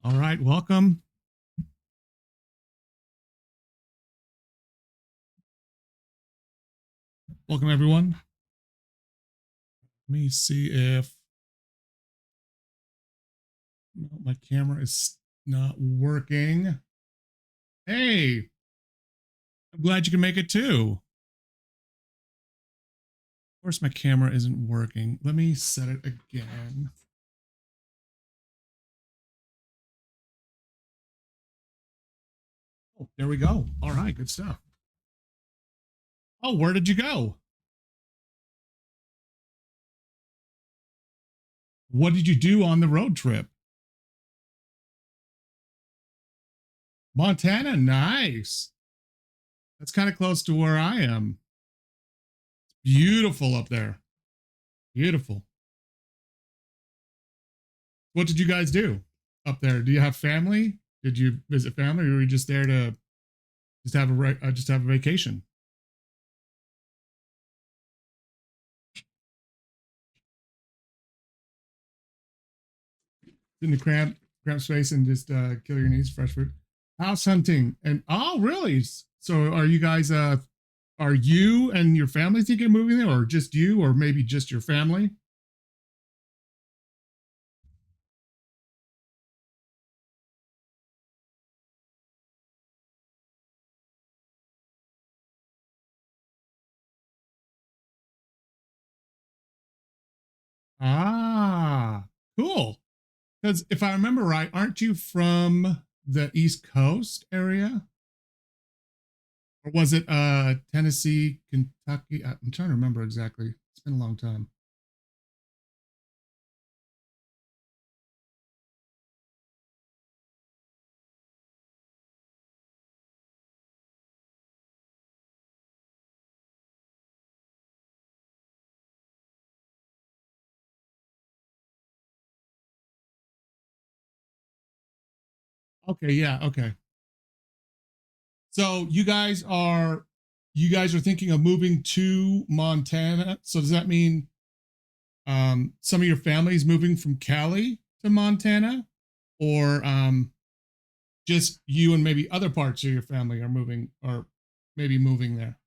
All right, welcome. Welcome, everyone. Let me see if my camera is not working. Hey, I'm glad you can make it too. Of course, my camera isn't working. Let me set it again. Oh, there we go. All right, good stuff. Oh, where did you go? What did you do on the road trip? Montana, nice. That's kind of close to where I am. Beautiful up there. Beautiful. What did you guys do up there? Do you have family? Did you visit family, or were you just there to just have a vacation? In the cramped space and just kill your needs, fresh food. House hunting and oh, really? So are you guys? Are you and your family thinking of moving there, or just you, or maybe just your family? Ah, cool. Because if I remember right, aren't you from the East Coast area? Or was it Tennessee, Kentucky? I'm trying to remember exactly. It's been a long time. Okay, yeah, okay. So you guys are thinking of moving to Montana. So does that mean some of your families moving from Cali to Montana, or just you and maybe other parts of your family are moving, or maybe moving there?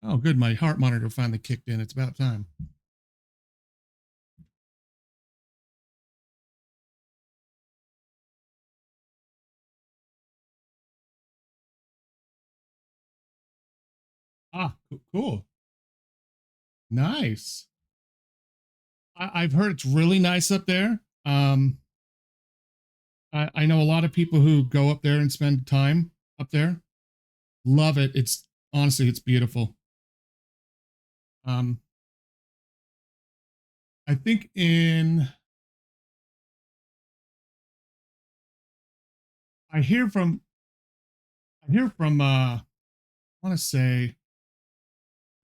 Oh, good. My heart monitor finally kicked in. It's about time. Ah, cool. Nice. I've heard it's really nice up there. I know a lot of people who go up there and spend time up there. Love it. It's honestly, it's beautiful. Um, I think in I hear from I want to say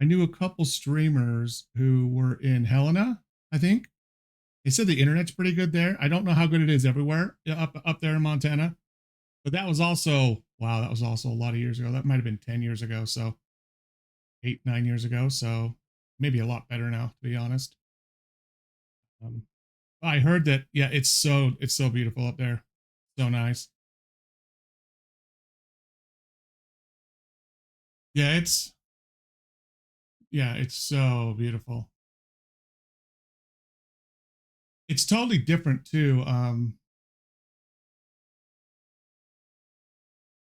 I knew a couple streamers who were in Helena, I think. They said the internet's pretty good there. I don't know how good it is everywhere up there in Montana, but that was also wow, that was also a lot of years ago. That might have been 10 years ago, so 8, 9 years ago. So maybe a lot better now, to be honest. Um, I heard that, yeah, it's so beautiful up there. So nice. Yeah, it's so beautiful. It's totally different too.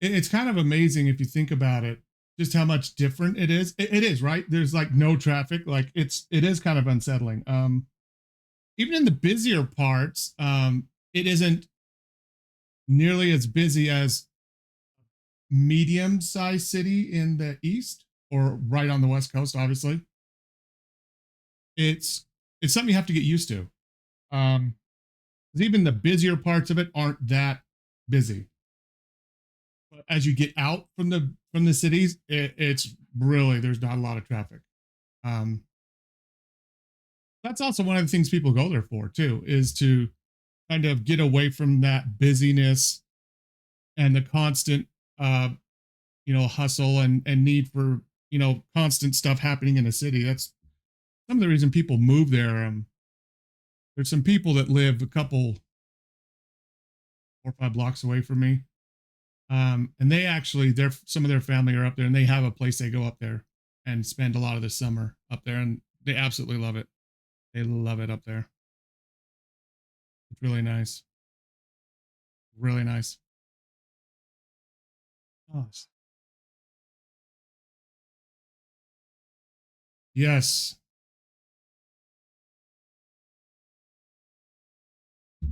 It's kind of amazing if you think about it, just how much different it is. It is, right? There's like no traffic. Like it is kind of unsettling. Even in the busier parts, it isn't nearly as busy as medium-sized city in the east or right on the west coast. Obviously, it's it's something you have to get used to. Um, even the busier parts of it aren't that busy. But as you get out from the cities, it's really there's not a lot of traffic. Um, that's also one of the things people go there for too, is to kind of get away from that busyness and the constant, uh, hustle and need for constant stuff happening in a city. That's some of the reason people move there. There's some people that live a couple 4 or 5 blocks away from me. And they actually, their some of their family are up there, and they have a place they go up there and spend a lot of the summer up there, and they absolutely love it. They love it up there. It's really nice, really nice. Oh, yes. Why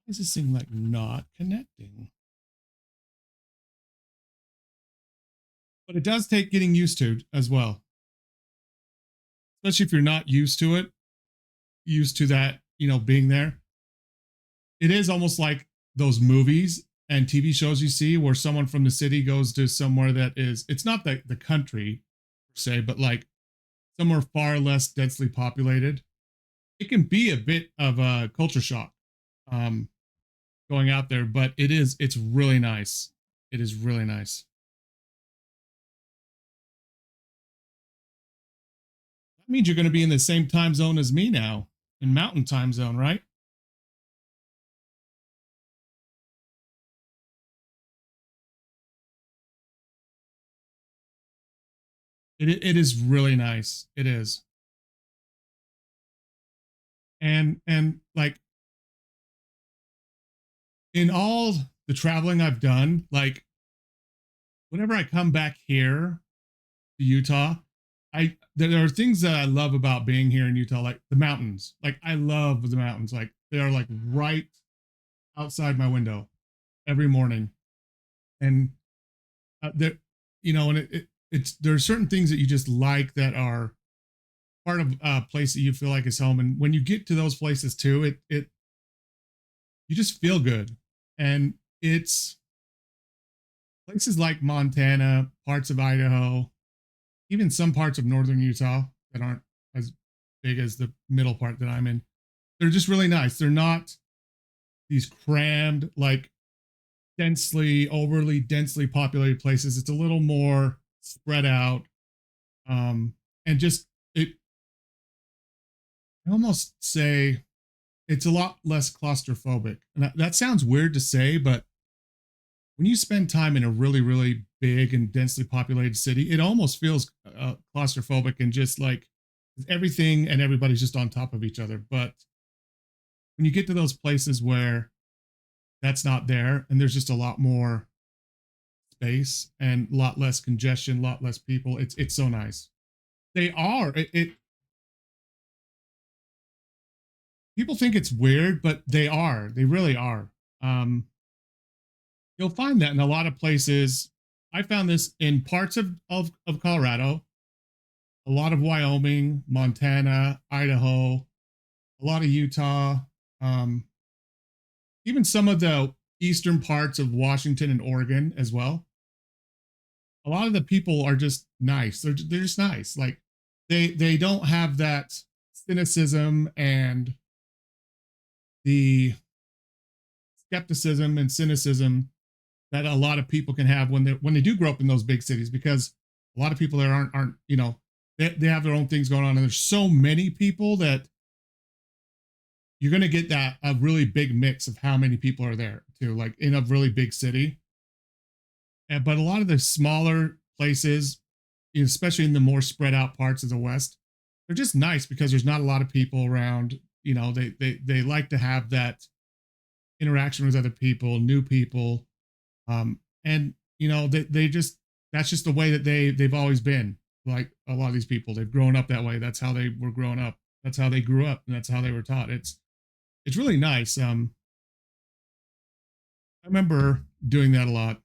is this thing like not connecting? But it does take getting used to as well, especially if you're not used to it, used to that, being there. It is almost like those movies and TV shows you see where someone from the city goes to somewhere that is, it's not the country per se, but like somewhere far less densely populated. It can be a bit of a culture shock um, going out there, but it's really nice. It is really nice. That means you're going to be in the same time zone as me now, in Mountain Time Zone, right? It is really nice. It is. And like in all the traveling I've done, like whenever I come back here to Utah, there are things that I love about being here in Utah, like the mountains. Like I love the mountains. Like they are like right outside my window every morning, and there, and it's there are certain things that you just like that are part of a place that you feel like is home. And when you get to those places too, it you just feel good, and it's places like Montana, parts of Idaho, even some parts of northern Utah that aren't as big as the middle part that I'm in. They're just really nice. They're not these crammed, like overly densely populated places. It's a little more spread out. And just I almost say it's a lot less claustrophobic. And that sounds weird to say, but when you spend time in a really, really big and densely populated city, it almost feels claustrophobic and just like everything and everybody's just on top of each other. But when you get to those places where that's not there and there's just a lot more space and a lot less congestion, a lot less people, it's so nice. They are. People think it's weird, but they are. They really are. Um, you'll find that in a lot of places. I found this in parts of Colorado, a lot of Wyoming, Montana, Idaho, a lot of Utah, um, even some of the eastern parts of Washington and Oregon as well. A lot of the people are just nice. They're just nice. Like they don't have that cynicism and the skepticism and cynicism that a lot of people can have when they do grow up in those big cities, because a lot of people there aren't they have their own things going on, and there's so many people that you're going to get that a really big mix of how many people are there too, like in a really big city. And but a lot of the smaller places, especially in the more spread out parts of the West, they're just nice because there's not a lot of people around. They like to have that interaction with other people, new people, and they just that's just the way that they've always been. Like a lot of these people, they've grown up that way. That's how they were growing up. That's how they grew up, and that's how they were taught. It's really nice. I remember doing that a lot,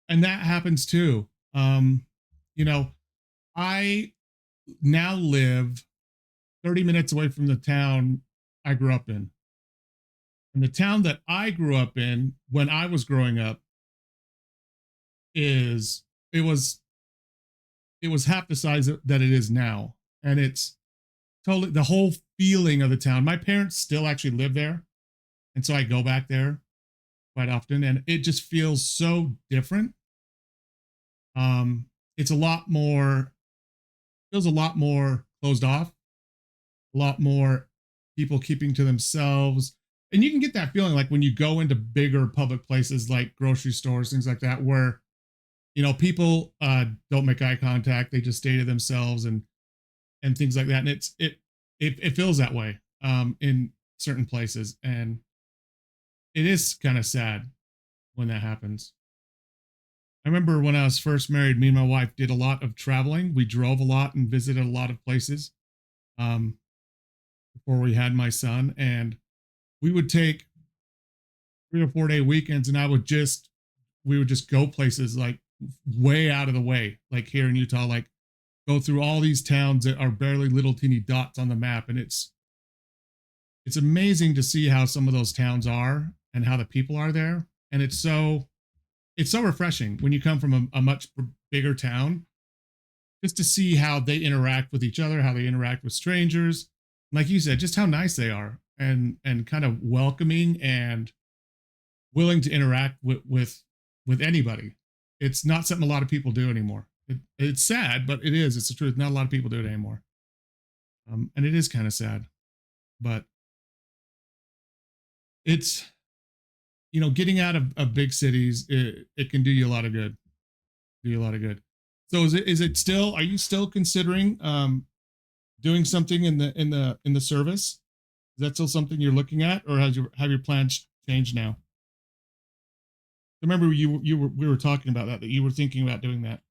and that happens too. You know, I now live 30 minutes away from the town I grew up in. And the town that I grew up in when I was growing up is it was it was half the size that it is now. And it's totally the whole feeling of the town. My parents still actually live there. And so I go back there quite often, and it just feels so different. It's a lot more feels a lot more closed off, a lot more people keeping to themselves. And you can get that feeling like when you go into bigger public places like grocery stores, things like that, where people don't make eye contact, they just stay to themselves and things like that. And it feels that way in certain places, and it is kind of sad when that happens. I remember when I was first married, me and my wife did a lot of traveling. We drove a lot and visited a lot of places um, before we had my son, and we would take 3 or 4 day weekends, and we would just go places like way out of the way, like here in Utah, like go through all these towns that are barely little teeny dots on the map, and it's amazing to see how some of those towns are and how the people are there, and it's so refreshing when you come from a much bigger town, just to see how they interact with each other, how they interact with strangers, like you said, just how nice they are, and kind of welcoming and willing to interact with anybody. It's not something a lot of people do anymore. It's sad, but it is. It's the truth. Not a lot of people do it anymore, and it is kind of sad. But it's getting out of big cities. It can do you a lot of good. Do you a lot of good. So is it still? Are you still considering doing something in the service? Is that still something you're looking at, or have your plans changed now? I remember we were talking about that you were thinking about doing that.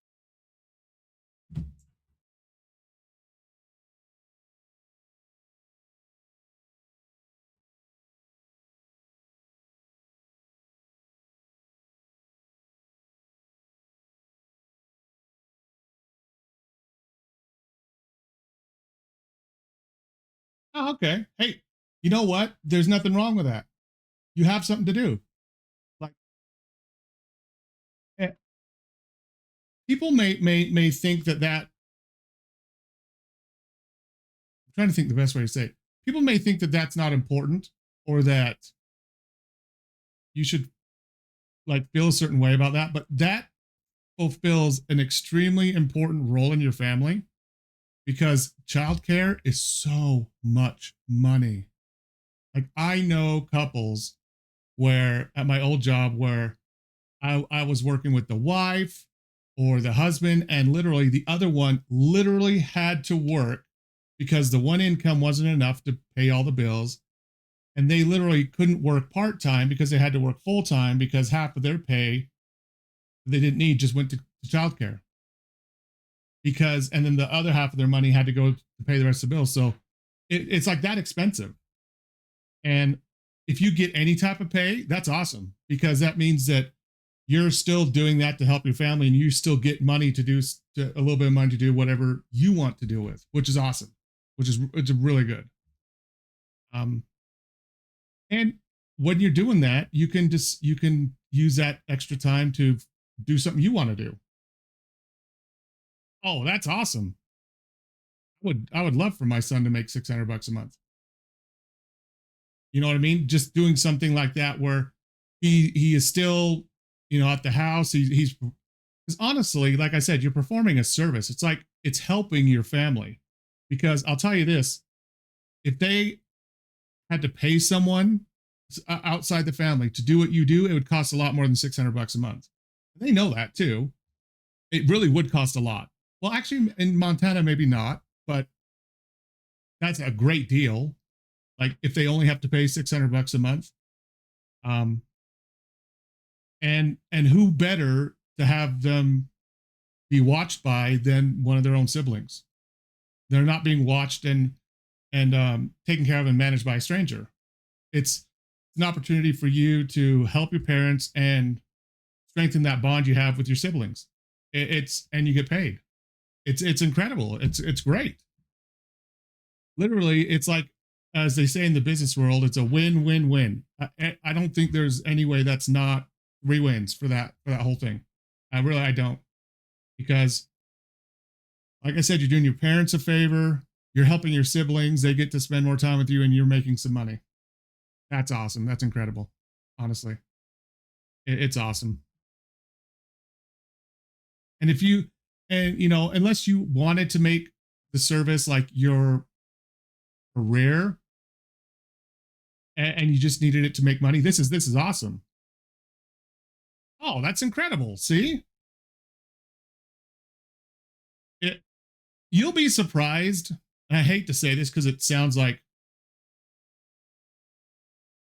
Oh, okay. Hey, you know what? There's nothing wrong with that. You have something to do. Like eh, people may think that. I'm trying to think the best way to say it. People may think that that's not important, or that you should like feel a certain way about that, but that fulfills an extremely important role in your family, because childcare is so much money. Like I know couples where at my old job where I was working with the wife or the husband, and literally the other one literally had to work because the one income wasn't enough to pay all the bills. And they literally couldn't work part time because they had to work full time, because half of their pay they didn't need just went to childcare. And then the other half of their money had to go to pay the rest of the bills. So it's like that expensive. And if you get any type of pay, that's awesome, because that means that you're still doing that to help your family, and you still get money to do a little bit of money to do whatever you want to do with, which is awesome, it's really good. Um, and when you're doing that, you can use that extra time to do something you want to do. Oh, that's awesome. I would love for my son to make $600 a month. You know what I mean? Just doing something like that where he is still, at the house. He's because honestly, like I said, you're performing a service. It's like it's helping your family. Because I'll tell you this: if they had to pay someone outside the family to do what you do, it would cost a lot more than $600 a month. They know that too. It really would cost a lot. Well, actually, in Montana, maybe not, but that's a great deal. Like if they only have to pay $600 a month, um, and who better to have them be watched by than one of their own siblings? They're not being watched and taken care of and managed by a stranger. It's an opportunity for you to help your parents and strengthen that bond you have with your siblings. And you get paid. It's incredible. It's great. Literally, it's like, as they say in the business world, it's a win-win-win. I don't think there's any way that's not 3 wins for that whole thing. I don't, because like I said, you're doing your parents a favor, you're helping your siblings, they get to spend more time with you, and you're making some money. That's awesome. That's incredible. Honestly, it's awesome. And if you, and unless you wanted to make the service like your career, and you just needed it to make money. This is awesome. Oh, that's incredible. See, it, you'll be surprised. And I hate to say this because it sounds like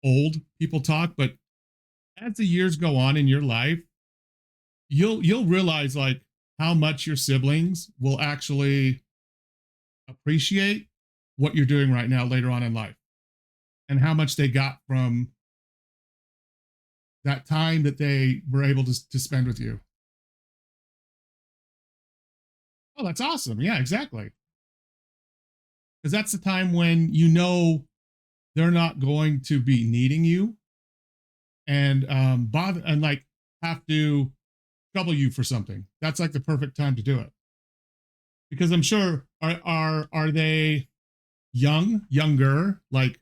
old people talk, but as the years go on in your life, you'll realize like how much your siblings will actually appreciate what you're doing right now later on in life, and how much they got from that time that they were able to spend with you. Oh, that's awesome. Yeah, exactly. Because that's the time when you know they're not going to be needing you and bother and like have to trouble you for something. That's like the perfect time to do it. Because I'm sure are they younger, like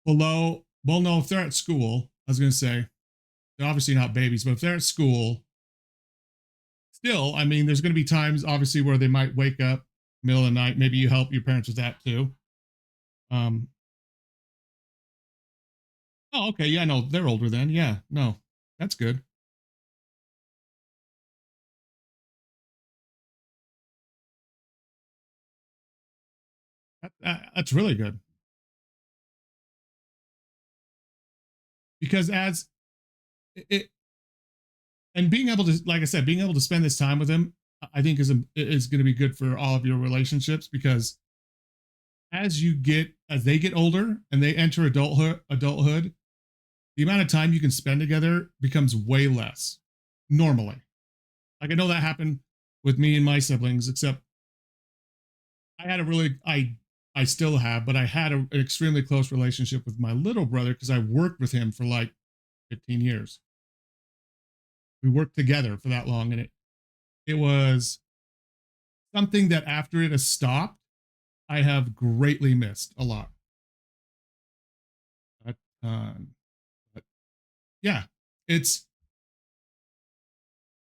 below? Well, no, if they're at school, I was gonna say they're obviously not babies, but if they're at school, still, I mean, there's gonna be times obviously where they might wake up middle of the night. Maybe you help your parents with that too. Um, oh, okay, yeah, no, they're older then. Yeah, no, that's good. That's really good because as it and being able to, like I said, being able to spend this time with them, I think is going to be good for all of your relationships because as they get older and they enter adulthood, the amount of time you can spend together becomes way less normally. Like I know that happened with me and my siblings, except I had a really I still have, but I had an extremely close relationship with my little brother because I worked with him for like 15 years. We worked together for that long, and it was something that after it has stopped, I have greatly missed a lot. But, but yeah, it's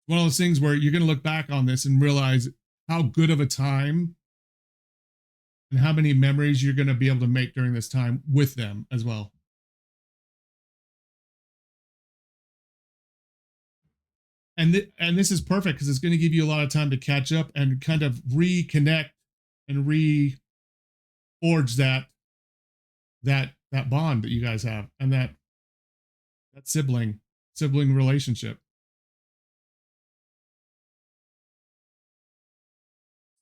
one of those things where you're going to look back on this and realize how good of a time and how many memories you're going to be able to make during this time with them as well. And this is perfect because it's going to give you a lot of time to catch up and kind of reconnect and reforge that bond that you guys have and that sibling relationship.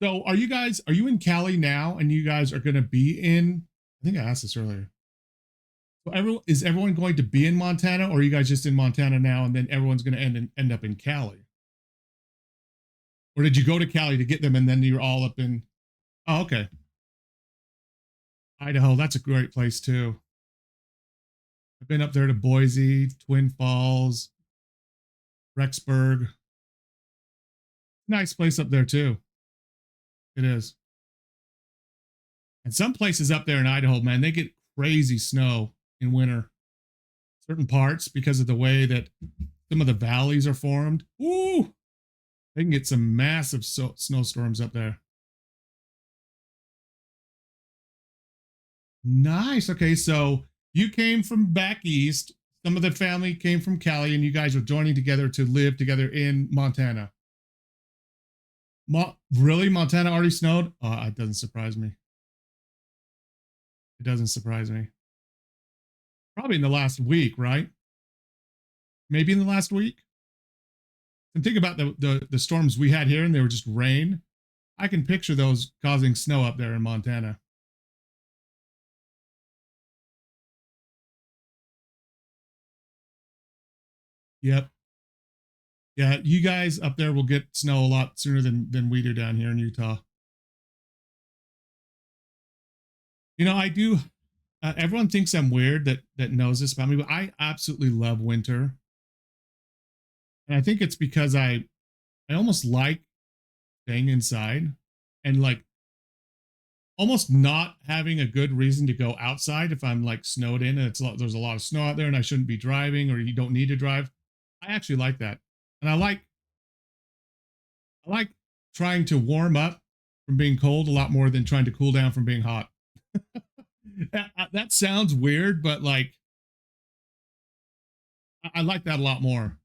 So are you in Cali now and you guys are going to be in, I think I asked this earlier. So is everyone going to be in Montana or are you guys just in Montana now and then everyone's going to end up in Cali? Or did you go to Cali to get them and then you're all up in, oh, okay. Idaho, that's a great place too. I've been up there to Boise, Twin Falls, Rexburg. Nice place up there too. It is. And some places up there in Idaho, man, they get crazy snow in winter. Certain parts because of the way that some of the valleys are formed. Ooh, they can get some massive snowstorms up there. Nice. Okay, so you came from back east. Some of the family came from Cali, and you guys are joining together to live together in Montana. Really, Montana already snowed? It doesn't surprise me. It doesn't surprise me. Probably in the last week, right? Maybe in the last week. And think about the storms we had here, and they were just rain. I can picture those causing snow up there in Montana. Yep. Yeah, you guys up there will get snow a lot sooner than we do down here in Utah. You know, I do. Everyone thinks I'm weird that knows this about me, but I absolutely love winter, and I think it's because I almost like staying inside and like almost not having a good reason to go outside if I'm like snowed in and there's a lot of snow out there and I shouldn't be driving or you don't need to drive. I actually like that, and I like trying to warm up from being cold a lot more than trying to cool down from being hot. That sounds weird, but like I like that a lot more.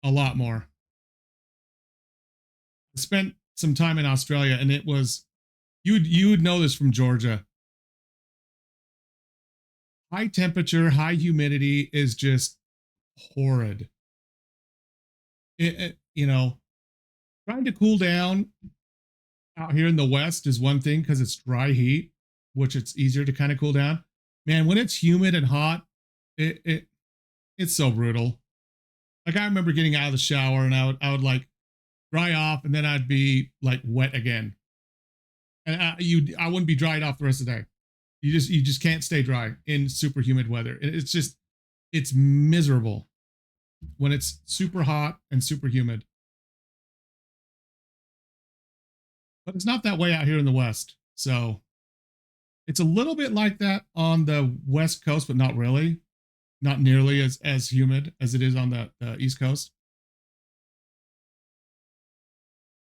A lot more. I spent some time in Australia, and it was you would know this from Georgia. High temperature, high humidity is just horrid. Trying to cool down out here in the West is one thing because it's dry heat, which it's easier to kind of cool down. Man, when it's humid and hot, it's so brutal. Like I remember getting out of the shower and I would like dry off and then I'd be like wet again, and I wouldn't be dried off the rest of the day. You just can't stay dry in super humid weather. It's miserable when it's super hot and super humid. But it's not that way out here in the West. So it's a little bit like that on the West Coast, but not really. Not nearly as humid as it is on the East Coast.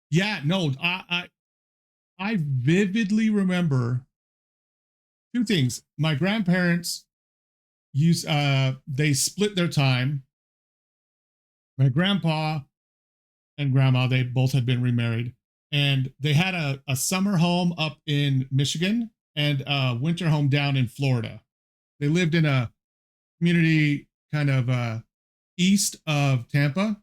Yeah, no, I vividly remember two things. My grandparents they split their time. My grandpa and grandma, they both had been remarried, and they had a summer home up in Michigan and a winter home down in Florida. They lived in a community kind of east of Tampa,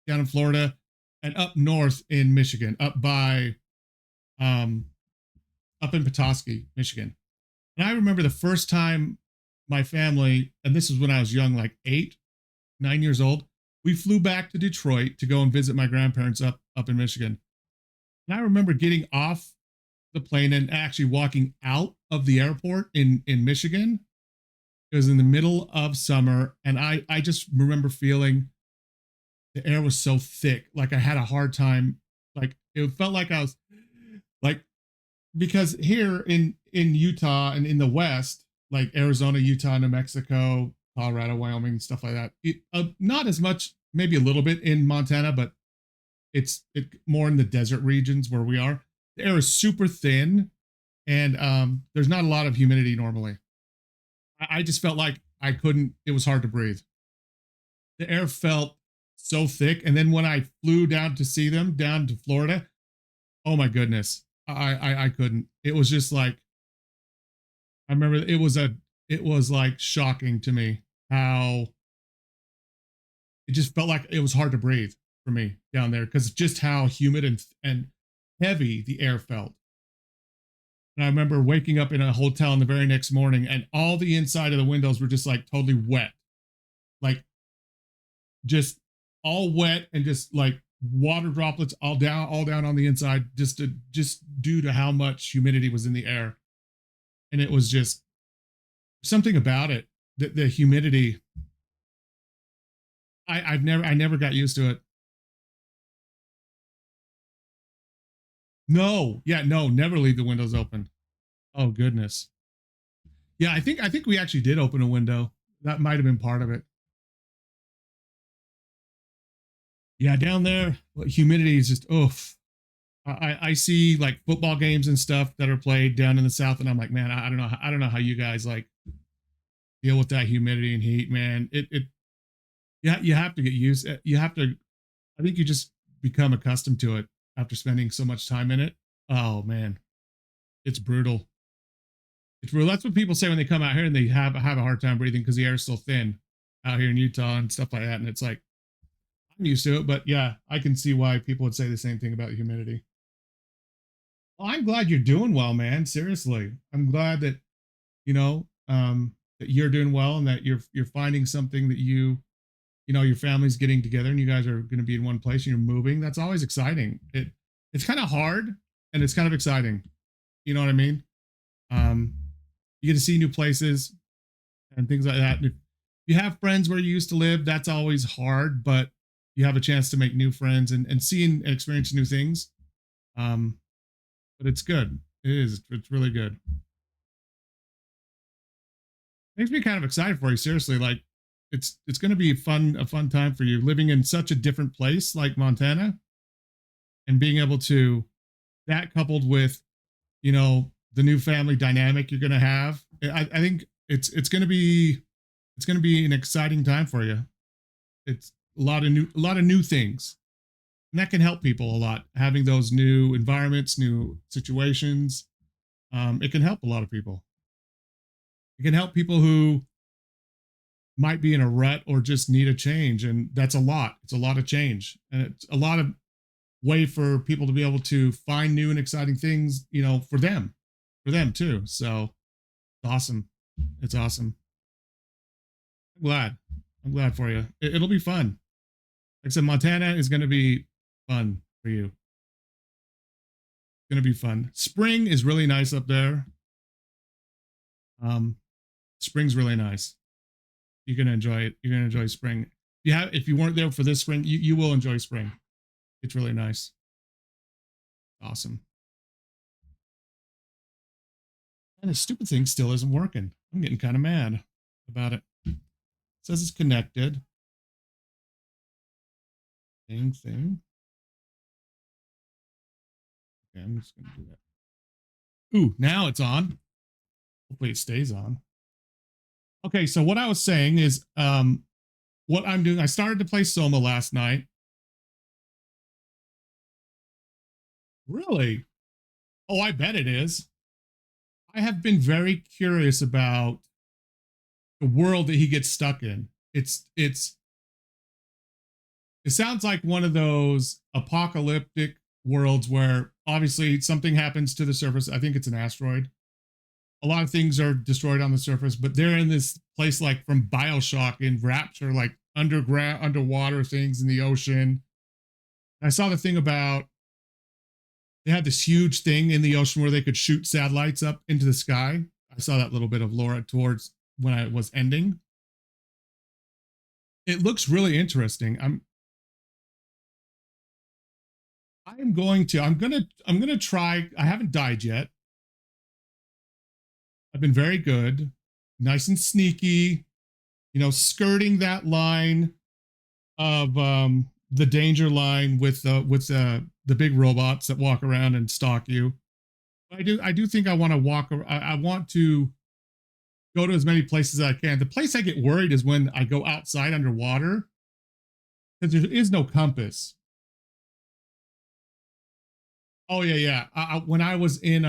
down in Florida, and up north in Michigan, um up in Petoskey, Michigan. And I remember the first time my family, and this was when I was young, like 8, 9 years old, we flew back to Detroit to go and visit my grandparents up in Michigan. And I remember getting off the plane and actually walking out of the airport in Michigan. It was in the middle of summer, and I just remember feeling the air was so thick, like I had a hard time. Like it felt like I was like, because here in Utah and in the West, like Arizona, Utah, New Mexico, Colorado, Wyoming, stuff like that. Not as much, maybe a little bit in Montana, but it more in the desert regions where we are. The air is super thin, and there's not a lot of humidity normally. I just felt like I couldn't. It was hard to breathe. The air felt so thick, and then when I flew down to see them down to Florida, oh my goodness, I couldn't. It was just like I remember it was like shocking to me how it just felt like it was hard to breathe for me down there because just how humid and heavy the air felt. And I remember waking up in a hotel in the very next morning and all the inside of the windows were just like totally wet. Like just all wet and just like water droplets all down on the inside just due to how much humidity was in the air. And it was just something about it. The humidity. I never got used to it. No, yeah, no, never leave the windows open. Oh goodness. Yeah, I think we actually did open a window. That might have been part of it. Yeah, down there, humidity is just oof. I see like football games and stuff that are played down in the south, and I'm like, man, I don't know how you guys like deal with that humidity and heat, man. Yeah, you have to get used. You have to. I think you just become accustomed to it after spending so much time in it. Oh man, it's brutal. It's brutal. That's what people say when they come out here and they have a hard time breathing because the air is so thin out here in Utah and stuff like that. And it's like I'm used to it, but yeah, I can see why people would say the same thing about humidity. Well, I'm glad you're doing well, man. Seriously, I'm glad that that you're doing well and that you're finding something that your family's getting together and you guys are going to be in one place and you're moving. That's always exciting. It's kind of hard and it's kind of exciting. You know what I mean? Um, you get to see new places and things like that. And if you have friends where you used to live, that's always hard, but you have a chance to make new friends and seeing and experiencing new things. Um, but it's good. It is. It's really good. Makes me kind of excited for you. Seriously, like it's going to be a fun time for you living in such a different place like Montana and being able to that coupled with the new family dynamic you're gonna have. I think it's gonna be an exciting time for you. It's a lot of new things, and that can help people a lot. Having those new environments, new situations, it can help a lot of people. It can help people who might be in a rut or just need a change, and that's a lot. It's a lot of change, and it's a lot of way for people to be able to find new and exciting things, you know, for them too. So it's awesome. It's awesome. I'm glad for you. It'll be fun. Like I said, Montana is going to be fun for you. It's going to be fun. Spring is really nice up there. Spring's really nice. You're going to enjoy it. You're going to enjoy spring. If you weren't there for this spring, you will enjoy spring. It's really nice. Awesome. And the stupid thing still isn't working. I'm getting kind of mad about it. It says it's connected. Thing. Okay, I'm just gonna do that. Ooh, now it's on. Hopefully it stays on. Okay, so what I was saying is what I'm doing, I started to play Soma last night. Really? Oh, I bet it is. I have been very curious about the world that he gets stuck in. It sounds like one of those apocalyptic worlds where obviously something happens to the surface. I think it's an asteroid. A lot of things are destroyed on the surface, but they're in this place like from BioShock in Rapture, like underground, underwater things in the ocean. I saw the thing about they had this huge thing in the ocean where they could shoot satellites up into the sky. I saw that little bit of lore towards when I was ending. It looks really interesting. I'm going to try. I haven't died yet. I've been very good, nice and sneaky, you know, skirting that line of the danger line with the big robots that walk around and stalk you. I do think I want to walk. I want to go to as many places as I can. The place I get worried is when I go outside underwater because there is no compass. Oh yeah. When I was in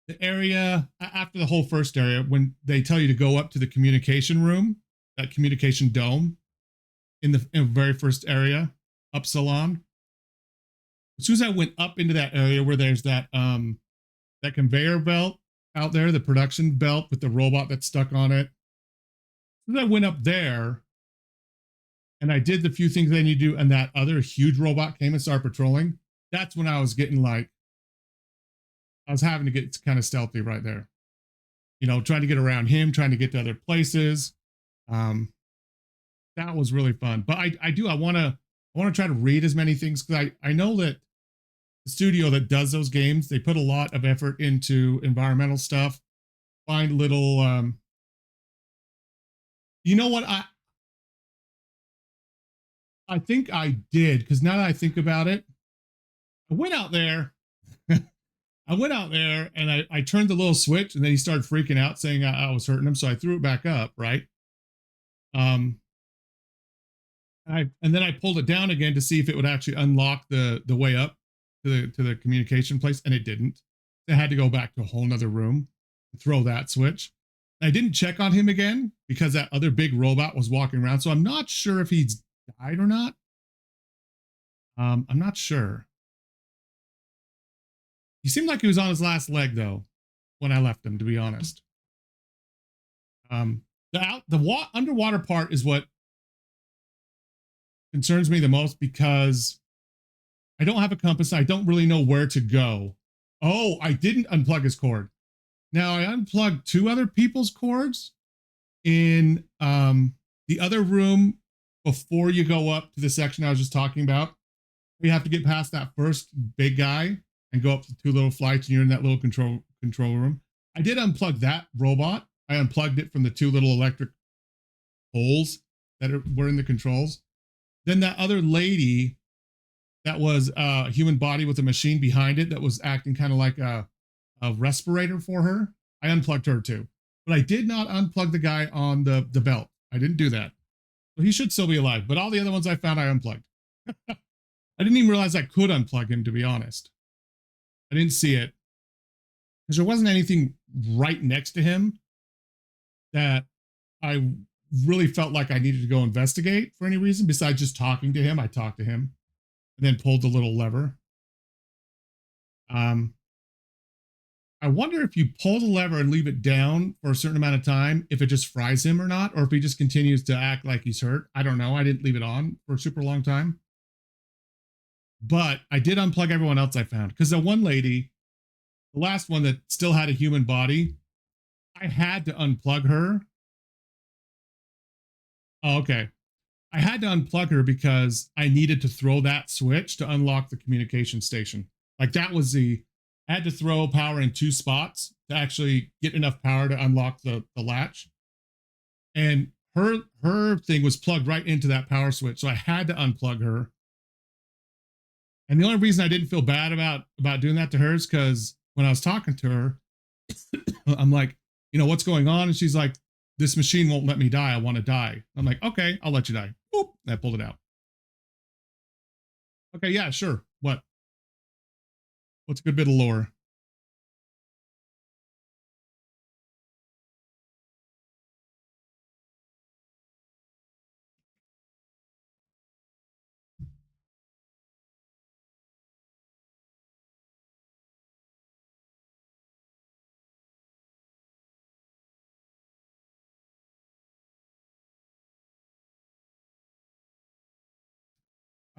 the area after the whole first area, when they tell you to go up to the communication room, that communication dome in the very first area, Upsilon. As soon as I went up into that area where there's that that conveyor belt out there, the production belt with the robot that's stuck on it. As soon as I went up there and I did the few things I need to do, and that other huge robot came and started patrolling, that's when I was getting like, I was having to get kind of stealthy right there. You know, trying to get around him, trying to get to other places. That was really fun. But I want to try to read as many things because I know that the studio that does those games, they put a lot of effort into environmental stuff. Find little you know what I think I did, because now that I think about it, I went out there. I went out there and I turned the little switch, and then he started freaking out saying I was hurting him. So I threw it back up, right? And then I pulled it down again to see if it would actually unlock the way up to the communication place, and it didn't. I had to go back to a whole nother room and throw that switch. I didn't check on him again because that other big robot was walking around. So I'm not sure if he's died or not. I'm not sure. He seemed like he was on his last leg though when I left him, to be honest. The underwater part is what concerns me the most because I don't have a compass. I don't really know where to go. Oh, I didn't unplug his cord. Now I unplugged two other people's cords in the other room before you go up to the section I was just talking about. You have to get past that first big guy and go up to two little flights, and you're in that little control room. I did unplug that robot. I unplugged it from the two little electric holes that were in the controls. Then that other lady that was a human body with a machine behind it that was acting kind of like a respirator for her. I unplugged her too, but I did not unplug the guy on the belt. I didn't do that. So he should still be alive, but all the other ones I found I unplugged. I didn't even realize I could unplug him, to be honest. I didn't see it because there wasn't anything right next to him that I really felt like I needed to go investigate for any reason besides just talking to him. I talked to him and then pulled the little lever. I wonder if you pull the lever and leave it down for a certain amount of time, if it just fries him or not, or if he just continues to act like he's hurt. I don't know. I didn't leave it on for a super long time. But I did unplug everyone else I found because the one lady, the last one that still had a human body, I had to unplug her. Oh, okay. I had to unplug her because I needed to throw that switch to unlock the communication station. Like that was I had to throw power in 2 spots to actually get enough power to unlock the latch. And her thing was plugged right into that power switch. So I had to unplug her. And the only reason I didn't feel bad about doing that to her is because when I was talking to her, I'm like, you know, what's going on? And she's like, this machine won't let me die. I want to die. I'm like, okay, I'll let you die. Boop. And I pulled it out. Okay, yeah, sure. What's a good bit of lore?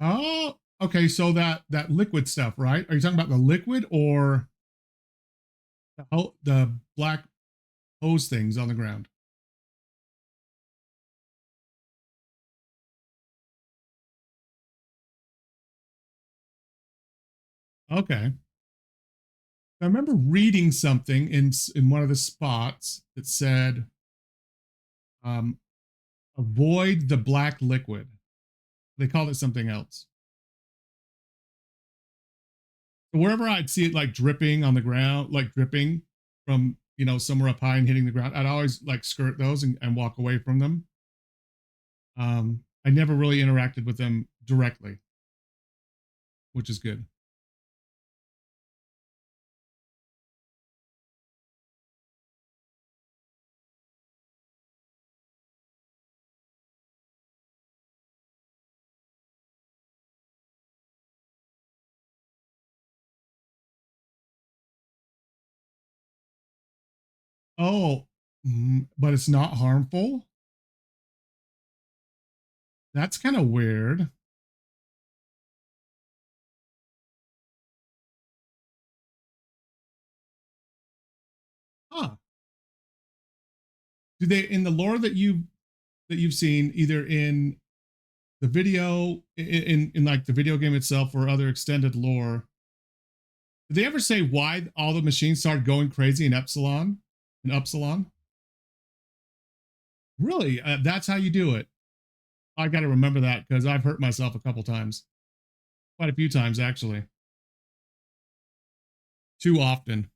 Oh, okay. So that liquid stuff, right? Are you talking about the liquid or the black hose things on the ground? Okay. I remember reading something in one of the spots that said, um, avoid the black liquid. They called it something else. Wherever I'd see it like dripping on the ground, like dripping from, you know, somewhere up high and hitting the ground, I'd always like skirt those and walk away from them. I never really interacted with them directly, which is good. Oh, but it's not harmful. That's kind of weird. Huh. Do they, in the lore that you've seen, either in the video, in like the video game itself or other extended lore, did they ever say why all the machines started going crazy in Epsilon? In Upsilon? Really? That's how you do it. I got to remember that because I've hurt myself a couple times, quite a few times actually. Too often.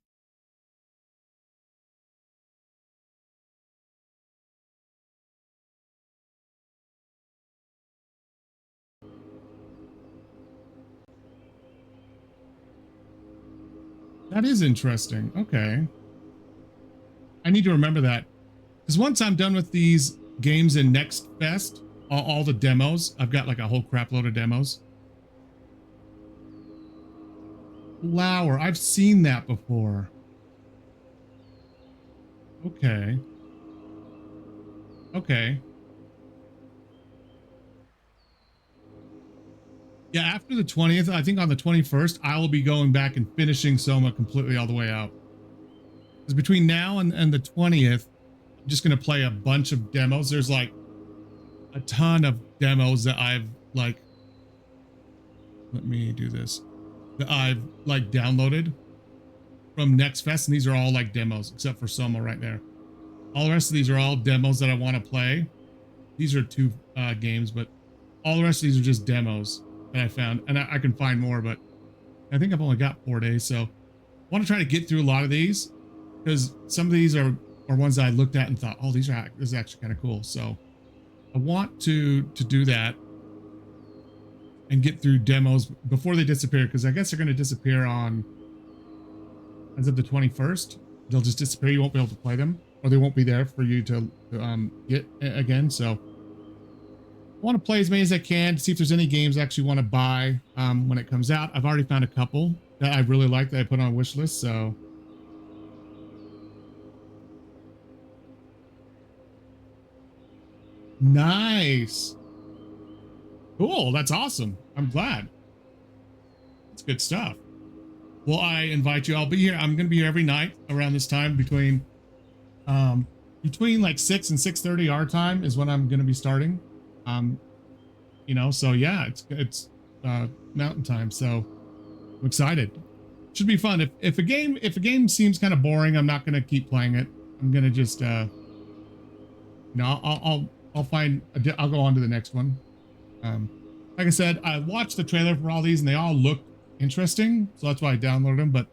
That is interesting. Okay. I need to remember that. Because once I'm done with these games in Next Fest, all the demos, I've got like a whole crap load of demos. Flower, I've seen that before. Okay. Okay. Yeah, after the 20th, I think on the 21st, I will be going back and finishing Soma completely all the way out. Because between now and the 20th, I'm just going to play a bunch of demos. There's like a ton of demos that I've like, let me do this, that I've like downloaded from Next Fest. And these are all like demos, except for Soma right there. All the rest of these are all demos that I want to play. These are 2 games, but all the rest of these are just demos that I found. And I can find more, but I think I've only got 4 days. So want to try to get through a lot of these because some of these are ones that I looked at and thought, oh, this is actually kind of cool. So I want to do that and get through demos before they disappear, because I guess they're going to disappear on as of the 21st. They'll just disappear. You won't be able to play them, or they won't be there for you to get again. So I want to play as many as I can to see if there's any games I actually want to buy when it comes out. I've already found a couple that I really like that I put on a wish list. So nice. Cool. That's awesome. I'm glad. That's good stuff. Well, I invite you. I'll be here. I'm going to be here every night around this time between like 6 and 6:30 our time is when I'm going to be starting. You know, so yeah, it's mountain time. So I'm excited. Should be fun. If a game seems kind of boring, I'm not going to keep playing it. I'm going to just you know, I'll go on to the next one. Like I said, I watched the trailer for all these and they all look interesting, so that's why I downloaded them, but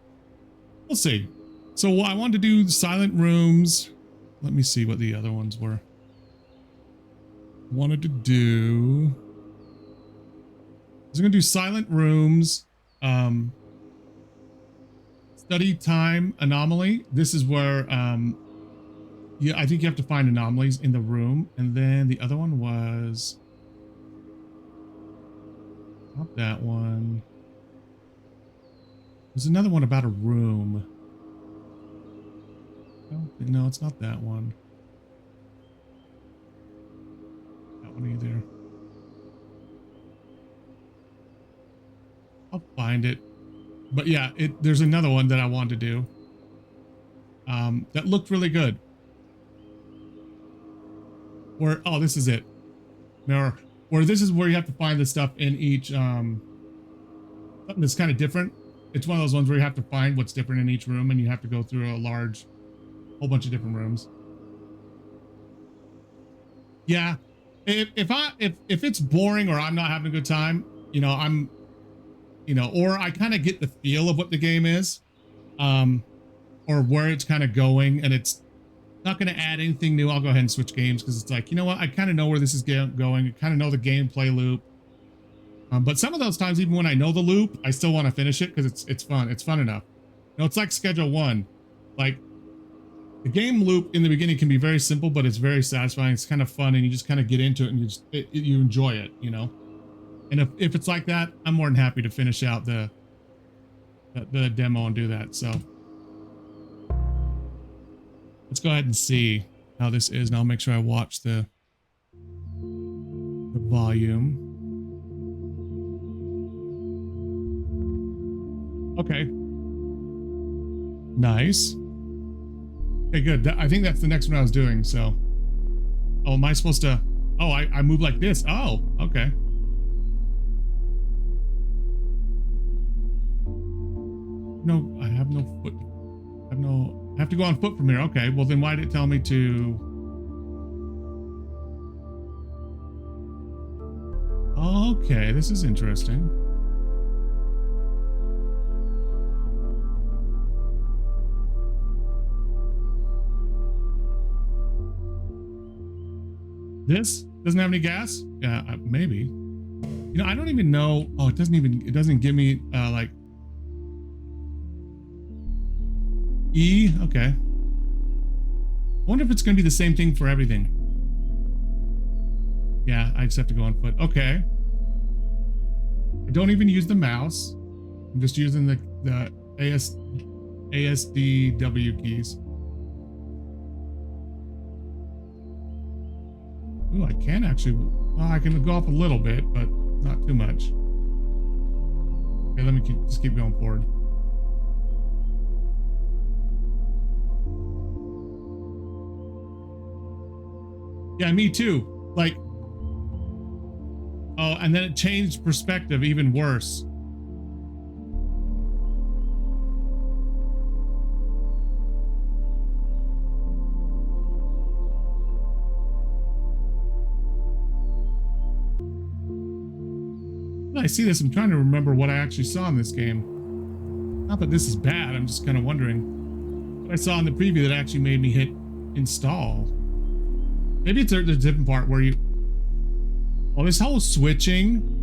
we'll see. So I wanted to do Silent Rooms. Let me see what the other ones were. I was gonna do Silent Rooms, Study Time Anomaly. This is where yeah, I think you have to find anomalies in the room. And then the other one was not that one. There's another one about a room. No, it's not that one. That one either. I'll find it. But yeah, there's another one that I want to do. That looked really good. Where, oh, this is it. Merror. Where this is where you have to find the stuff in each, something that's kind of different. It's one of those ones where you have to find what's different in each room, and you have to go through a whole bunch of different rooms. Yeah, if it's boring or I'm not having a good time, you know, or I kind of get the feel of what the game is, or where it's kind of going, and it's not going to add anything new, I'll go ahead and switch games, because it's like, you know what, I kind of know where this is going. I kind of know the gameplay loop. But some of those times, even when I know the loop, I still want to finish it because it's fun. It's fun enough. You know, it's like Schedule 1. Like, the game loop in the beginning can be very simple, but it's very satisfying. It's kind of fun, and you just kind of get into it, and you enjoy it, you know? And if it's like that, I'm more than happy to finish out the demo and do that. So let's go ahead and see how this is, and I'll make sure I watch the volume. Okay. Nice. Okay, good. I think that's the next one I was doing, so. Oh, am I supposed to? Oh, I move like this. Oh, okay. No, I have no foot. I have to go on foot from here. Okay, well then why did it tell me to? Okay, this is interesting. This doesn't have any gas? Yeah, maybe. You know, I don't even know. Oh, it doesn't give me like E. Okay. I wonder if it's going to be the same thing for everything. Yeah, I just have to go on foot. Okay. I don't even use the mouse. I'm just using the ASDW keys. Ooh, I can actually, well, I can go up a little bit, but not too much. Okay, let me just keep going forward. Yeah, me too. Like, oh, and then it changed perspective even worse. I see this. I'm trying to remember what I actually saw in this game. Not that this is bad, I'm just kind of wondering what I saw in the preview that actually made me hit install. Maybe it's the different part where you... Oh, this whole switching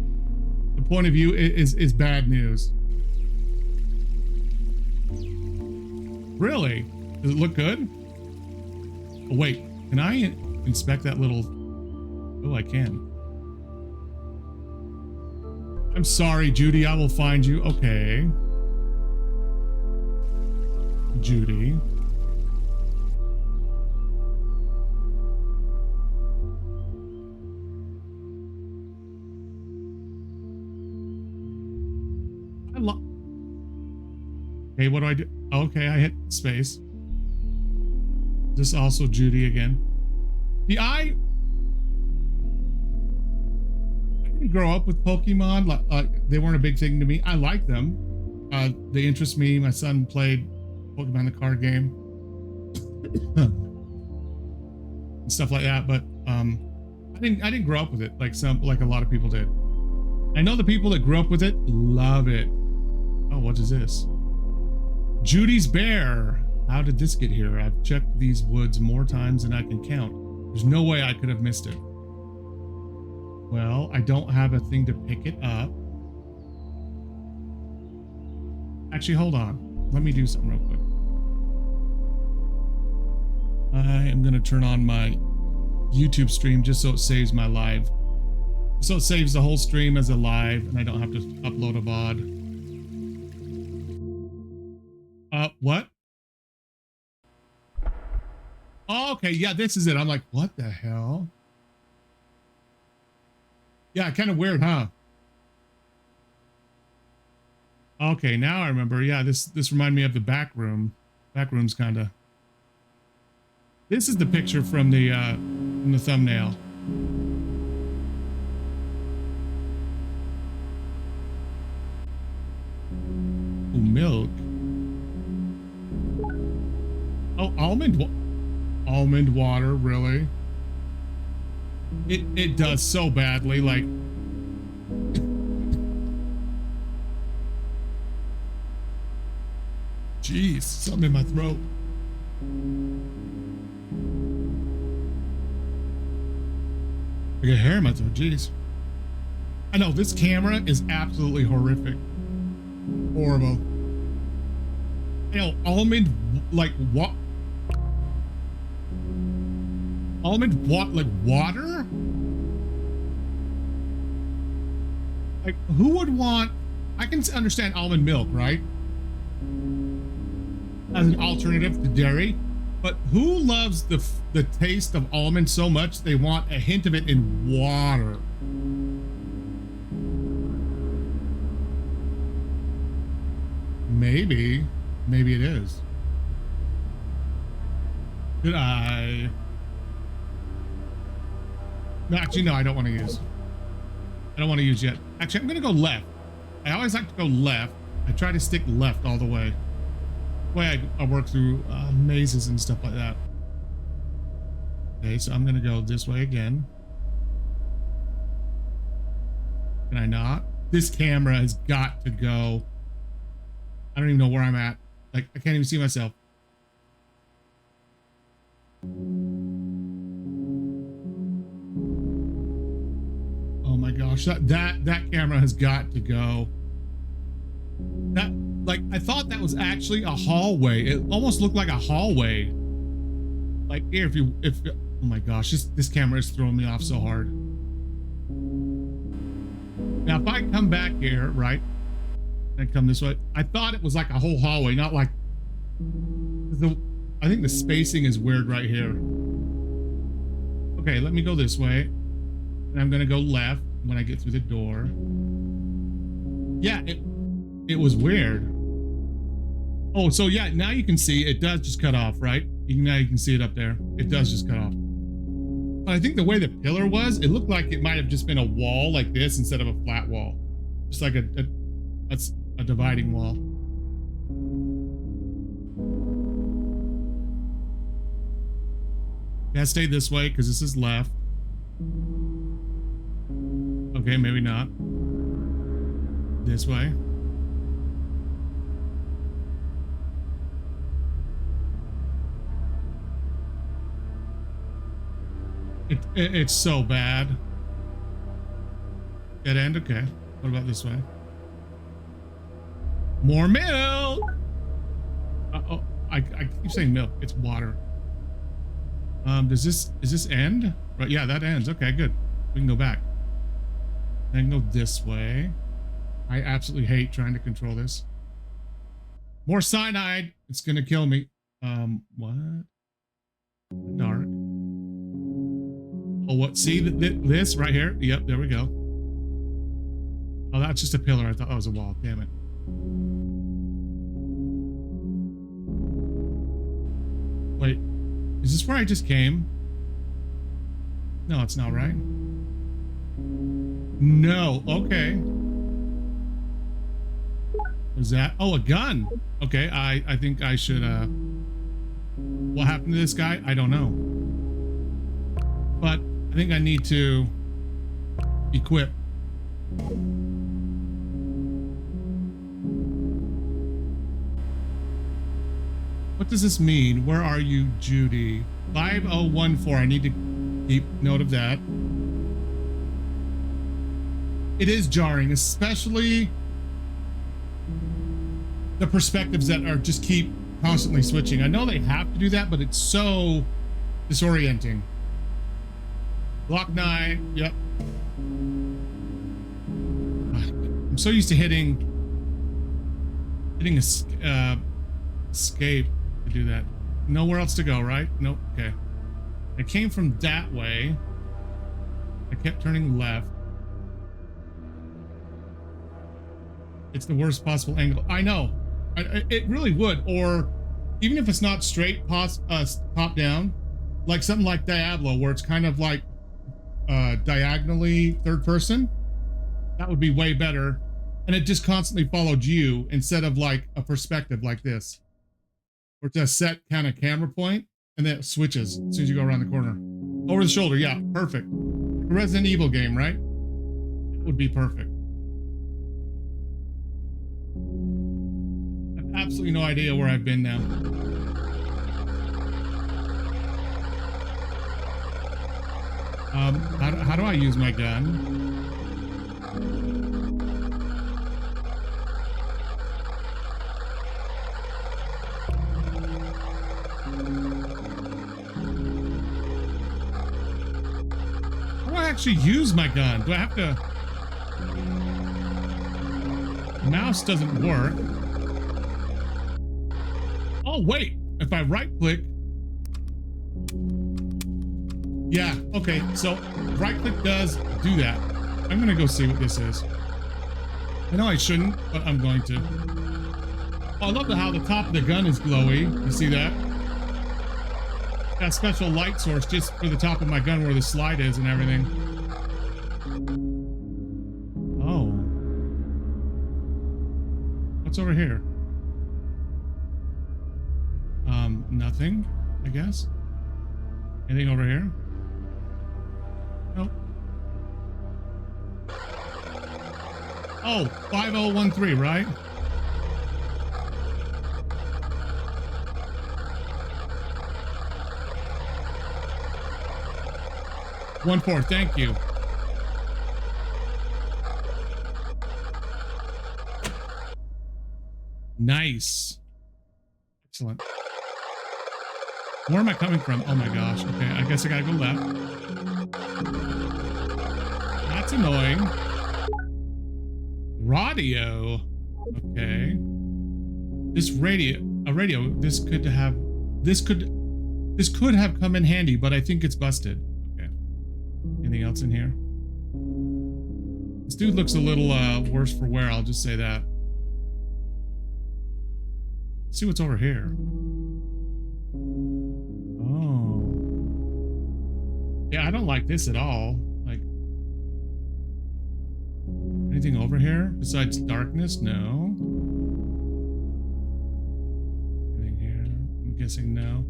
the point of view is bad news. Really? Does it look good? Oh, wait. Can I inspect that little... Oh, I can. I'm sorry, Judy. I will find you. Okay. Judy. Okay, what do I do? Okay, I hit space. This also Judy again. I didn't grow up with Pokemon. They weren't a big thing to me. I like them. They interest me. My son played Pokemon the card game and stuff like that. But I didn't grow up with it like a lot of people did. I know the people that grew up with it love it. Oh, what is this? Judy's bear. How did this get here? I've checked these woods more times than I can count. There's no way I could have missed it. Well, I don't have a thing to pick it up. Actually, hold on. Let me do something real quick. I am going to turn on my YouTube stream just so it saves my live. So it saves the whole stream as a live and I don't have to upload a VOD. What? Oh, okay, yeah, this is it. I'm like, what the hell? Yeah, kind of weird, huh? Okay, now I remember. Yeah, this reminded me of the back room. Back room's kind of. This is the picture from the thumbnail. Ooh, milk. Oh, almond water, really? It does so badly, like. Jeez, something in my throat. I got hair in my throat, jeez. I know, this camera is absolutely horrific. Horrible. You know, almond, like, what? Almond, what, like, water? Like, who would want... I can understand almond milk, right? As an alternative to dairy, but who loves the taste of almond so much they want a hint of it in water? Maybe it is. Did I? No, actually, no, I don't want to use. I don't want to use yet. Actually, I'm gonna go left. I always like to go left. I try to stick left all the way. Way I work through mazes and stuff like that. Okay, so I'm gonna go this way again. Can I not? This camera has got to go. I don't even know where I'm at. Like, I can't even see myself. Oh my gosh, that camera has got to go. That, like, I thought that was actually a hallway. It almost looked like a hallway. Like, here, oh my gosh, this camera is throwing me off so hard. Now, if I come back here, right, and come this way, I thought it was like a whole hallway, not like, I think the spacing is weird right here. Okay, let me go this way. And I'm gonna go left when I get through the door. Yeah, it was weird. Oh, so yeah, now you can see it does just cut off, right? Now you can see it up there. It does just cut off. But I think the way the pillar was, it looked like it might have just been a wall like this instead of a flat wall. Just like that's a dividing wall. Yeah, stay this way because this is left. Okay, maybe not. This way. It's so bad. Dead end. Okay. What about this way? More milk. Oh, I keep saying milk. It's water. Is this end? Right. Yeah, that ends. Okay, good. We can go back. I can go this way. I absolutely hate trying to control this. More cyanide. It's gonna kill me. What? Dark. Oh, what? See this right here? Yep, there we go. Oh, that's just a pillar. I thought that was a wall. Damn it. Wait, is this where I just came? No, it's not right. No, okay. Was that? Oh, a gun. Okay, I think I should, what happened to this guy? I don't know. But I think I need to equip. What does this mean? Where are you, Judy? 5014. I need to keep note of that. It is jarring, especially the perspectives that are just keep constantly switching. I know they have to do that, but it's so disorienting. Block 9. Yep. I'm so used to hitting escape to do that. Nowhere else to go, right? Nope. Okay. I came from that way. I kept turning left. It's the worst possible angle. I know. It really would. Or even if it's not straight top down, like something like Diablo, where it's kind of like diagonally third person, that would be way better. And it just constantly followed you instead of like a perspective like this, where it's a set kind of camera point and then it switches as soon as you go around the corner. Over the shoulder, yeah, perfect. A Resident Evil game, right? That would be perfect. I have absolutely no idea where I've been now. How do I use my gun? How do I actually use my gun? Do I have to? The mouse doesn't work. Oh, wait. If I right click. Yeah, okay. So right click does do that. I'm going to go see what this is. I know I shouldn't, but I'm going to. Oh, I love how the top of the gun is glowy. You see that? Got a special light source just for the top of my gun where the slide is and everything. Oh. What's over here? Nothing, I guess. Anything over here? Nope. Oh, 5013, right? One four, thank you. Nice. Excellent. Where am I coming from? Oh my gosh. Okay, I guess I gotta go left. That's annoying. Radio. Okay. This radio, this could have come in handy, but I think it's busted. Okay. Anything else in here? This dude looks a little worse for wear, I'll just say that. Let's see what's over here. Oh. Yeah, I don't like this at all. Like, anything over here besides darkness? No. Anything here? I'm guessing no.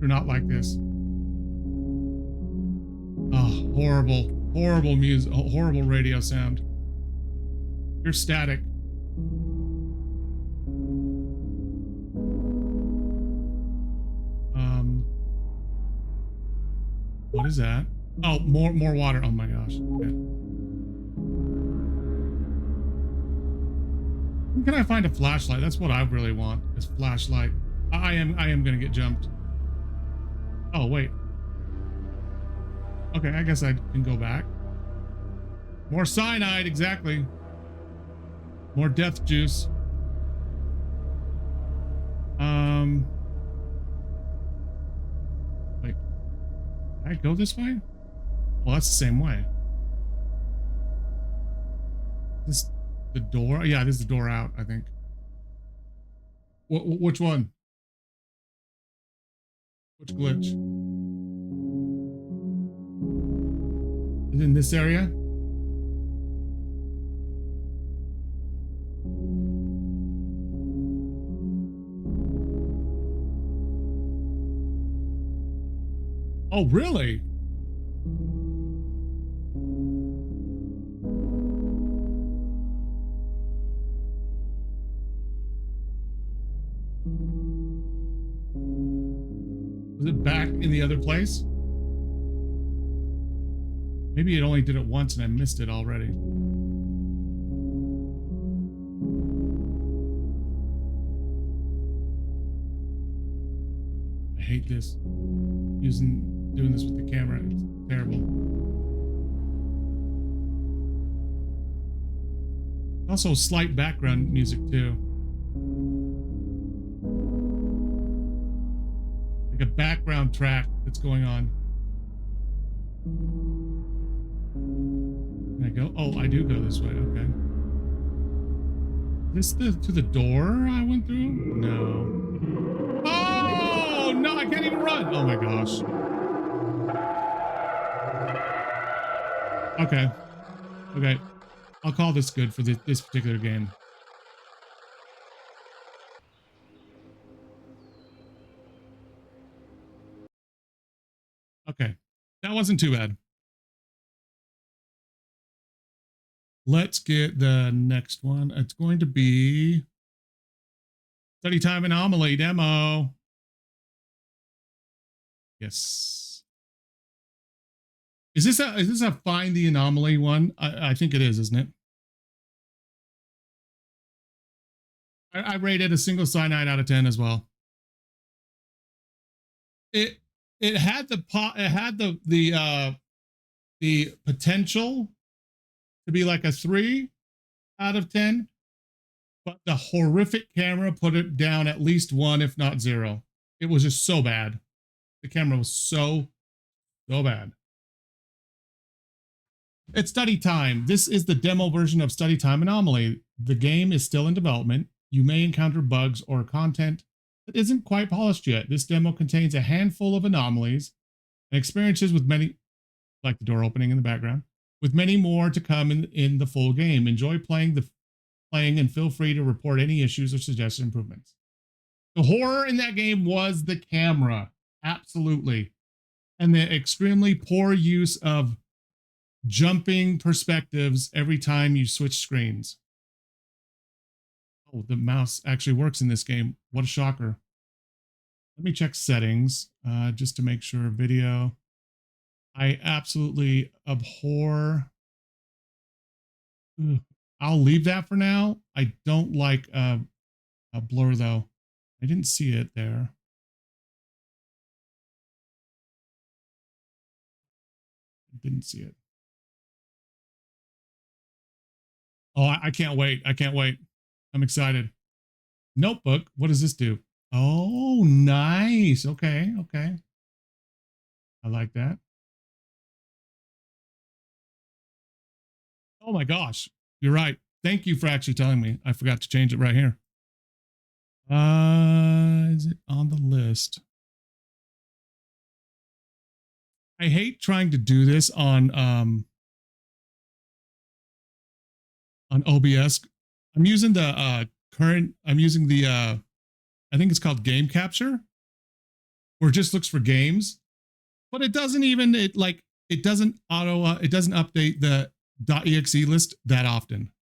Do not like this. Oh, horrible music, horrible radio sound. You're static. What is that? Oh, more water. Oh my gosh. Okay. Can I find a flashlight? That's what I really want. Is flashlight. I am gonna get jumped. Oh wait. Okay, I guess I can go back. More cyanide, exactly. More death juice. Wait. Can I go this way? Well, that's the same way. This the door? Yeah, this is the door out, I think. Which one? Which glitch? Is it in this area? Oh, really? Was it back in the other place? Maybe it only did it once and I missed it already. I hate this. Doing this with the camera. It's terrible. Also, slight background music too. Like a background track that's going on. Can I go? Oh, I do go this way. Okay. Is this to the door I went through? No. Oh, no, I can't even run. Oh my gosh. Okay. Okay. I'll call this good for this particular game. Okay. That wasn't too bad. Let's get the next one. It's going to be Study Time Anomaly demo. Yes. Is this a Find the Anomaly one? I think it is, isn't it? I rated a single cyanide out of 10 as well. It had the potential to be like a 3 out of 10, but the horrific camera put it down at least 1, if not 0. It was just so bad. The camera was so bad. It's Study Time. This is the demo version of Study Time Anomaly. The game is still in development. You may encounter bugs or content that isn't quite polished yet. This demo contains a handful of anomalies and experiences with many, like the door opening in the background, with many more to come in the full game. Enjoy playing and feel free to report any issues or suggest improvements. The horror in that game was the camera. Absolutely. And the extremely poor use of jumping perspectives every time you switch screens. Oh, the mouse actually works in this game. What a shocker. Let me check settings just to make sure. Video. I absolutely abhor. Ugh. I'll leave that for now. I don't like a blur though. I didn't see it there. I didn't see it. Oh, I can't wait. I can't wait. I'm excited. Notebook. What does this do? Oh, nice. Okay. Okay. I like that. Oh my gosh. You're right. Thank you for actually telling me. I forgot to change it right here. Is it on the list? I hate trying to do this on OBS. I'm using the I think it's called Game Capture, where it just looks for games, but it doesn't it doesn't update the .exe list that often.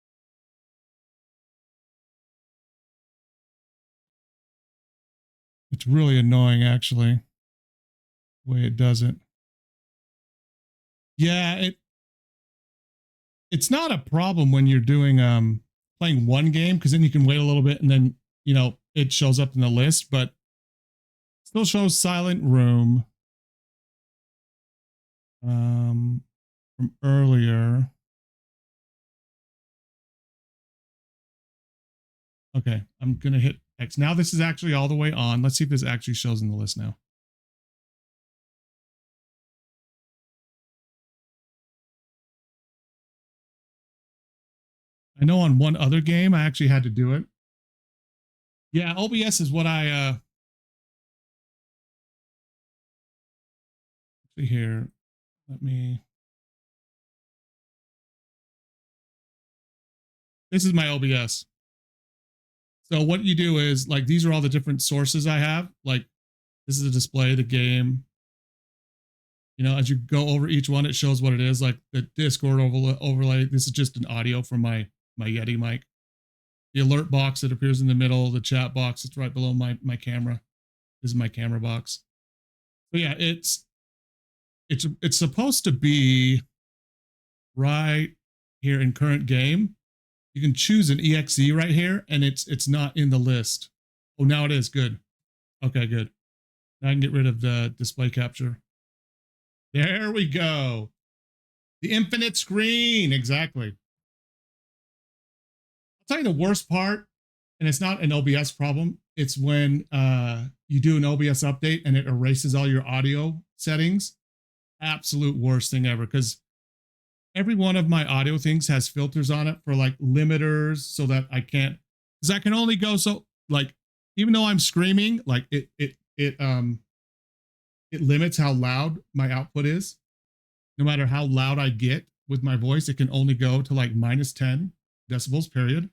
It's really annoying, actually, the way it does it. Yeah, it's not a problem when you're doing playing one game, because then you can wait a little bit and then it shows up in the list, but still shows Silent Room from earlier. Okay, I'm gonna hit X. Now this is actually all the way on. Let's see if this actually shows in the list now. I know on one other game I actually had to do it. Yeah, OBS is what I see here. Let me. This is my OBS. So what you do is, like, these are all the different sources I have. Like, this is a display, the game. As you go over each one, it shows what it is. Like the Discord overlay. This is just an audio from my Yeti mic. The alert box that appears in the middle, the chat box, it's right below my camera. This is my camera box. So yeah, it's supposed to be right here in current game. You can choose an exe right here, and it's not in the list. Oh, now it is. Good. Okay, good. Now I can get rid of the display capture. There we go. The infinite screen. Exactly. I'll tell you the worst part, and it's not an OBS problem. It's when you do an OBS update and it erases all your audio settings. Absolute worst thing ever, because every one of my audio things has filters on it for like limiters, so that I can't, because I can only go so, like, even though I'm screaming, like it limits how loud my output is. No matter how loud I get with my voice, it can only go to like -10 decibels, period.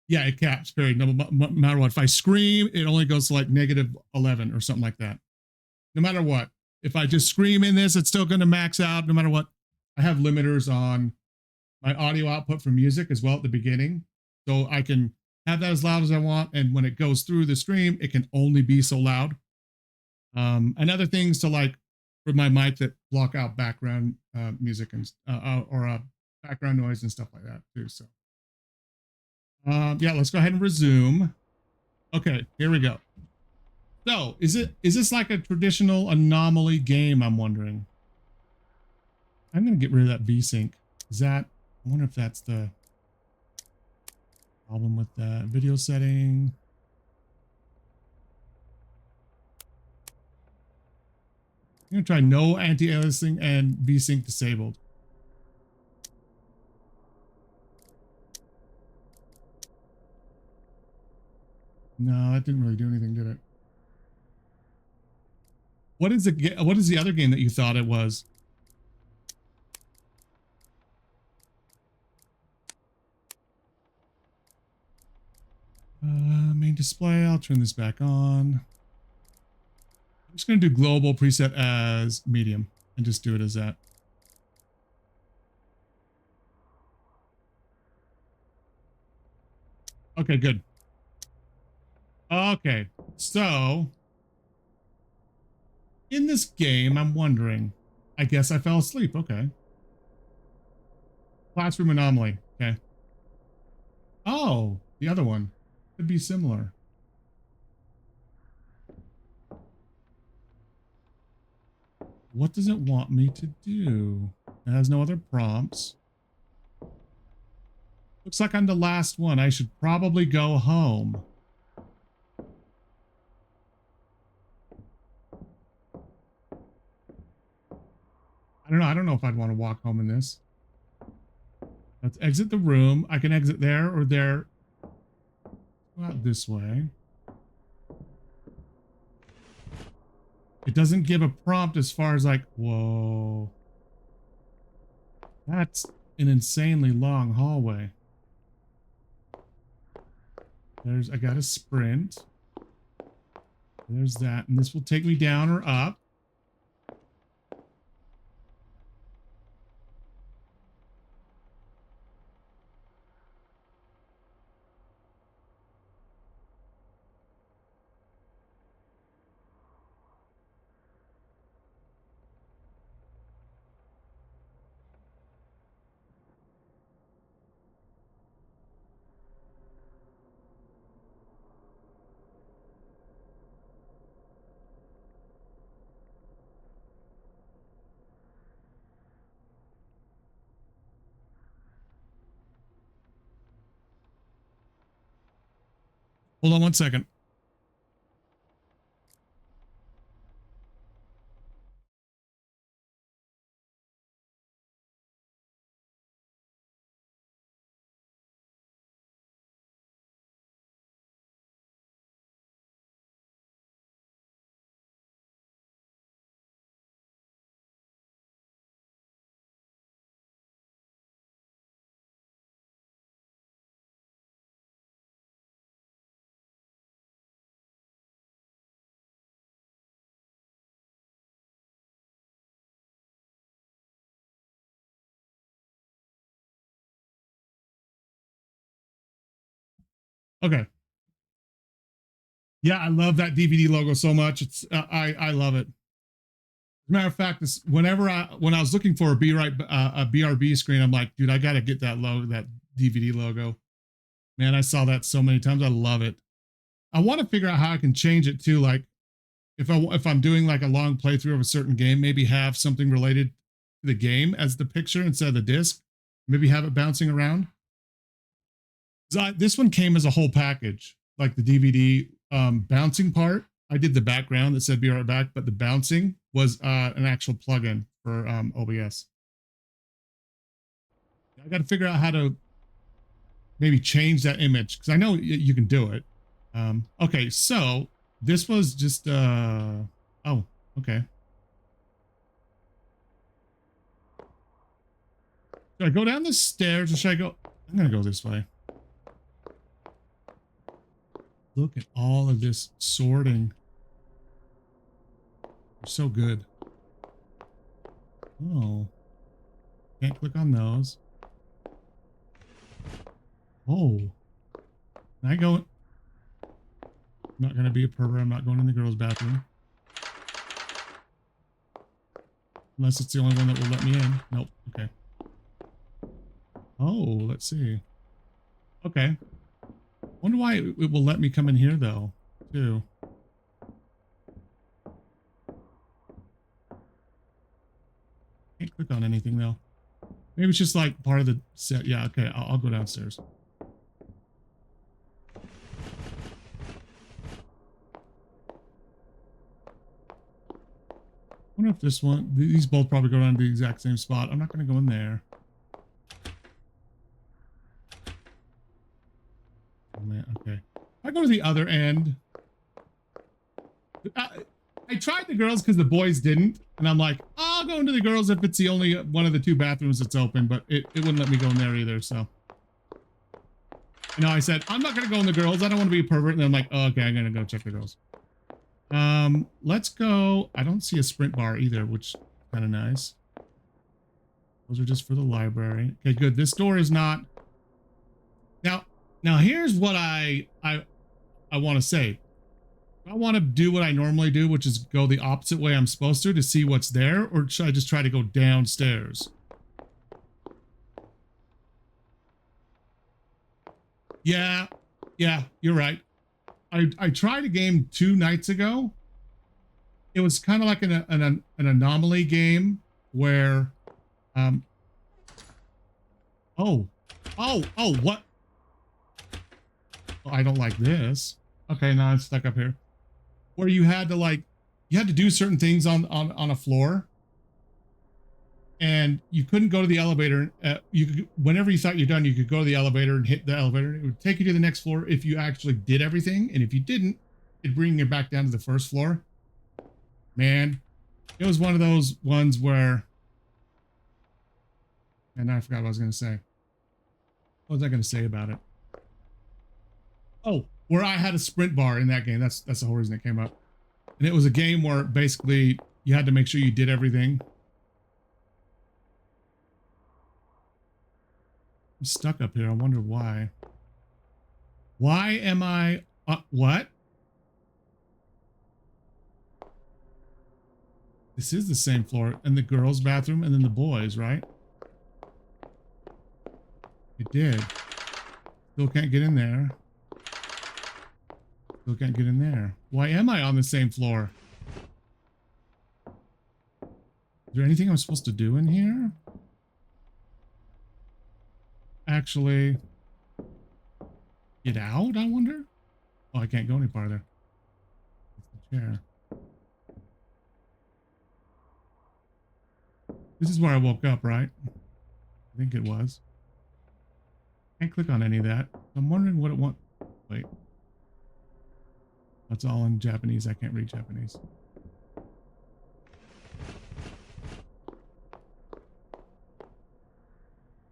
Yeah, it caps, period. No matter what. If I scream, it only goes to like -11 or something like that. No matter what. If I just scream in this, it's still going to max out no matter what. I have limiters on my audio output for music as well at the beginning. So I can have that as loud as I want. And when it goes through the stream, it can only be so loud. And other things to, like, for my mic that block out background music and or background noise and stuff like that too. So yeah, let's go ahead and resume. Okay, here we go. So is this like a traditional Anomaly game? I'm wondering. I'm gonna get rid of that VSync. Is that, I wonder if that's the problem with that video setting. I'm gonna try no anti-aliasing and VSync disabled. No, that didn't really do anything, did it? What is the other game that you thought it was? Main display. I'll turn this back on. I'm just going to do global preset as medium and just do it as that. Okay, good. Okay, so in this game, I'm wondering, I guess I fell asleep. Okay. Classroom Anomaly. Okay. Oh, the other one could be similar. What does it want me to do? It has no other prompts. Looks like I'm the last one. I should probably go home. I don't know. I don't know if I'd want to walk home in this. Let's exit the room. I can exit there or there. Go out this way. It doesn't give a prompt as far as, like, whoa. That's an insanely long hallway. I got a sprint. There's that. And this will take me down or up. Hold on 1 second. Okay. Yeah, I love that DVD logo so much. It's I love it. As a matter of fact, this when I was looking for a BRB screen, I'm like, dude, I gotta get that DVD logo. Man, I saw that so many times. I love it. I want to figure out how I can change it too. Like if I'm doing like a long playthrough of a certain game, maybe have something related to the game as the picture instead of the disc. Maybe have it bouncing around. This one came as a whole package, like the DVD bouncing part. I did the background that said "Be right back," but the bouncing was an actual plugin for OBS. I got to figure out how to maybe change that image because I know you can do it. Okay, so this was just oh, okay. Should I go down the stairs or should I go? I'm gonna go this way. Look at all of this sorting. They're so good. Oh, can't click on those. Oh, can I go? I'm not gonna be a pervert. I'm not going in the girls' bathroom. Unless it's the only one that will let me in. Nope. Okay. Oh, let's see. Okay. Wonder why it will let me come in here though, too. Can't click on anything though. Maybe it's just like part of the set. Yeah, okay. I'll go downstairs. I wonder if this one, these both probably go down to the exact same spot. I'm not going to go in there. Oh man, okay. I go to the other end. I tried the girls because the boys didn't. And I'm like, I'll go into the girls if it's the only one of the two bathrooms that's open. But it wouldn't let me go in there either, so. You know, I said, I'm not going to go in the girls. I don't want to be a pervert. And I'm like, oh, okay, I'm going to go check the girls. Let's go. I don't see a sprint bar either, which is kind of nice. Those are just for the library. Okay, good. This door is not. Now here's what I want to say. I want to do what I normally do, which is go the opposite way I'm supposed to see what's there, or should I just try to go downstairs? Yeah, you're right. I tried a game 2 nights ago. It was kind of like an anomaly game where, oh, what? Oh, I don't like this. Okay, now it's stuck up here. Where you had to do certain things on a floor, and you couldn't go to the elevator. You could, whenever you thought you're done, you could go to the elevator and hit the elevator. It would take you to the next floor if you actually did everything, and if you didn't, it'd bring you back down to the first floor. Man, it was one of those ones where, and I forgot what I was going to say. What was I going to say about it? Oh, where I had a sprint bar in that game. That's the whole reason it came up. And it was a game where basically you had to make sure you did everything. I'm stuck up here. I wonder why. Why am I... what? This is the same floor. And the girls' bathroom and then the boys, right? It did. Still can't get in there. Still can't get in there. Why am I on the same floor? Is there anything I'm supposed to do in here? Actually, get out, I wonder? Oh, I can't go any farther. It's the chair. This is where I woke up, right? I think it was. Can't click on any of that. I'm wondering what it wants. Wait. That's all in Japanese. I can't read Japanese.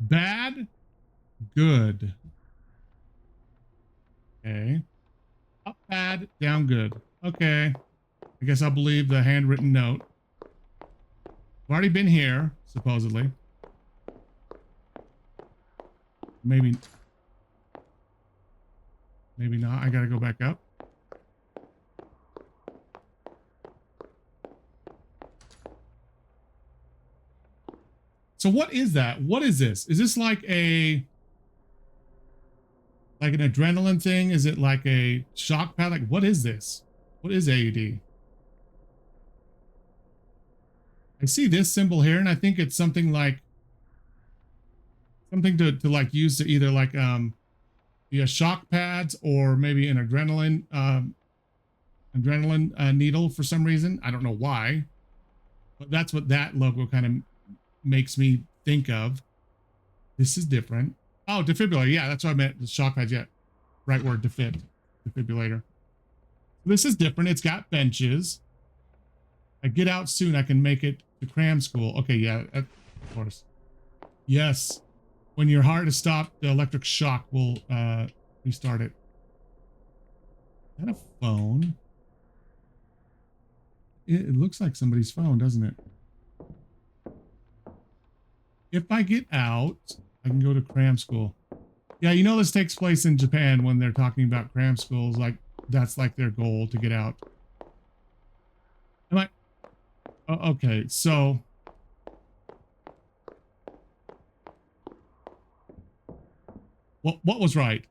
Bad, good. Okay. Up bad, down good. Okay. I guess I'll believe the handwritten note. I've already been here, supposedly. Maybe not. I gotta go back up. So what is that? What is this? Is this like an adrenaline thing? Is it like a shock pad? Like, what is this? What is AED? I see this symbol here, and I think it's something like something to like use to either like be a shock pads or maybe an adrenaline needle for some reason. I don't know why, but that's what that logo kind of makes me think of. This is different. Oh, defibrillator. Yeah, that's what I meant. The shock pads. Yeah, right word. Defibrillator. This is different. It's got benches. I get out soon. I can make it to cram school. Okay, yeah, of course. Yes. When your heart is stopped, the electric shock will restart it. Is that a phone? It looks like somebody's phone, doesn't it? If I get out, I can go to cram school. Yeah, you know this takes place in Japan when they're talking about cram schools. Like, that's like their goal to get out. Am I... Oh, okay, so... What was right?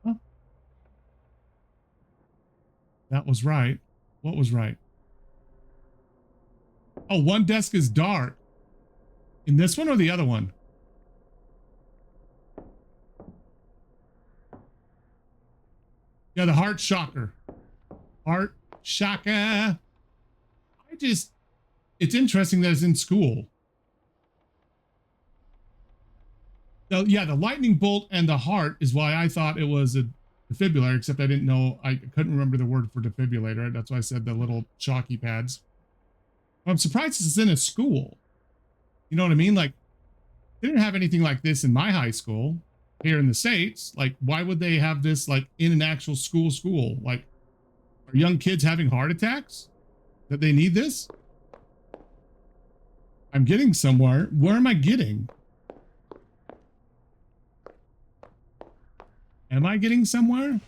Huh? That was right. What was right? Oh, one desk is dark. In this one or the other one? Yeah, the heart shocker. Heart shocker. It's interesting that it's in school. So, yeah, the lightning bolt and the heart is why I thought it was a defibrillator, except I didn't know, I couldn't remember the word for defibrillator. That's why I said the little chalky pads. I'm surprised it's in a school. You know what I mean? Like, they didn't have anything like this in my high school here in the States. Like, why would they have this like in an actual school? Like, are young kids having heart attacks that they need this? I'm getting somewhere. Where am I getting? Am I getting somewhere?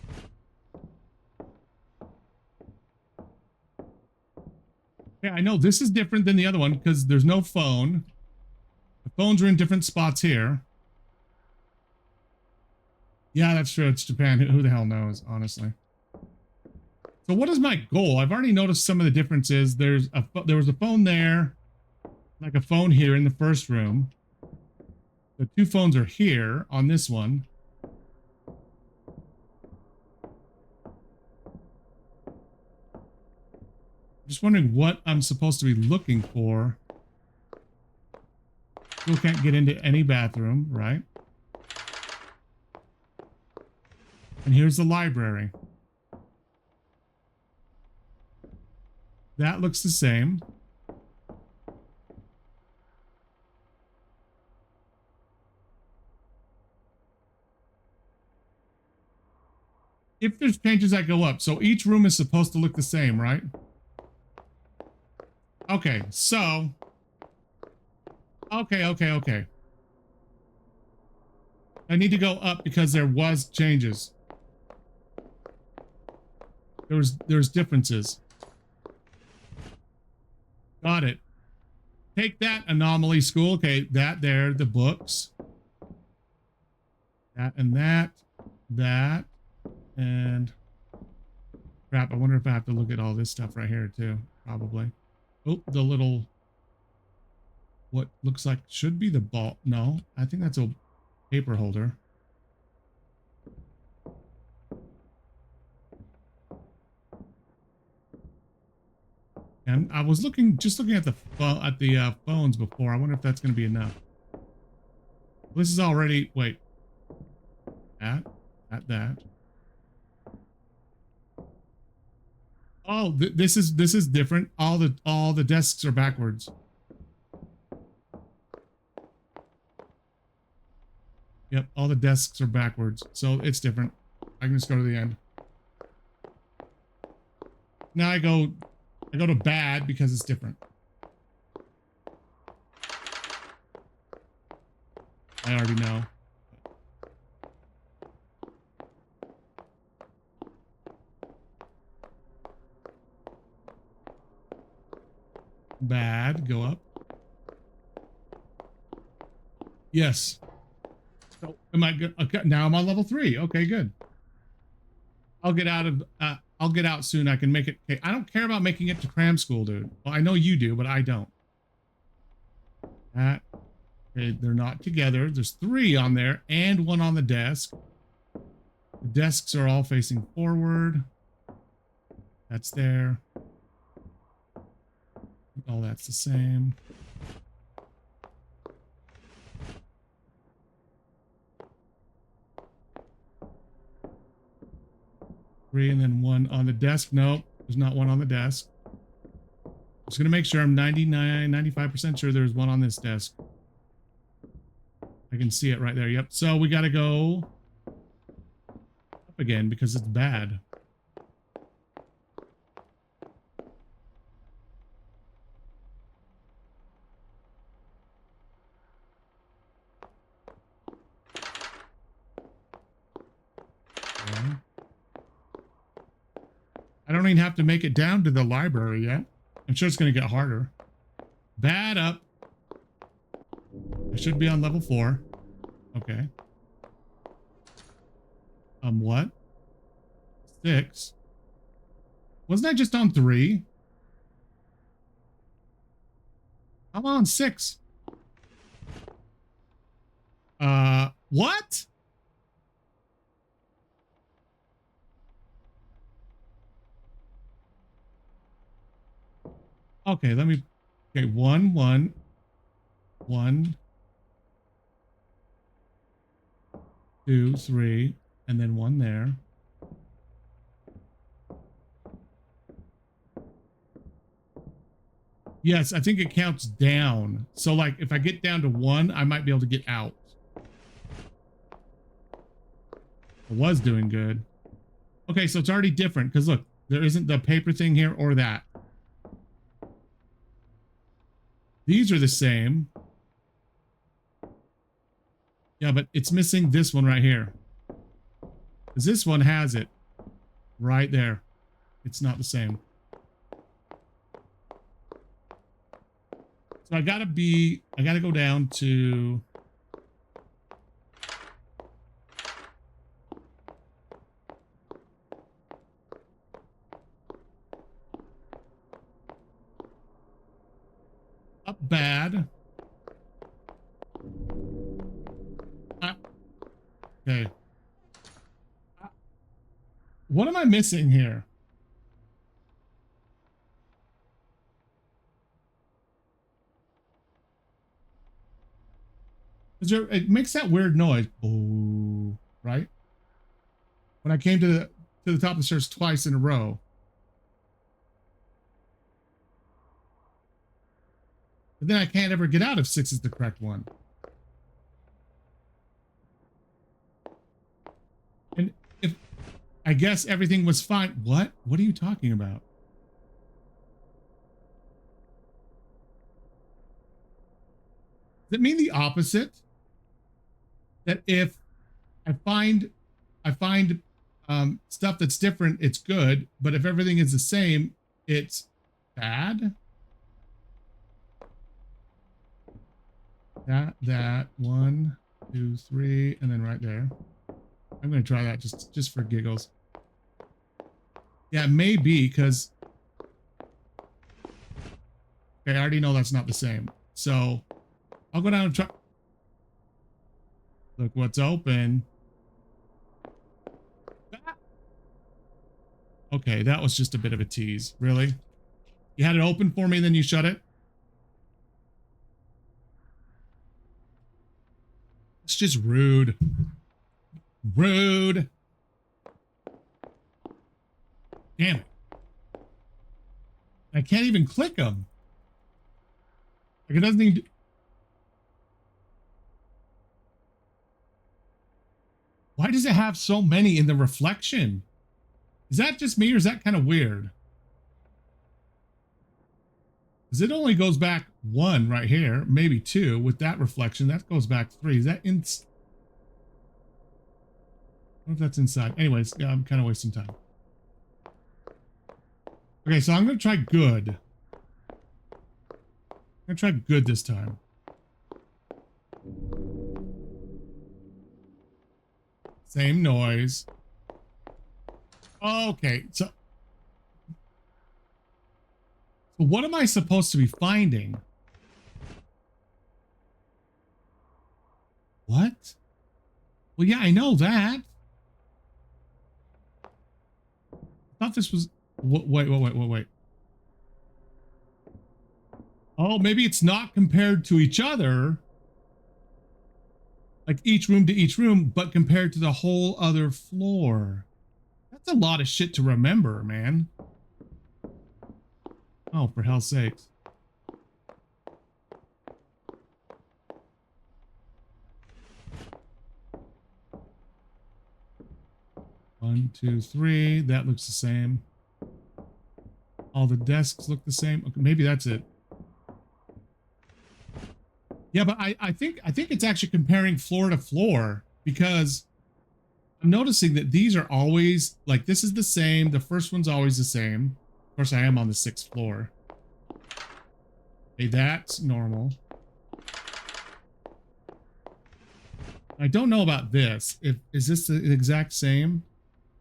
Yeah, I know this is different than the other one because there's no phone. The phones are in different spots here. Yeah, that's true. It's Japan. Who the hell knows, honestly? So what is my goal? I've already noticed some of the differences. There was a phone there, like a phone here in the first room. The two phones are here on this one. Just wondering what I'm supposed to be looking for. Still can't get into any bathroom, right? And here's the library. That looks the same. If there's changes that go up, so each room is supposed to look the same, right? Okay, so... Okay. I need to go up because there was changes. There's differences. Got it. Take that, Anomaly School. Okay, that there, the books. That and that. That. And... Crap, I wonder if I have to look at all this stuff right here, too. Probably. Oh, the little... What looks like should be the ball. No, I think that's a paper holder. And I was just looking at the phones before. I wonder if that's going to be enough. This is already, wait, that. Oh, this is different. All the desks are backwards. Yep, all the desks are backwards, so it's different. I can just go to the end. Now I go to bad because it's different. I already know. Bad, go up. Yes. So am I good? Okay, now I'm on level 3. Okay, good. I'll get out soon. I can make it. Okay, I don't care about making it to cram school, dude. Well, I know you do, but I don't. Okay, they're not together. There's 3 on there and 1 on the desk. The desks are all facing forward. That's there. All that's the same. Three and then 1 on the desk. Nope, there's not 1 on the desk. Just gonna make sure I'm 95% sure there's 1 on this desk. I can see it right there. Yep. So we gotta go up again because it's bad. Okay. I don't even have to make it down to the library yet. I'm sure it's going to get harder. Bad up. I should be on level 4. Okay. What? 6. Wasn't I just on 3? I'm on 6. What? Okay, let me. Okay, 1, 1, 1, 2, 3, and then 1 there. Yes, I think it counts down. So, like, if I get down to 1, I might be able to get out. I was doing good. Okay, so it's already different because look, there isn't the paper thing here or that. These are the same. Yeah, but it's missing this one right here. Because this one has it right there. It's not the same. So I gotta go down to... Up bad. Okay. What am I missing here? It makes that weird noise. Oh, right? When I came to the top of the stairs twice in a row. But then I can't ever get out if 6 is the correct one. And if I guess everything was fine. What? What are you talking about? Does it mean the opposite? That if I find stuff that's different, it's good, but if everything is the same, it's bad? That 1, 2, 3, and then right there. I'm gonna try that just for giggles. Yeah, maybe because okay, I already know that's not the same. So I'll go down and try. Look what's open. Okay, that was just a bit of a tease. Really? You had it open for me, then you shut it? It's just rude. Rude. Damn it. I can't even click them. Like, it doesn't even... Why does it have so many in the reflection? Is that just me, or is that kind of weird? Because it only goes back 1 right here, maybe 2 with that reflection. That goes back 3. Is that in... I don't know if that's inside. Anyways, yeah, I'm kind of wasting time. Okay, so I'm going to try good. I'm going to try good this time. Same noise. Okay, so what am I supposed to be finding? What? Well, yeah, I know that. I thought this was... Wait. Oh, maybe it's not compared to each other. Like each room to each room, but compared to the whole other floor. That's a lot of shit to remember, man. Oh, for hell's sakes. One, two, three. That looks the same. All the desks look the same. Okay, maybe that's it. Yeah, but I think it's actually comparing floor to floor, because I'm noticing that these are always like, this is the same. The first one's always the same. Of course, I am on the 6th floor. Okay, that's normal. I don't know about this. Is this the exact same?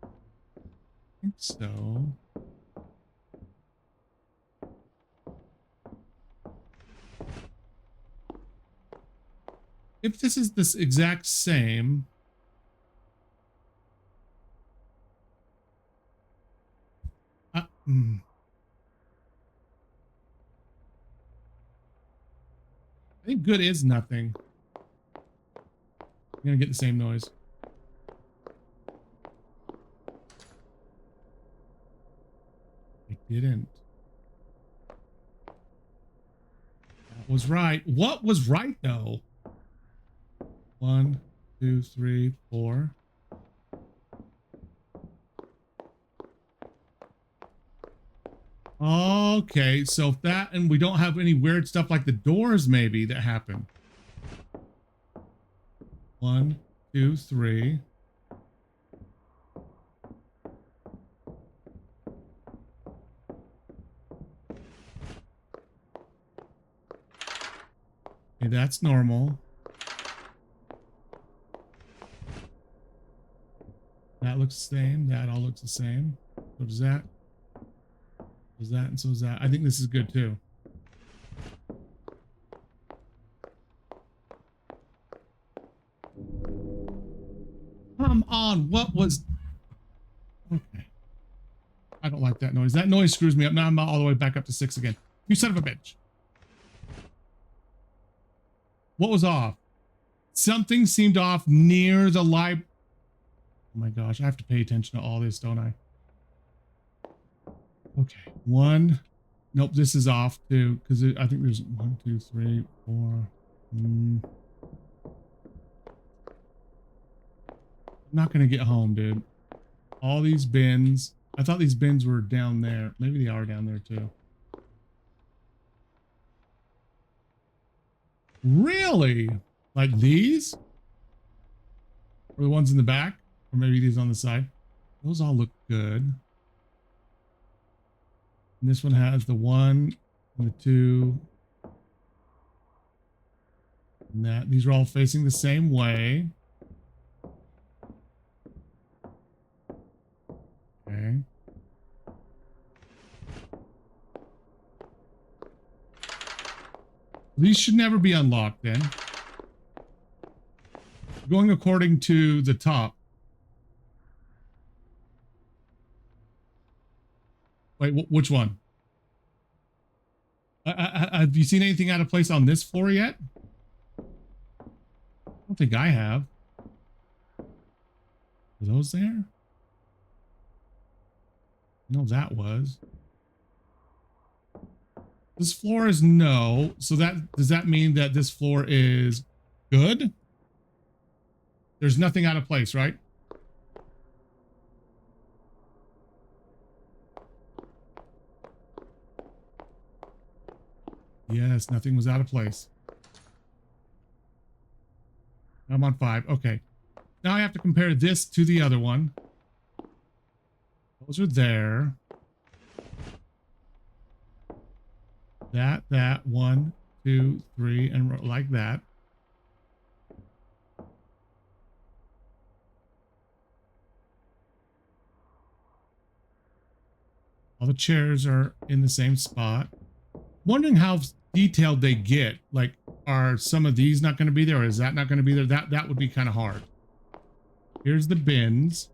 I think so. If this is this exact same, I think good is nothing. I'm gonna get the same noise. I didn't. That was right. What was right though? 1, 2, 3, 4. Okay, so if that, and we don't have any weird stuff like the doors maybe that happen. 1, 2, 3. Okay, that's normal. That looks the same. That all looks the same. So does that. So that, and so is that. I think this is good too. Come on, what was... Okay. I don't like that noise. That noise screws me up. Now I'm all the way back up to 6 again. You son of a bitch. What was off? Something seemed off near the library. Oh my gosh, I have to pay attention to all this, don't I? Okay, 1. Nope, this is off too, because I think there's 1, 2, 3, 4. I'm not gonna get home, dude. All these bins. I thought these bins were down there. Maybe they are down there too. Really? Like these? Or the ones in the back? Or maybe these on the side? Those all look good. And this one has the 1 and the 2. And that. These are all facing the same way. Okay. These should never be unlocked then. Going according to the top. Wait, which one? Have you seen anything out of place on this floor yet? I don't think I have. Are those there? No, that was. This floor is no. So does that mean that this floor is good? There's nothing out of place, right? Yes, nothing was out of place. I'm on 5. Okay. Now I have to compare this to the other one. Those are there. That, 1, 2, 3, and like that. All the chairs are in the same spot. Wondering how detailed they get. Like, are some of these not going to be there, or is that not going to be there? That would be kind of hard. Here's the bins.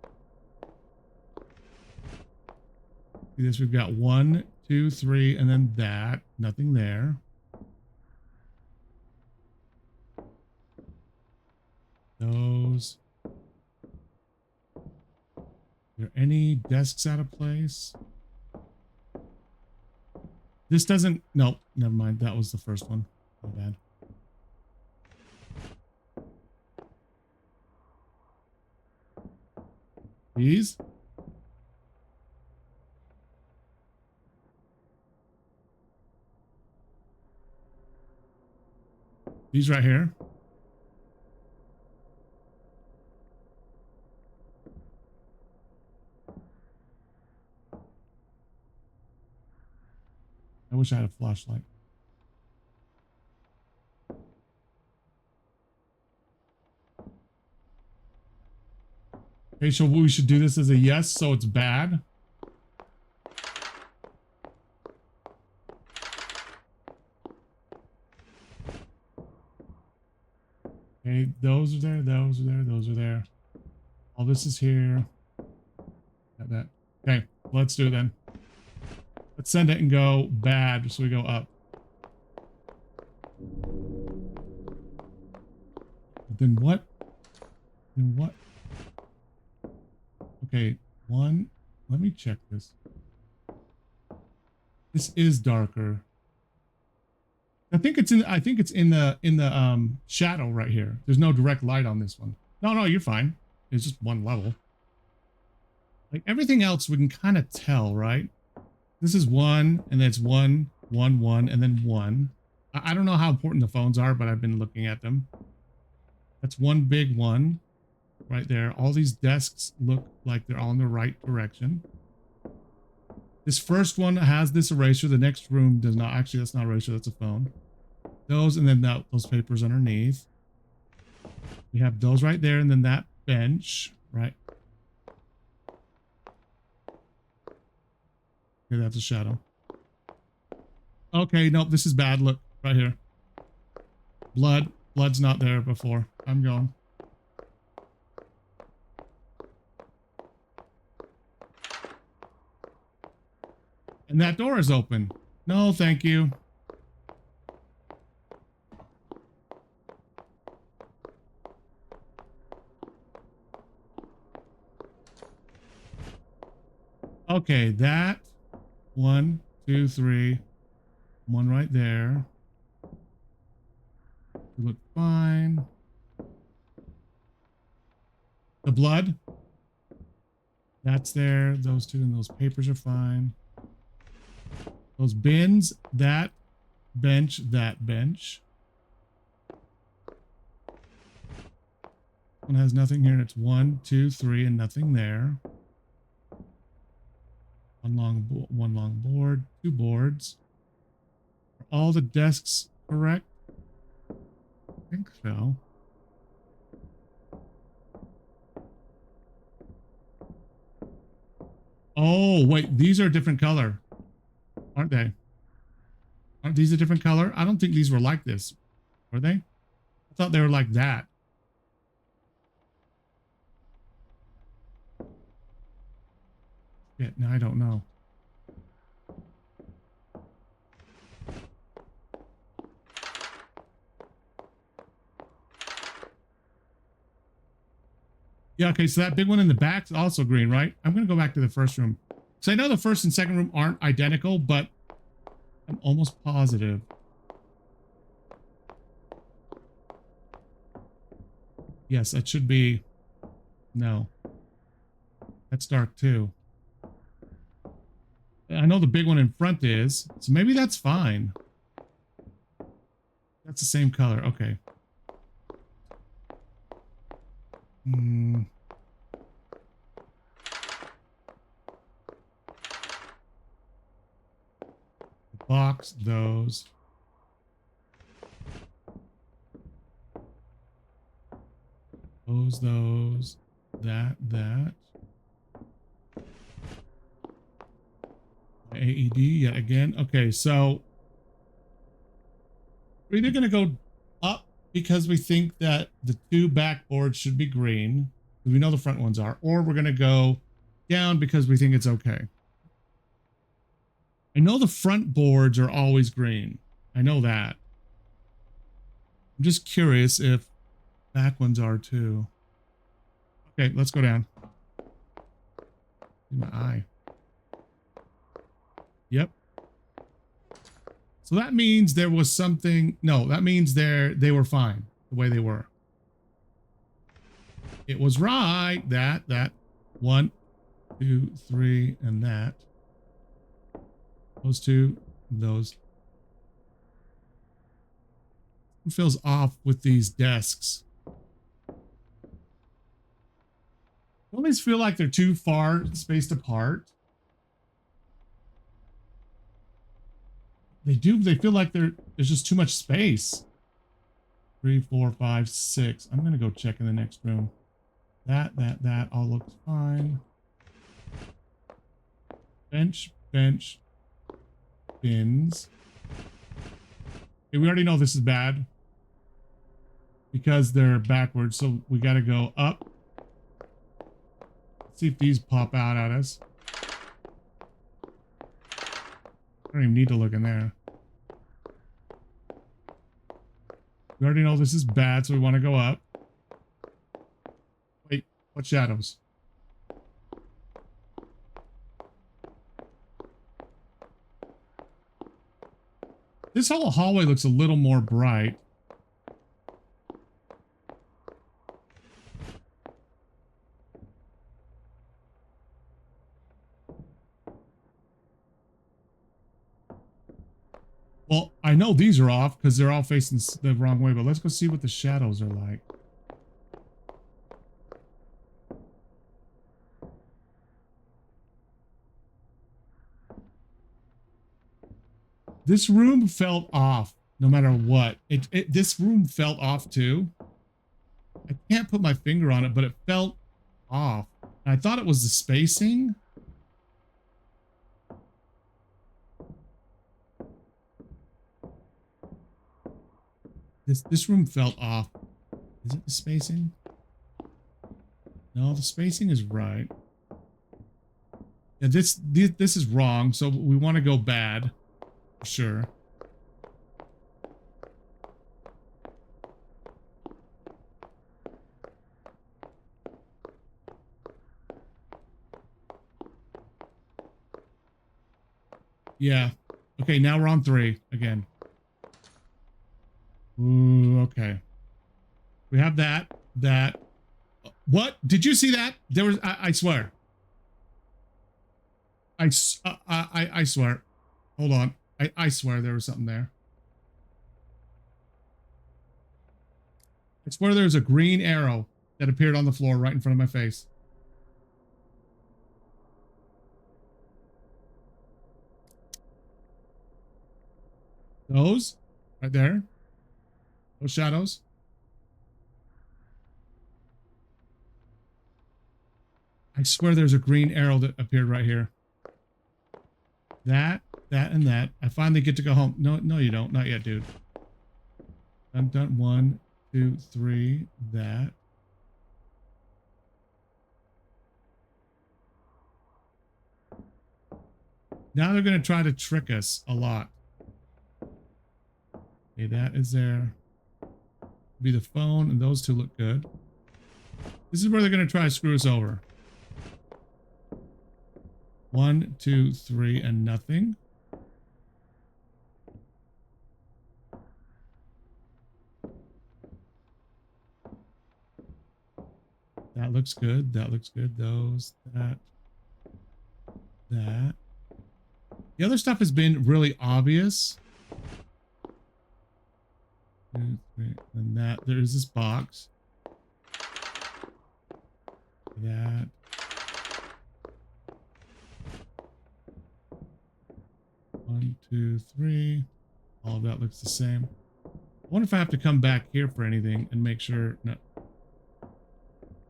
See this? We've got 1, 2, 3, and then that. Nothing there. Those. Are there any desks out of place? This doesn't. Nope. Never mind. That was the first one. My bad. These. These right here. I wish I had a flashlight. Okay, so we should do this as a yes, so it's bad. Okay, those are there, those are there, those are there. All this is here. Got that. Okay, let's do it then. Let's send it and go bad, so we go up. Then what? Then what? Okay, 1. Let me check this. This is darker. I think it's in the shadow right here. There's no direct light on this one. No, you're fine. It's just one level. Like everything else we can kind of tell, right? This is 1, and then it's 1, 1, 1, and then 1. I don't know how important the phones are, but I've been looking at them. That's one big one right there. All these desks look like they're all in the right direction. This first one has this eraser. The next room does not. Actually, that's not eraser. That's a phone. Those, and then those papers underneath. We have those right there, and then that bench, right? Okay, that's a shadow. Okay, nope, this is bad. Look, right here. Blood. Blood's not there before. I'm going. And that door is open. No, thank you. Okay, that 1, 2, 3, 1 right there. You look fine. The blood, that's there. Those 2 and those papers are fine. Those bins, that bench, that bench. One has nothing here, and it's 1, 2, 3, and nothing there. One long board, 2 boards. Are all the desks correct? I think so. Oh, wait, these are a different color, aren't they? Aren't these a different color? I don't think these were like this. Were they? I thought they were like that. Yeah, no, I don't know. Yeah, okay, so that big one in the back's also green, right? I'm gonna go back to the first room. So I know the first and second room aren't identical, but I'm almost positive. Yes, that should be... No. That's dark too. I know the big one in front is, so maybe that's fine. That's the same color, okay. Hmm. Box those. Those. That. AED yet again. Okay, so we're either going to go up because we think that the two backboards should be green, because we know the front ones are, or we're going to go down because we think it's okay. I know the front boards are always green. I know that. I'm just curious if back ones are too. Okay, let's go down. My eye. Yep. So that means there was something. No, that means they were fine the way they were. It was right. That 1, 2, 3, and that. Those two, those. It feels off with these desks. I always feel like they're too far spaced apart. They feel like there's just too much space. 3, 4, 5, 6. I'm gonna go check in the next room. That all looks fine. Bench, bins. Okay, we already know this is bad because they're backwards, so we gotta go up. Let's see if these pop out at us. I don't even need to look in there. We already know this is bad, so we want to go up. Wait, what shadows? This whole hallway looks a little more bright. Well, I know these are off because they're all facing the wrong way, but let's go see what the shadows are like. This room felt off no matter what. This room felt off too. I can't put my finger on it, but it felt off. And I thought it was the spacing. This room felt off. Is it the spacing? No, the spacing is right. Yeah, this is wrong, so we want to go bad. For sure. Yeah. Okay, now we're on 3 again. Ooh, okay. We have that. What? Did you see that? There was, I swear. I swear. Hold on. I swear there was something there. I swear there was a green arrow that appeared on the floor right in front of my face. Those? Right there. Those shadows. I swear there's a green arrow that appeared right here. That, and that. I finally get to go home. No, you don't. Not yet, dude. Done. 1, 2, 3. That. Now they're going to try to trick us a lot. Okay, that is there. Be the phone, and those two look good. This is where they're going to try to screw us over. 1, 2, 3, and nothing. That looks good. That looks good. Those, that. The other stuff has been really obvious. 2, 3, and that. There's this box. That. One, 2, 3. All of that looks the same. I wonder if I have to come back here for anything and make sure. No.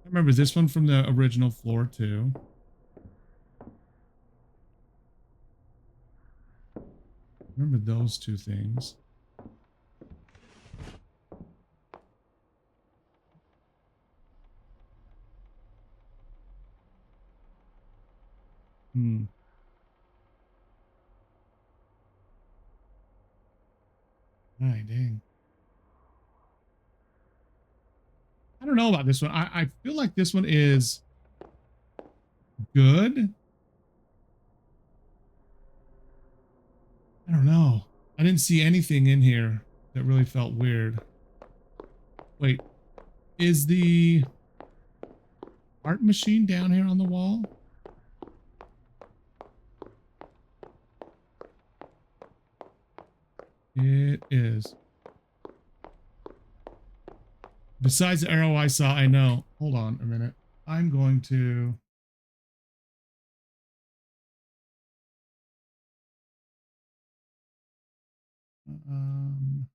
I remember this one from the original floor too. Remember those two things. Hmm. Ay, dang. I don't know about this one. I feel like this one is good. I don't know. I didn't see anything in here that really felt weird. Wait, is the art machine down here on the wall? It is. Besides the arrow I saw, I know. Hold on a minute. I'm going to... Um,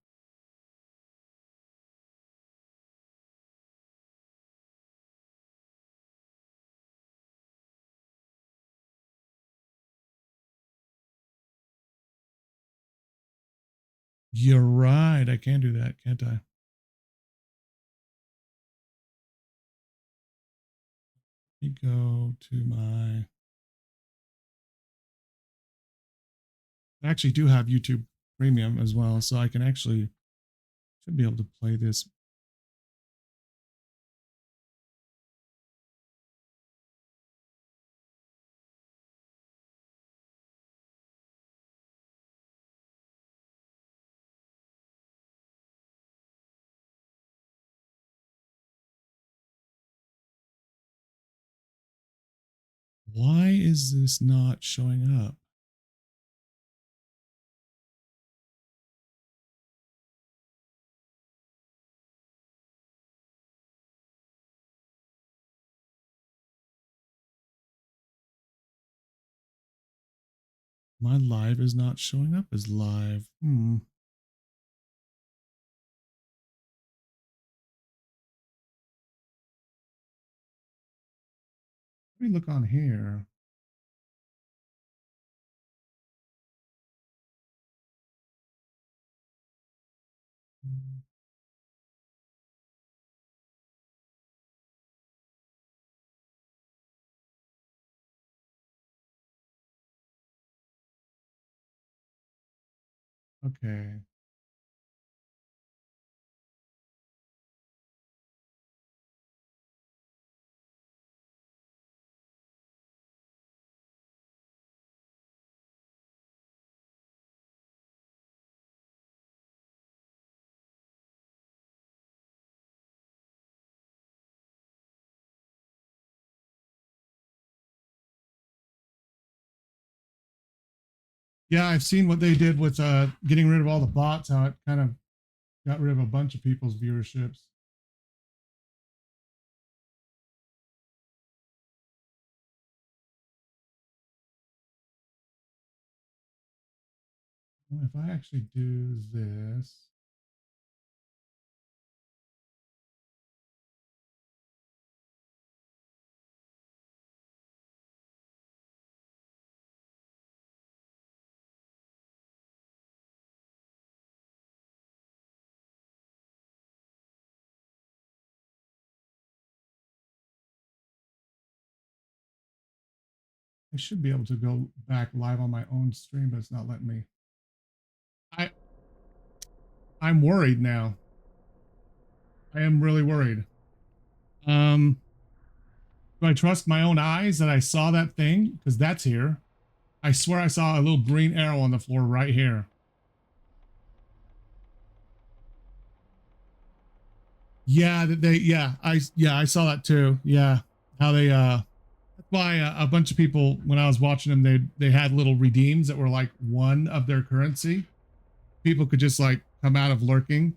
you're right. I can do that, can't I? Let me go to my... I actually do have YouTube Premium as well, so I can actually... should be able to play this. Why is this not showing up? My live is not showing up as live. Hmm. Let me look on here. Okay. Yeah, I've seen what they did with getting rid of all the bots, how it kind of got rid of a bunch of people's viewerships. Well, if I actually do this, I should be able to go back live on my own stream, but it's not letting me. I I'm worried now. I am really worried. Do I trust my own eyes that I saw that thing? Because that's here. I swear I saw a little green arrow on the floor right here. Yeah, I saw that too. Yeah. How they that's why a bunch of people, when I was watching them, they had little redeems that were like one of their currency. People could just like come out of lurking.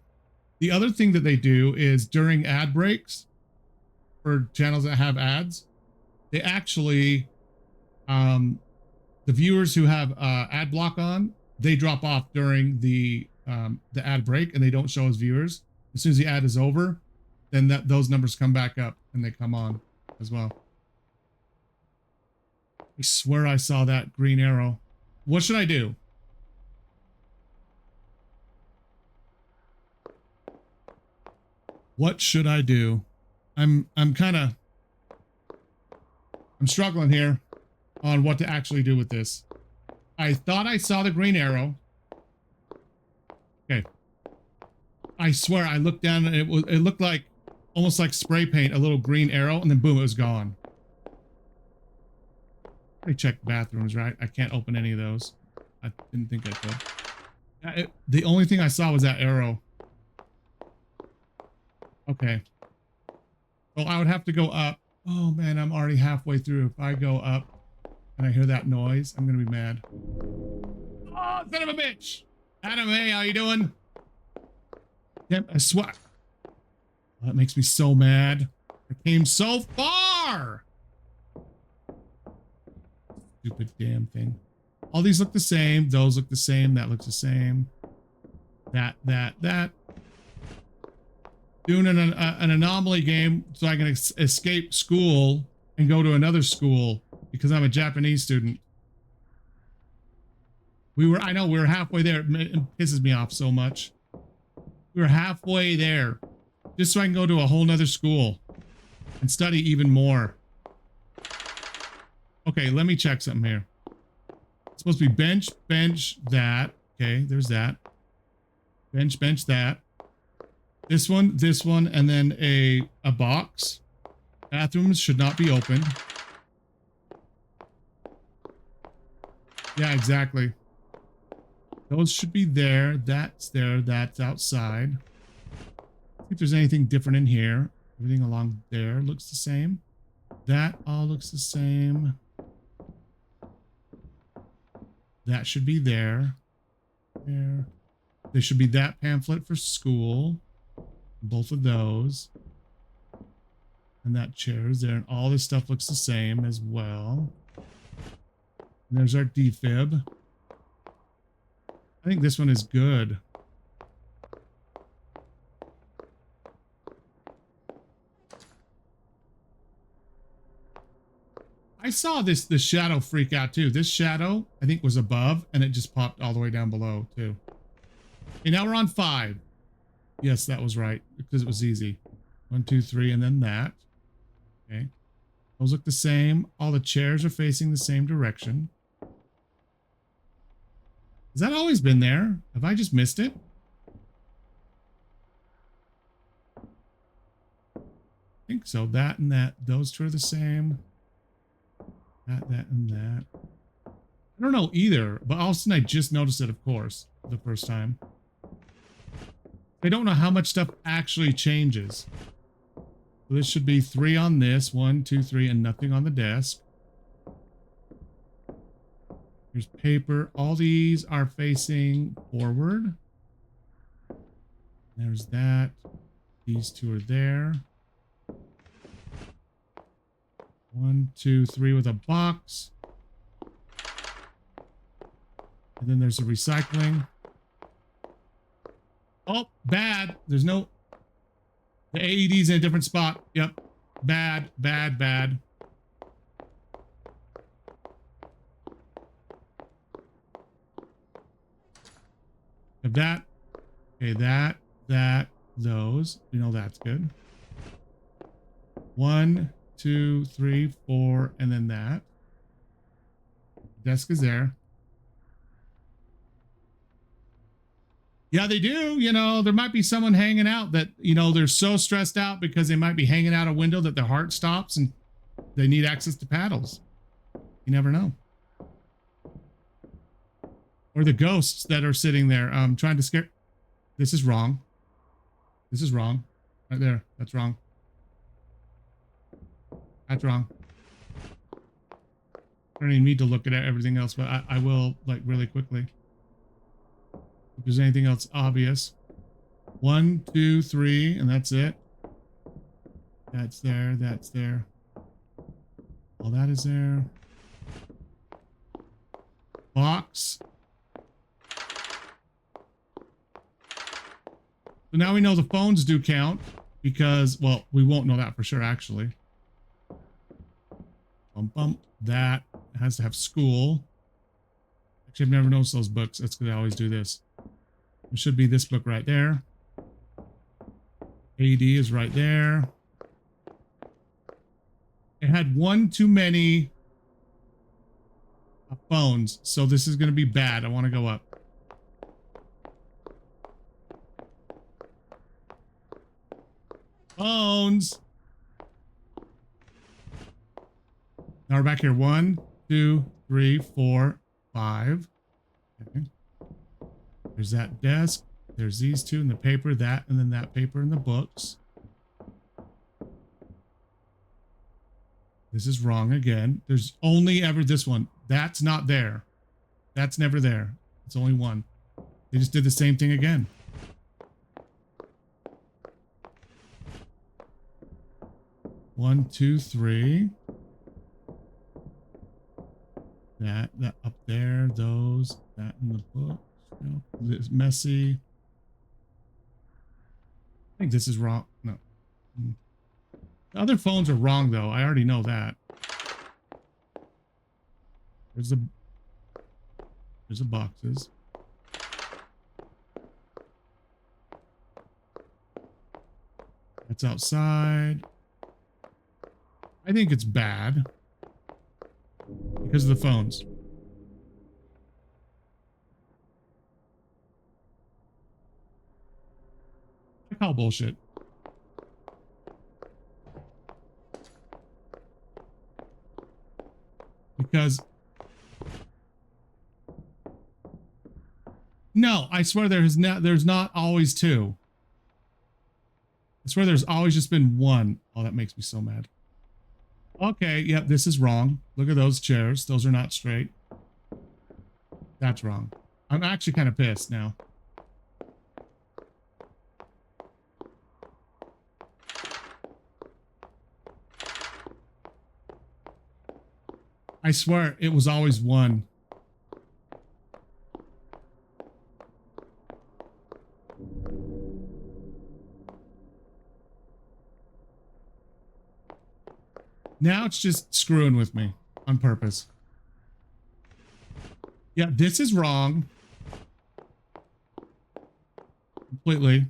The other thing that they do is during ad breaks for channels that have ads, they actually the viewers who have ad block on, they drop off during the ad break and they don't show as viewers. As soon as the ad is over, then those numbers come back up and they come on as well. I swear I saw that green arrow. What should I do? What should I do? I'm struggling here on what to actually do with this. I thought I saw the green arrow. Okay. I swear I looked down and it looked like almost like spray paint, a little green arrow, and then boom, it was gone. I checked bathrooms, right? I can't open any of those. I didn't think I could. The only thing I saw was that arrow. Okay. Well, I would have to go up. Oh man, I'm already halfway through. If I go up and I hear that noise, I'm gonna be mad. Oh, son of a bitch! Adam, hey, how you doing? Damn, I swear. That makes me so mad. I came so far! Stupid damn thing. All these look the same. Those look the same. That looks the same. That. Doing an anomaly game so I can escape school and go to another school because I'm a Japanese student. I know we were halfway there. It pisses me off so much. We were halfway there just so I can go to a whole nother school and study even more. Okay, let me check something here. It's supposed to be bench, that. Okay, there's that. Bench, that. This one, and then a box. Bathrooms should not be open. Yeah, exactly. Those should be there. That's there. That's outside. See if there's anything different in here. Everything along there looks the same. That all looks the same. That should be there. There. There should be that pamphlet for school. Both of those. And that chair is there. And all this stuff looks the same as well. And there's our defib. I think this one is good. I saw the shadow freak out too. This shadow, I think, was above and it just popped all the way down below too. Okay, now we're on 5. Yes, that was right because it was easy. 1, 2, 3, and then that. Okay. Those look the same. All the chairs are facing the same direction. Has that always been there? Have I just missed it? I think so. That and that. Those two are the same. That, and that. I don't know either, but all of a sudden I just noticed it, of course, the first time. I don't know how much stuff actually changes. So this should be 3 on this. 1, 2, 3, and nothing on the desk. Here's paper. All these are facing forward. There's that. These two are there. 1, 2, 3 with a box. And then there's a recycling. Oh, bad. There's no... The AED's in a different spot. Yep. Bad. Have that. Okay, that, those. You know that's good. 1, 2, 3, 4, and then that. Desk is there. Yeah, they do. You know, there might be someone hanging out that, you know, they're so stressed out because they might be hanging out a window that their heart stops and they need access to paddles. You never know. Or the ghosts that are sitting there trying to scare. This is wrong. This is wrong. Right there. That's wrong. That's wrong. I don't even need to look at everything else, but I will, like, really quickly. If there's anything else obvious. 1, 2, 3, and that's it. That's there. That's there. All that is there. Box. So now we know the phones do count because, well, we won't know that for sure, actually. Bump, bump. That has to have school. Actually, I've never noticed those books. That's because I always do this. It should be this book right there. AD is right there. It had one too many phones, so this is going to be bad. I want to go up. Phones. Now we're back here. 1, 2, 3, 4, 5. Okay. There's that desk. There's these two and the paper, that, and then that paper and the books. This is wrong again. There's only ever this one. That's not there. That's never there. It's only one. They just did the same thing again. One, two, three. That up there, those, that in the book. You know, it's messy. I think this is wrong. No. The other phones are wrong, though. I already know that. There's the boxes. That's outside. I think it's bad because of the phones. I call bullshit. Because no, I swear there's not always two. I swear there's always just been one. Oh, that makes me so mad. Okay, yep, this is wrong. Look at those chairs. Those are not straight. That's wrong. I'm actually kind of pissed now. I swear it was always one. Now it's just screwing with me on purpose. Yeah, this is wrong. Completely.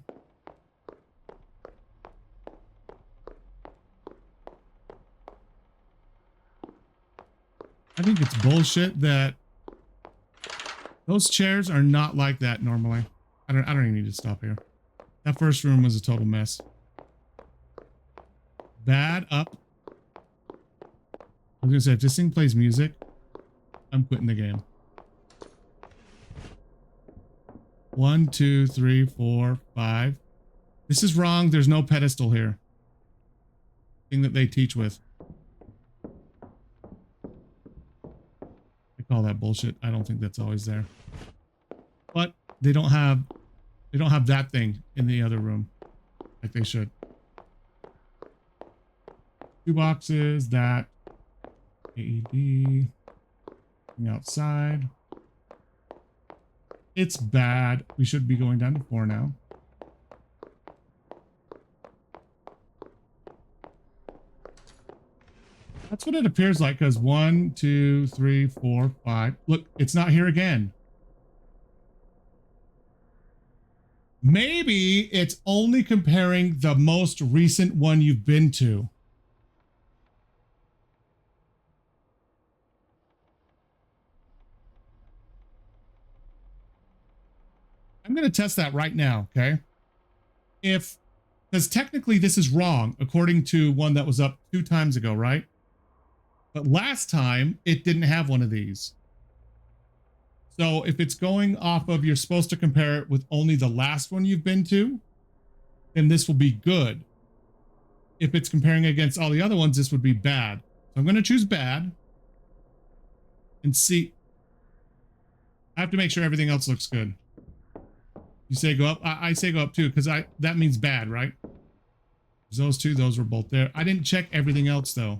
I think it's bullshit that those chairs are not like that normally. I don't even need to stop here. That first room was a total mess. Bad up. I was gonna say, if this thing plays music, I'm quitting the game. 1, 2, 3, 4, 5. This is wrong. There's no pedestal here. Thing that they teach with. I call that bullshit. I don't think that's always there. But they don't have that thing in the other room like they should. 2 boxes, that AED outside. It's bad. We should be going down to 4 now. That's what it appears like, because 1, 2, 3, 4, 5. Look, it's not here again. Maybe it's only comparing the most recent one you've been to. I'm going to test that right now, okay? Because technically this is wrong, according to one that was up 2 times ago, right? But last time it didn't have one of these. So if it's going off of, you're supposed to compare it with only the last one you've been to, then this will be good. If it's comparing against all the other ones, this would be bad. So I'm going to choose bad and see. I have to make sure everything else looks good. You say go up. I say go up too, because that means bad, right? Those two, those were both there. I didn't check everything else though.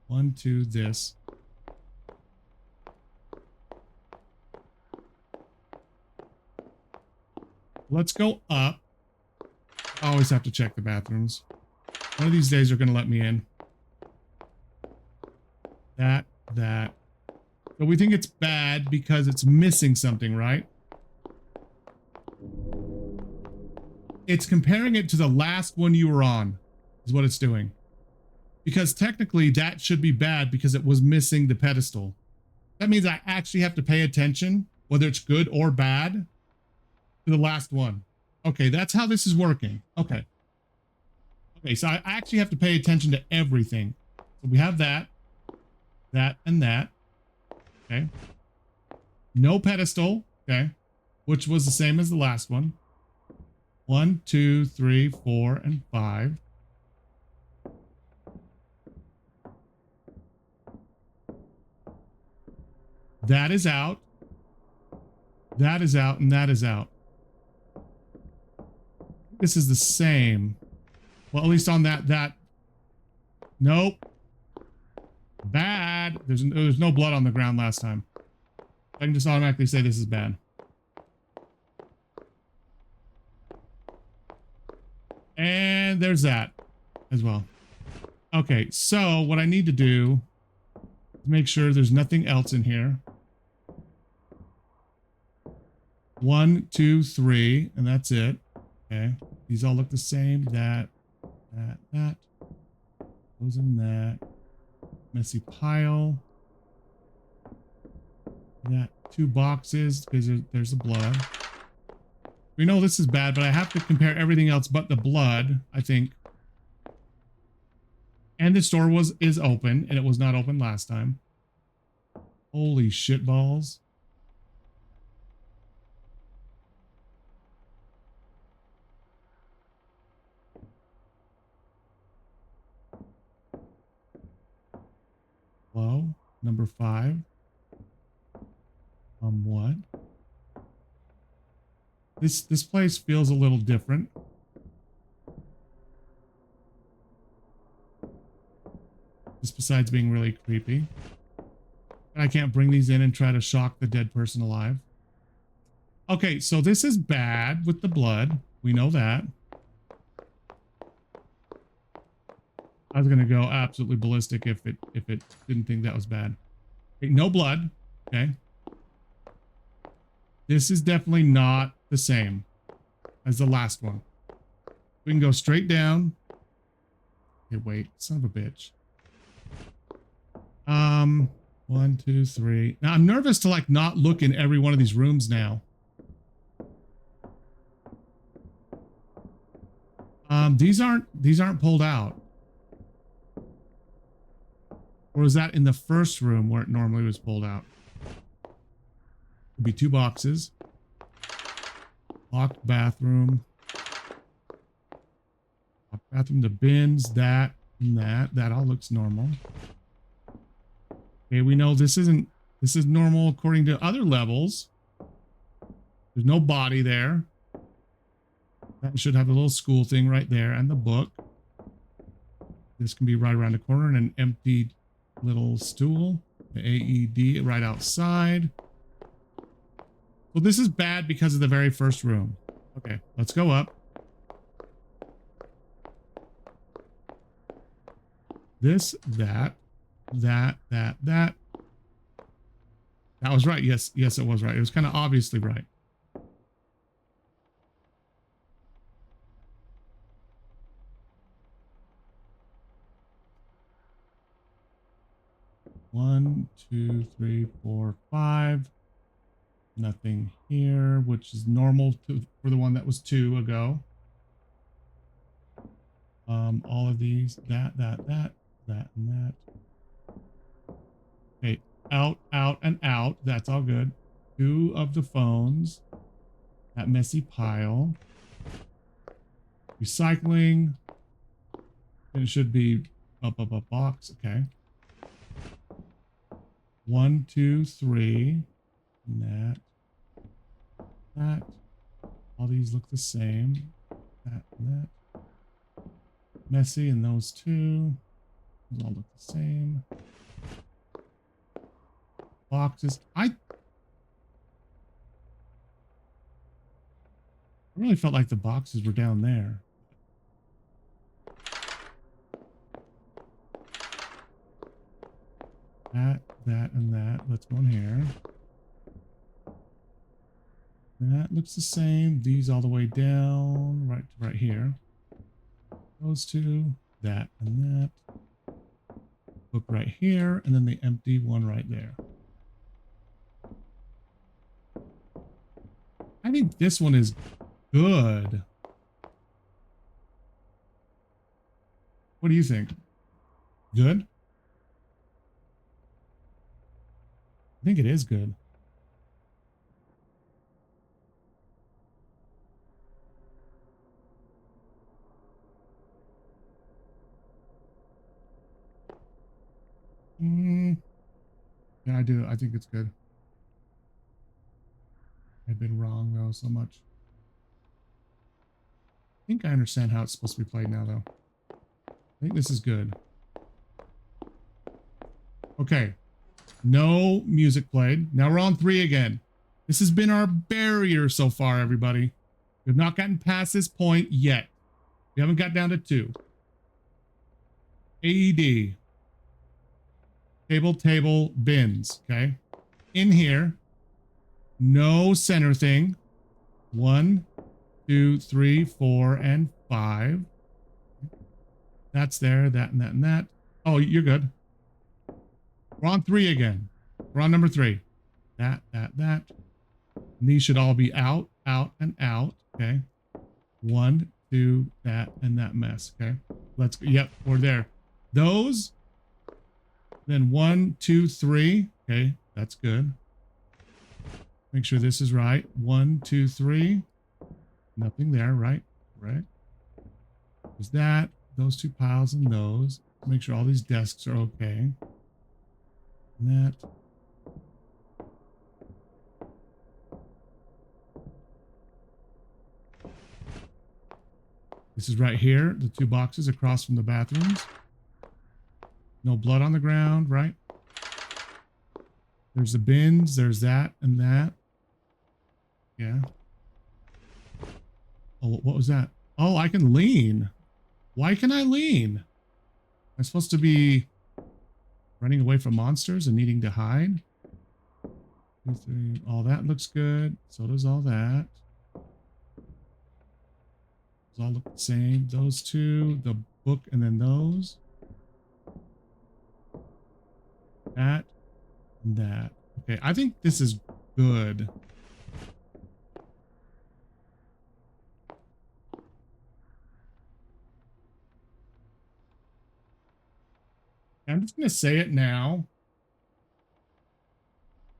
1, 2, this. Let's go up. I always have to check the bathrooms. One of these days they're going to let me in. That. So we think it's bad because it's missing something, right? It's comparing it to the last one you were on, is what it's doing. Because technically that should be bad because it was missing the pedestal. That means I actually have to pay attention, whether it's good or bad, to the last one. Okay, that's how this is working. Okay. Okay, so I actually have to pay attention to everything. So we have that, and that. Okay. No pedestal. Okay. Which was the same as the last one. 1, 2, 3, 4, and 5. That is out. That is out, and that is out. This is the same. Well, at least on that. Nope. Bad. There's no blood on the ground last time. I can just automatically say this is bad. And there's that as well. Okay, so what I need to do is make sure there's nothing else in here. 1, 2, 3, and that's it. Okay, these all look the same. That. Goes in that. Messy pile. That 2 boxes because there's the blood. We know this is bad, but I have to compare everything else but the blood, I think. And the store is open, and it was not open last time. Holy shit balls. Hello, number 5. What? This place feels a little different. Just besides being really creepy. I can't bring these in and try to shock the dead person alive. Okay, so this is bad with the blood. We know that. I was gonna go absolutely ballistic if it didn't think that was bad. Okay, no blood. Okay. This is definitely not the same as the last one. We can go straight down. Okay, wait, son of a bitch. 1, 2, 3. Now I'm nervous to like not look in every one of these rooms now. These aren't pulled out. Or is that in the first room where it normally was pulled out? Could be 2 boxes. Locked bathroom. Locked bathroom, the bins, that, and that. That all looks normal. Okay, we know this is normal according to other levels. There's no body there. That should have a little school thing right there and the book. This can be right around the corner and an empty little stool. The AED right outside. Well, this is bad because of the very first room. Okay, let's go up. This, that. That was right. Yes, it was right. It was kind of obviously right. One, 2, 3, 4, 5. Nothing here, which is normal for the one that was 2 ago. All of these, that, and that. out, out, and out. That's all good. 2 of the phones. That messy pile. Recycling. And it should be up, box. Okay. 1, 2, 3. And that. All these look the same. That and that. Messy and those 2. Those all look the same. Boxes. I really felt like the boxes were down there. That, and that. Let's go in here. That looks the same. These all the way down, right here. Those 2, that and that. Book right here, and then the empty one right there. I think this one is good. What do you think? Good? I think it is good. Yeah, I do. I think it's good. I've been wrong though so much. I think I understand how it's supposed to be played now though. I think this is good. Okay. No music played. Now we're on 3 again. This has been our barrier so far, everybody. We've not gotten past this point yet. We haven't got down to 2. AED. Table, bins. Okay. In here. No center thing. 1, 2, 3, 4, and 5. That's there. That and that and that. Oh, you're good. We're on 3 again. We're on number 3. That. And these should all be out, and out. Okay. 1, 2, that, and that mess. Okay. Let's go. Yep, we're there. Those. Then 1, 2, 3. Okay. That's good. Make sure this is right. 1, 2, 3. Nothing there, right? Right. There's that. Those 2 piles and those. Make sure all these desks are okay. And that. This is right here. The 2 boxes across from the bathrooms. No blood on the ground, right? There's the bins. There's that and that. Yeah. Oh, what was that? Oh, I can lean. Why can I lean? I'm supposed to be running away from monsters and needing to hide. 2, 3. All that looks good. So does all that. Those all look the same. Those 2, the book, and then those. That and that. Okay, I think this is good. I'm just going to say it now.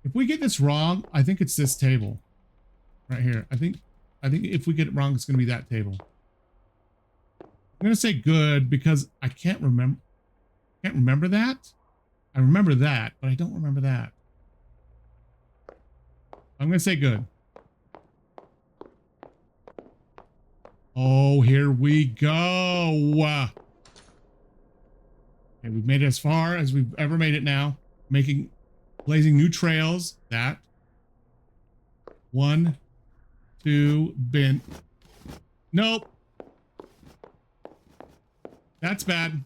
If we get this wrong, I think it's this table right here. I think if we get it wrong, it's going to be that table. I'm going to say good because I can't remember that. I remember that, but I don't remember that. I'm going to say good. Oh, here we go. Okay, we've made it as far as we've ever made it now. Blazing new trails. That. 1, 2, bin. Nope. That's bad.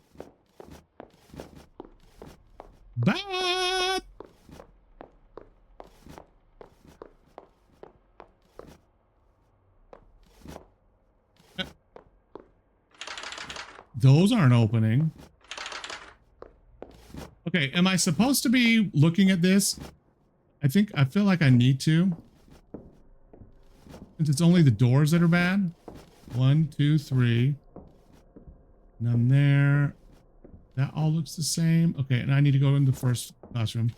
Bad. Those aren't opening. Okay, am I supposed to be looking at this? I feel like I need to. Since it's only the doors that are bad. 1, 2, 3. None there. That all looks the same. Okay, and I need to go in the first classroom.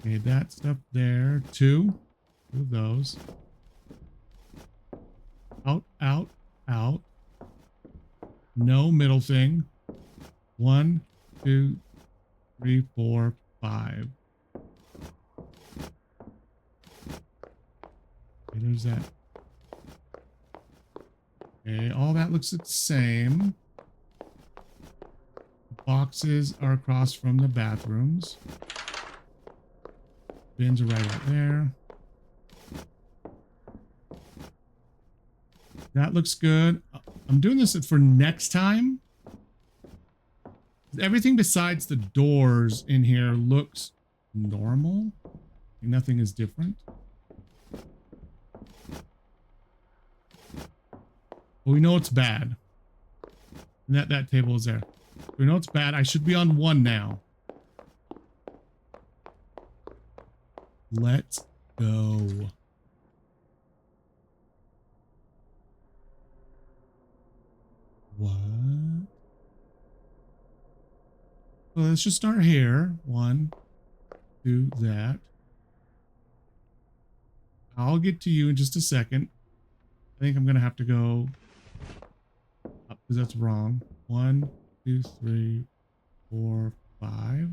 Okay, that stuff there. Two of those. Out, out, out. No middle thing. 1, 2, 3, 4, 5. Okay, there's that. Okay, all that looks the same. The boxes are across from the bathrooms. Bins are right out there. That looks good. I'm doing this for next time. Everything besides the doors in here looks normal. Nothing is different. Well, we know it's bad. And that table is there. We know it's bad. I should be on 1 now. Let's go. What? Well, let's just start here. 1, 2, that. I'll get to you in just a second. I think I'm going to have to go up because that's wrong. 1, 2, 3, 4, 5.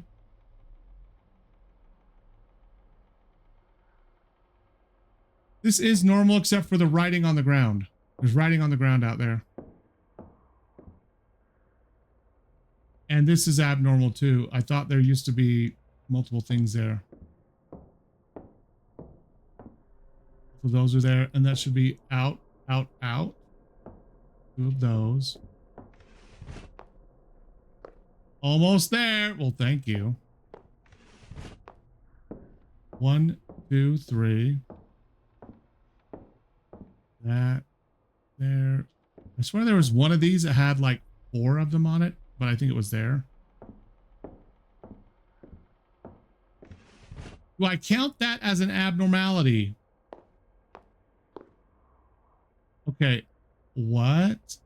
This is normal except for the writing on the ground. There's writing on the ground out there. And this is abnormal too. I thought there used to be multiple things there. So those are there, and that should be out, out, out. 2 of those. Almost there. Well, thank you. 1, 2, 3. That there. I swear there was one of these that had like 4 of them on it, but I think it was there. Do I count that as an abnormality? Okay. What?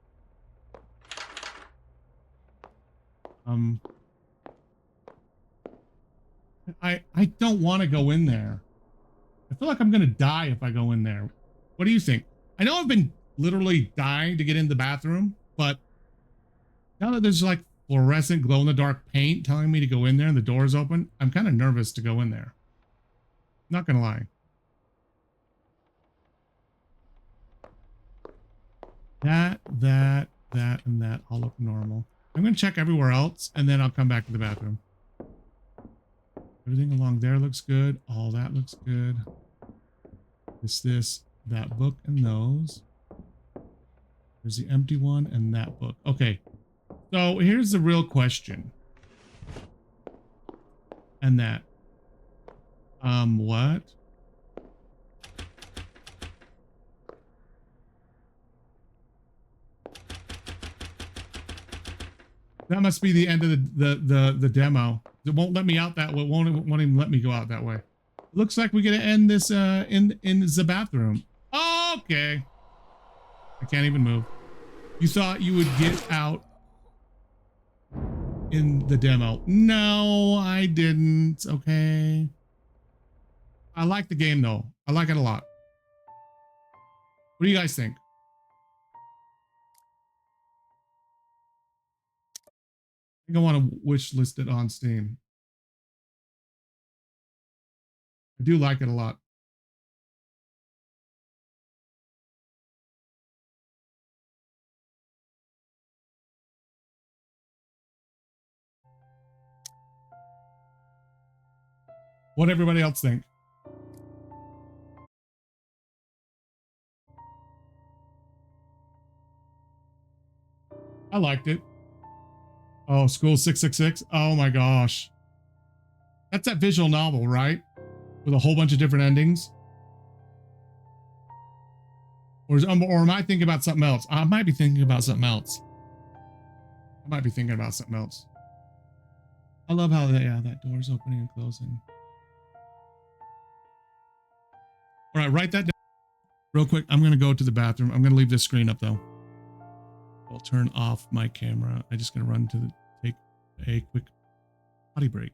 I don't want to go in there. I feel like I'm going to die if I go in there. What do you think? I know I've been literally dying to get in the bathroom, but now that there's like fluorescent glow-in-the-dark paint telling me to go in there and the door's open, I'm kind of nervous to go in there. Not going to lie. That, and that all look normal. I'm going to check everywhere else, and then I'll come back to the bathroom. Everything along there looks good. All that looks good. This, that book, and those. There's the empty one and that book. Okay. So here's the real question. And that. What? That must be the end of the demo. It won't let me out that way. It won't even let me go out that way. Looks like we get to end this in the bathroom. Okay. I can't even move. You thought you would get out in the demo. No, I didn't. Okay. I like the game though. I like it a lot. What do you guys think? I think I want to wish list it on Steam. I do like it a lot. What everybody else think? I liked it. Oh, School 666. Oh my gosh. That's that visual novel, right? With a whole bunch of different endings. Or am I thinking about something else? I might be thinking about something else. I might be thinking about something else. I love how that door's opening and closing. All right, write that down real quick. I'm going to go to the bathroom. I'm going to leave this screen up though. I'll turn off my camera. I'm just going to run to the a quick potty break.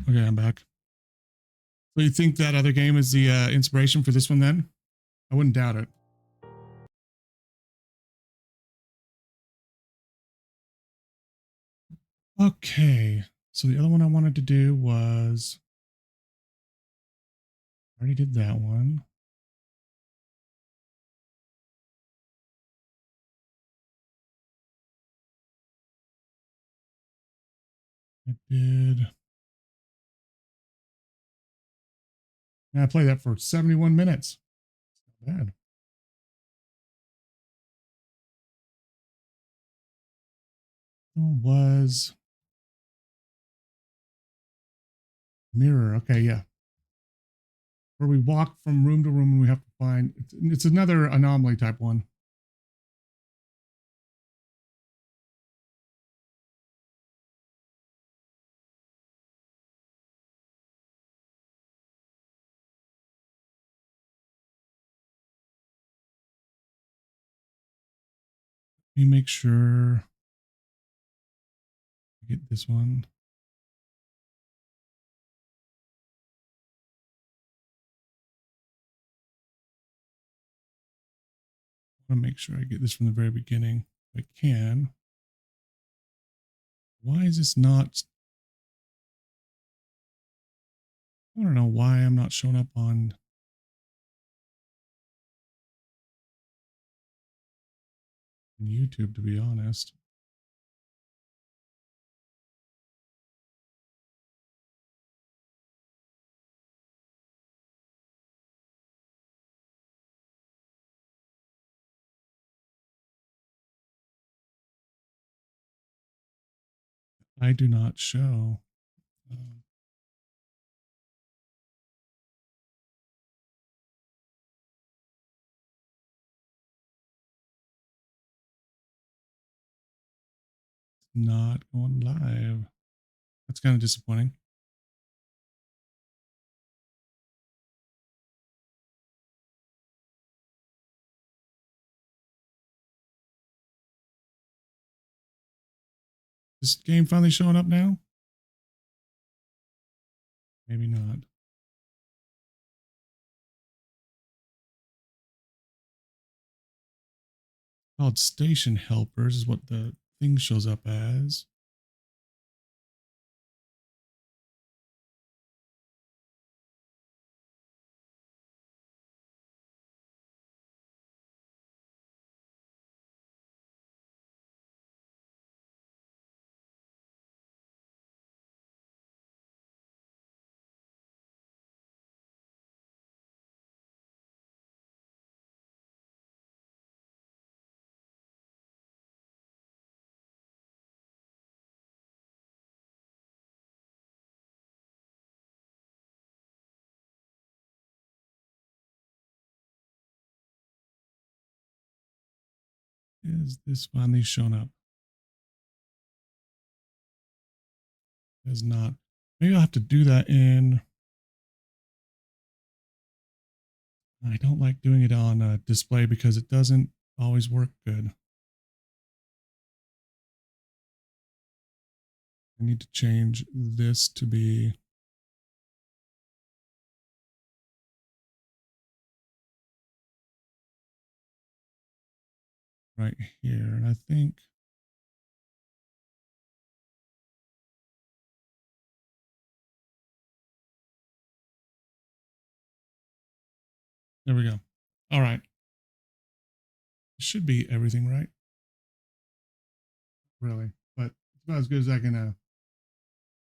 Okay, I'm back. So you think that other game is the inspiration for this one then? I wouldn't doubt it. Okay, so the other one I wanted to do was, I already did that one. I did. Yeah, I played that for 71 minutes. Not bad. Was Merror. Okay, yeah. Where we walk from room to room and we have to find, it's another anomaly type one. Let me make sure I get this one. I want to make sure I get this from the very beginning. If I can. Why is this not? I don't know why I'm not showing up on YouTube, to be honest. I do not show. Not going live. That's kind of disappointing. Is this game finally showing up now? Maybe not. Called station helpers is what the thing shows up as. Is this finally shown up? Is not. Maybe I'll have to do that in. I don't like doing it on a display because it doesn't always work good. I need to change this to be right here. And I think there we go. All right. Should be everything right. Really, but it's about as good as I can.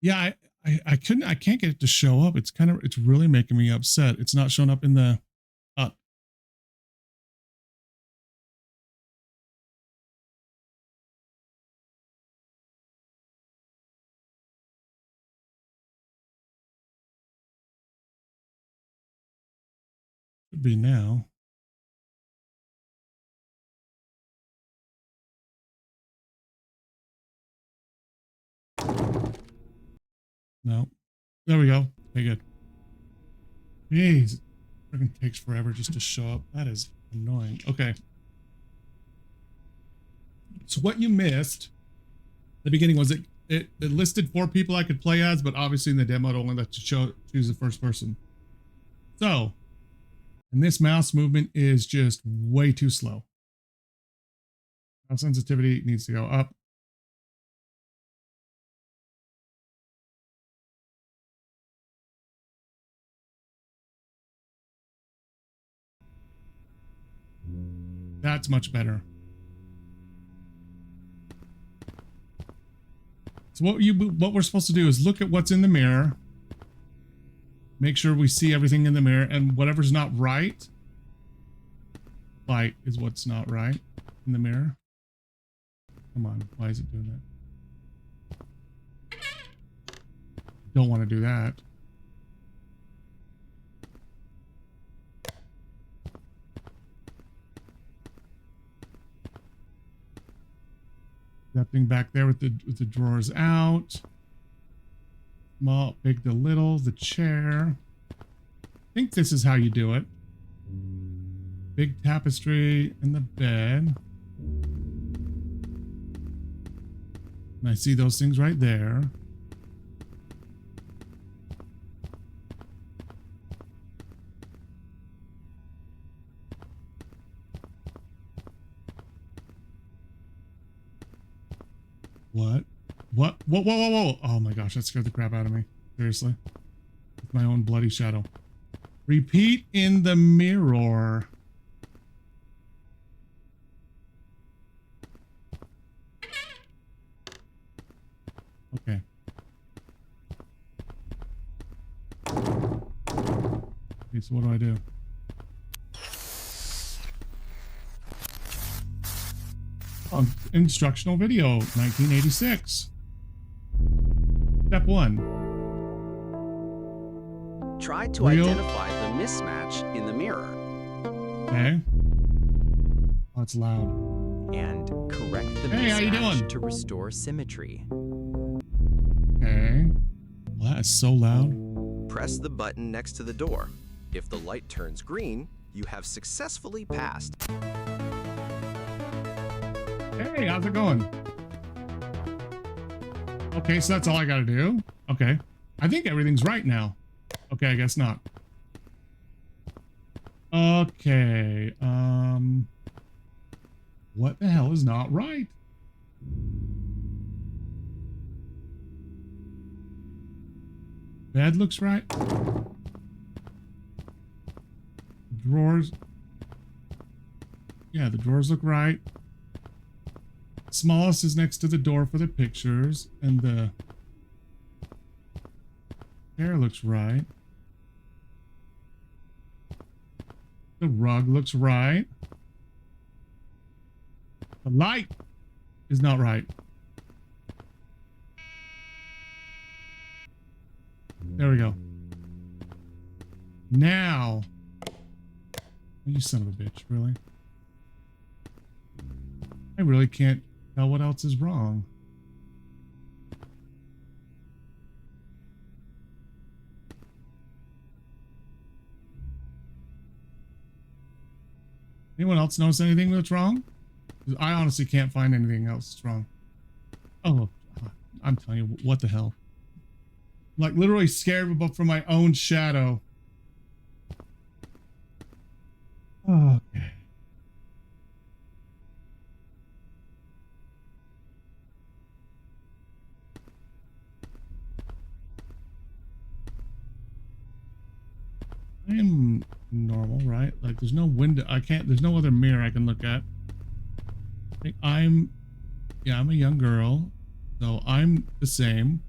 Yeah, I can't get it to show up. It's really making me upset. It's not showing up in the should be now. No. There we go. Okay, good. Jeez. It freaking takes forever just to show up. That is annoying. Okay. So what you missed at the beginning was it listed 4 people I could play as, but obviously in the demo it only lets you choose the first person. So, and this mouse movement is just way too slow. Mouse sensitivity needs to go up. That's much better. So what we're supposed to do is look at what's in the mirror, make sure we see everything in the mirror, and whatever's not right, light is what's not right in the mirror. Come on, why is it doing that? Don't want to do that. That thing back there with the drawers out. Small, big to little, the chair. I think this is how you do it. Big tapestry in the bed. And I see those things right there. What? What? Whoa, whoa, whoa, whoa. Oh my gosh, that scared the crap out of me. Seriously. With my own bloody shadow. Repeat in the mirror. Okay. Okay, so what do I do? Oh, instructional video, 1986. step 1. Try to identify the mismatch in the mirror. Okay. Oh, it's loud. And correct the Hey, how you doing? mismatch to restore symmetry. Okay. Well, that is so loud. Press the button next to the door. If the light turns green, you have successfully passed. Hey, how's it going? Okay, so that's all I gotta do. Okay. I think everything's right now. Okay, I guess not. Okay, what the hell is not right? Bed looks right. Drawers. Yeah, the drawers look right. Smallest is next to the door for the pictures, and the chair looks right. The rug looks right. The light is not right. There we go. Now, you son of a bitch, really? I really can't tell what else is wrong. Anyone else notice anything that's wrong? I honestly can't find anything else that's wrong. Oh, I'm telling you, what the hell? I'm like literally scared from my own shadow. Okay. I am normal, right? Like there's no window. There's no other mirror I can look at. I think I'm a young girl. So I'm the same.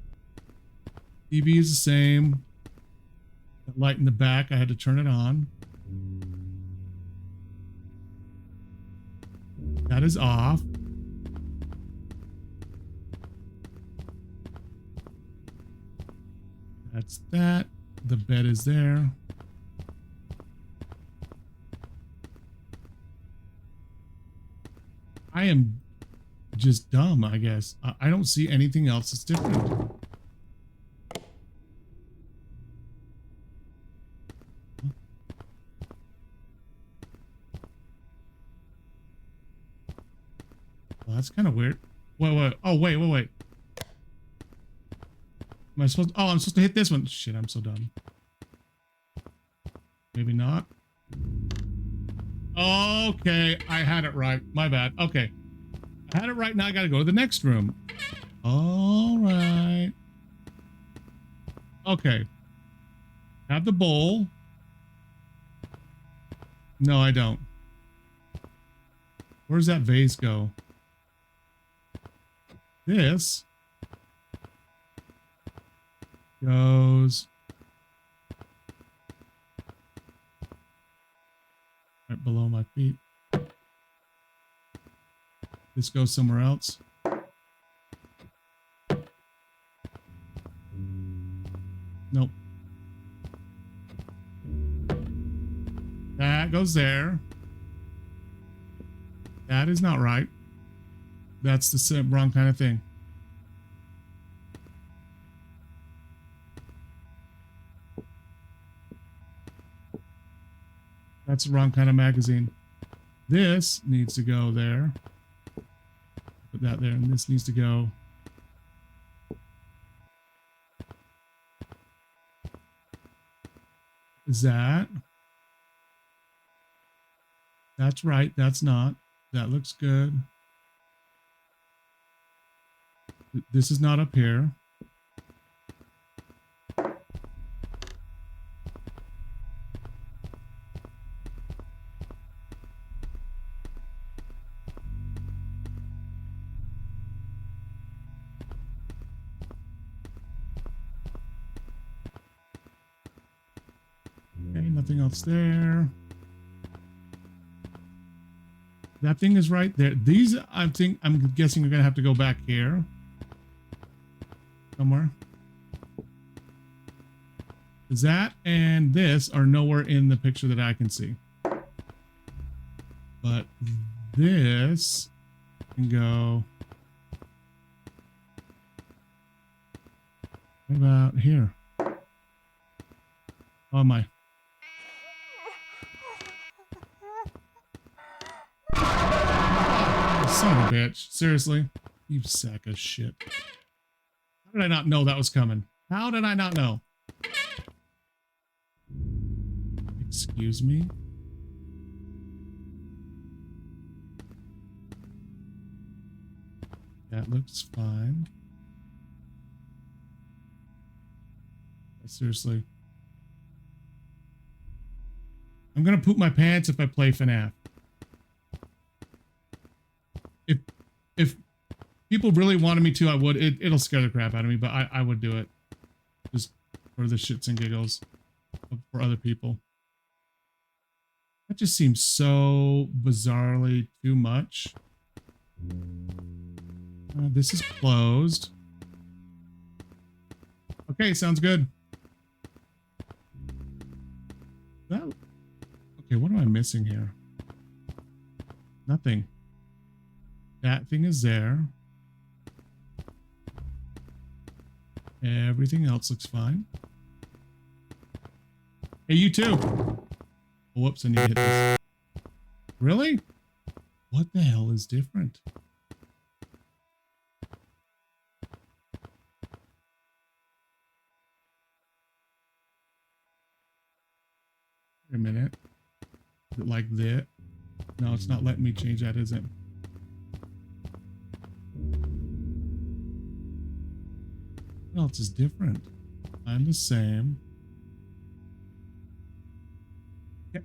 TV is the same. That light in the back, I had to turn it on. That is off. That's that. The bed is there. I am just dumb, I guess. I don't see anything else that's different. Well, that's kind of weird. Wait. Oh, wait. Am I supposed to, oh, I'm supposed to hit this one. Shit, I'm so dumb. Maybe not. Okay, I had it right. My bad. Okay. I had it right, now I gotta go to the next room. All right. Okay. Have the bowl. No, I don't. Where's that vase go? This goes right below my feet. This goes somewhere else. Nope. That goes there. That is not right. That's the wrong kind of thing. That's the wrong kind of magazine. This needs to go there. Put that there, and this needs to go. Is that? That's right. That's not. That looks good. This is not up here. Okay, nothing else there. That thing is right there. These, I'm guessing you're gonna have to go back here somewhere. That and this are nowhere in the picture that I can see. But this can go. What about here? Oh my. Son of a bitch. Seriously? You sack of shit. How did I not know that was coming? How did I not know? Excuse me? That looks fine. Seriously. I'm gonna poop my pants if I play FNAF. If people really wanted me to, I would. It'll scare the crap out of me, but I would do it. Just for the shits and giggles for other people. That just seems so bizarrely too much. This is closed. Okay, sounds good. That, okay, what am I missing here? Nothing. That thing is there. Everything else looks fine. Hey, you too. Oh, whoops, I need to hit this. Really? What the hell is different? Wait a minute. Is it like that? No, it's not letting me change that, is it? What else is different? I'm the same. Okay.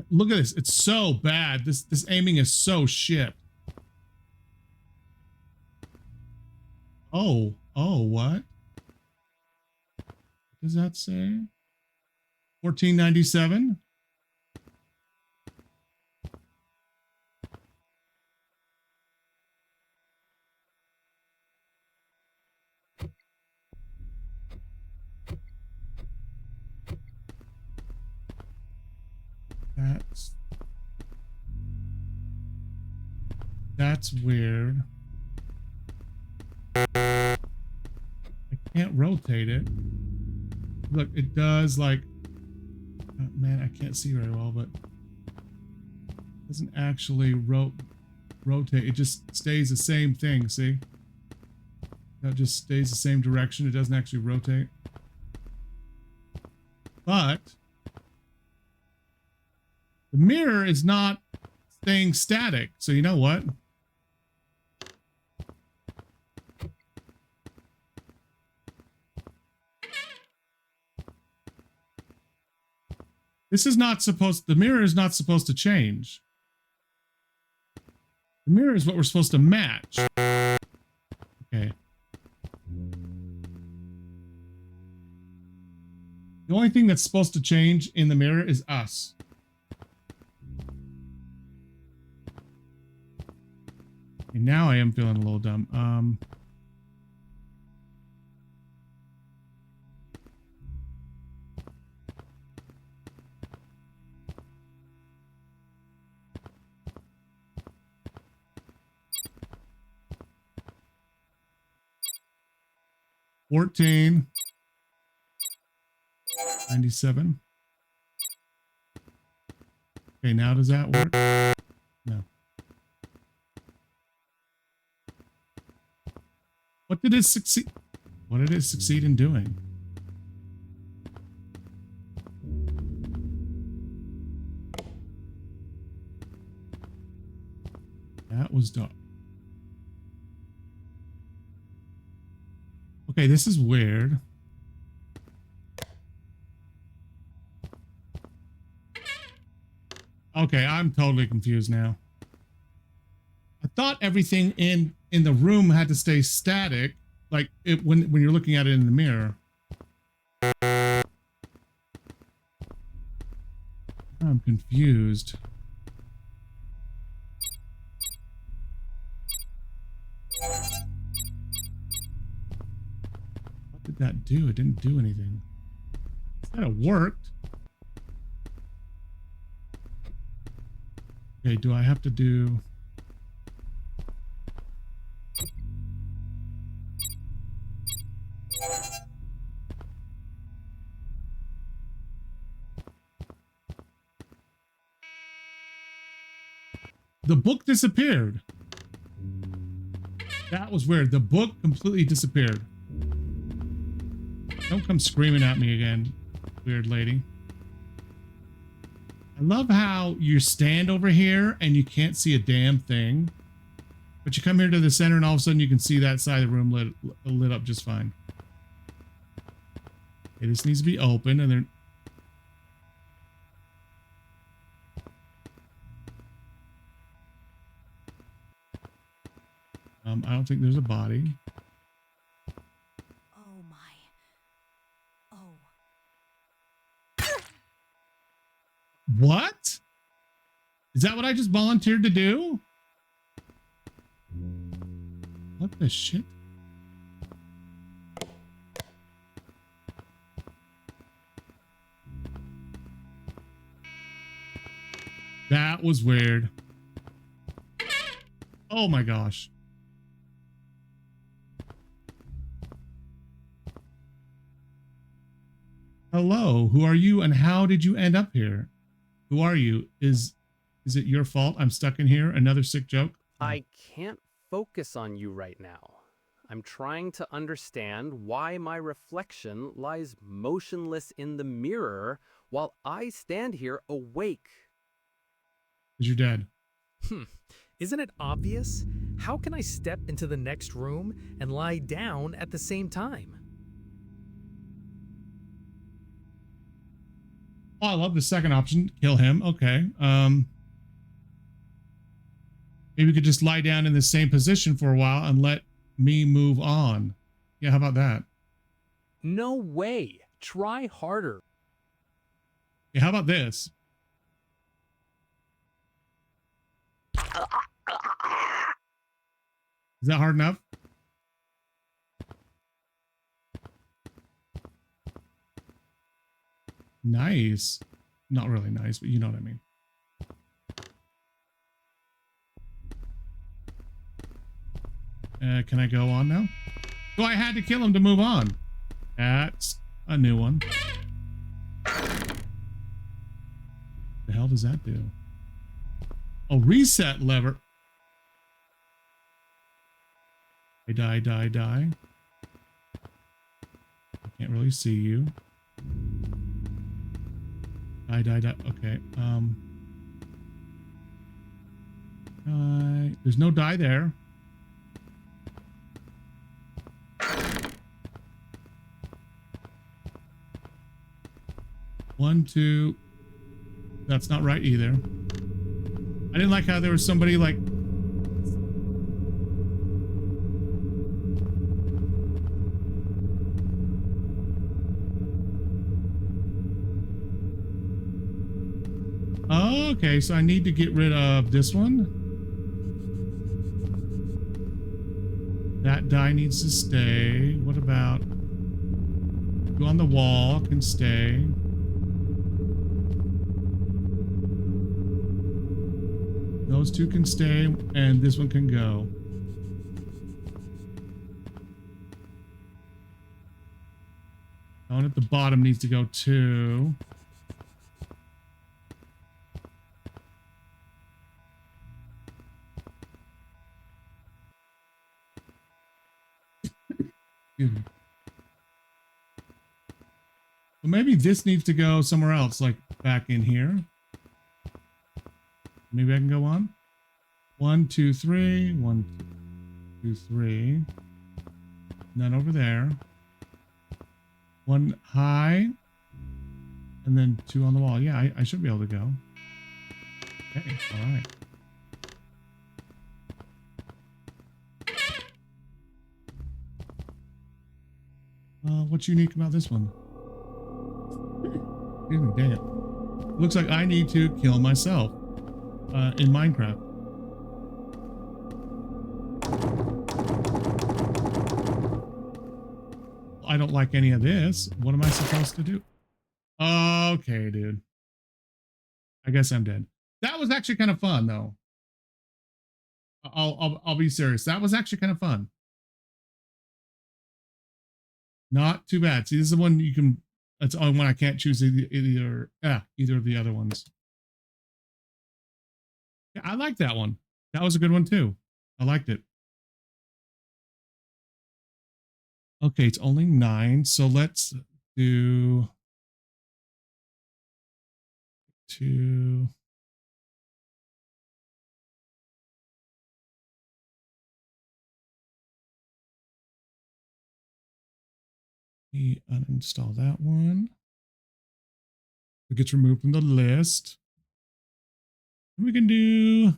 Look at this. It's so bad. This aiming is so shit. Oh, what? What does that say? 1497? That's weird. I can't rotate it. Look, it does like, man, I can't see very well, but it doesn't actually rotate. It just stays the same thing. See? That just stays the same direction. It doesn't actually rotate. But the mirror is not staying static. So you know what? This is not supposed, the mirror is not supposed to change. The mirror is what we're supposed to match. Okay. The only thing that's supposed to change in the mirror is us. Okay, now I am feeling a little dumb. 1497. Okay, now does that work? No. What did it succeed? What did it succeed in doing? That was dark. Okay, this is weird. Okay, I'm totally confused now. I thought everything in the room had to stay static, like it when you're looking at it in the mirror. I'm confused. What did that do? It didn't do anything. It kind of worked. Okay, do I have to do... The book disappeared. That was weird. The book completely disappeared. Don't come screaming at me again, weird lady. I love how you stand over here and you can't see a damn thing. But you come here to the center and all of a sudden you can see that side of the room lit up just fine. Okay, this needs to be open and then... I don't think there's a body. Oh my. Oh. What? Is that what I just volunteered to do? What the shit? That was weird. Oh my gosh. Hello, who are you and how did you end up here? Who are you? Is it your fault I'm stuck in here? Another sick joke? I can't focus on you right now. I'm trying to understand why my reflection lies motionless in the mirror while I stand here awake. Because you're dead. Isn't it obvious? How can I step into the next room and lie down at the same time? Oh, I love the second option. Kill him. Okay. Maybe we could just lie down in the same position for a while and let me move on. Yeah, how about that? No way. Try harder. Yeah, how about this? Is that hard enough? Nice. Not really nice, but you know what I mean. Can I go on now? Oh, I had to kill him to move on. That's a new one. The hell does that do? Oh, reset lever. I die. I can't really see you. Die. Okay. There's no die there. One, two. That's not right either. I didn't like how there was somebody like... Okay, so I need to get rid of this one. That die needs to stay. What about... Go on the wall, can stay. Those two can stay, and this one can go. That one at the bottom needs to go too. Excuse me. Well, maybe this needs to go somewhere else, like back in here. Maybe I can go on. 1, 2, 3. 1, 2, 3. None over there. One high. And then 2 on the wall. Yeah, I should be able to go. Okay, all right. What's unique about this one? Excuse me, dang it. Looks like I need to kill myself in Minecraft. I don't like any of this. What am I supposed to do? Okay, dude. I guess I'm dead. That was actually kind of fun, though. I'll be serious. That was actually kind of fun. Not too bad. See, this is the one you can. That's the only one I can't choose either of the other ones. Yeah, I like that one. That was a good one too. I liked it. Okay, it's only 9, so let's do 2. We uninstall that one. It gets removed from the list. We can do.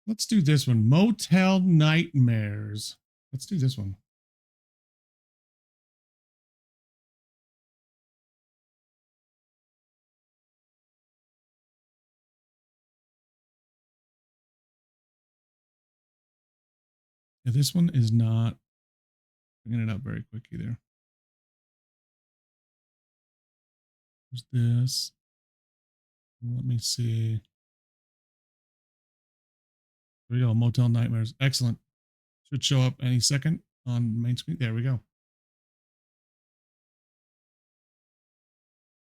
Let's do this one. Motel Nightmares. Let's do this one. Yeah, this one is not bringing it up very quick either. There's this. Let me see. There we go. Motel Nightmares. Excellent. Should show up any second on main screen. There we go.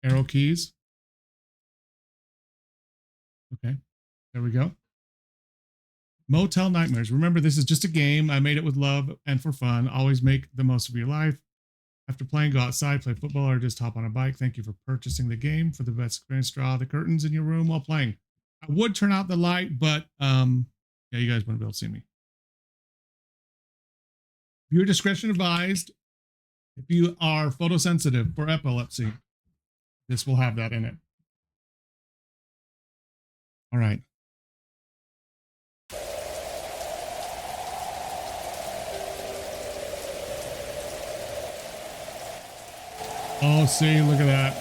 Arrow keys. Okay. There we go. Motel Nightmares. Remember, this is just a game. I made it with love and for fun. Always make the most of your life. After playing, go outside, play football, or just hop on a bike. Thank you for purchasing the game. For the best experience, draw the curtains in your room while playing. I would turn out the light, but yeah, you guys wouldn't be able to see me. Viewer discretion advised. If you are photosensitive for epilepsy, this will have that in it. All right. Oh, see, look at that.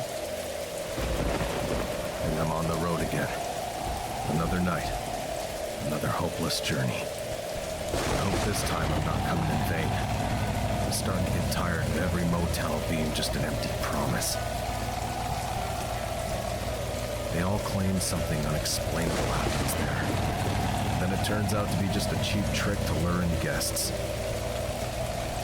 And I'm on the road again. Another night. Another hopeless journey. I hope this time I'm not coming in vain. I'm starting to get tired of every motel being just an empty promise. They all claim something unexplainable happens there. Then it turns out to be just a cheap trick to lure in guests.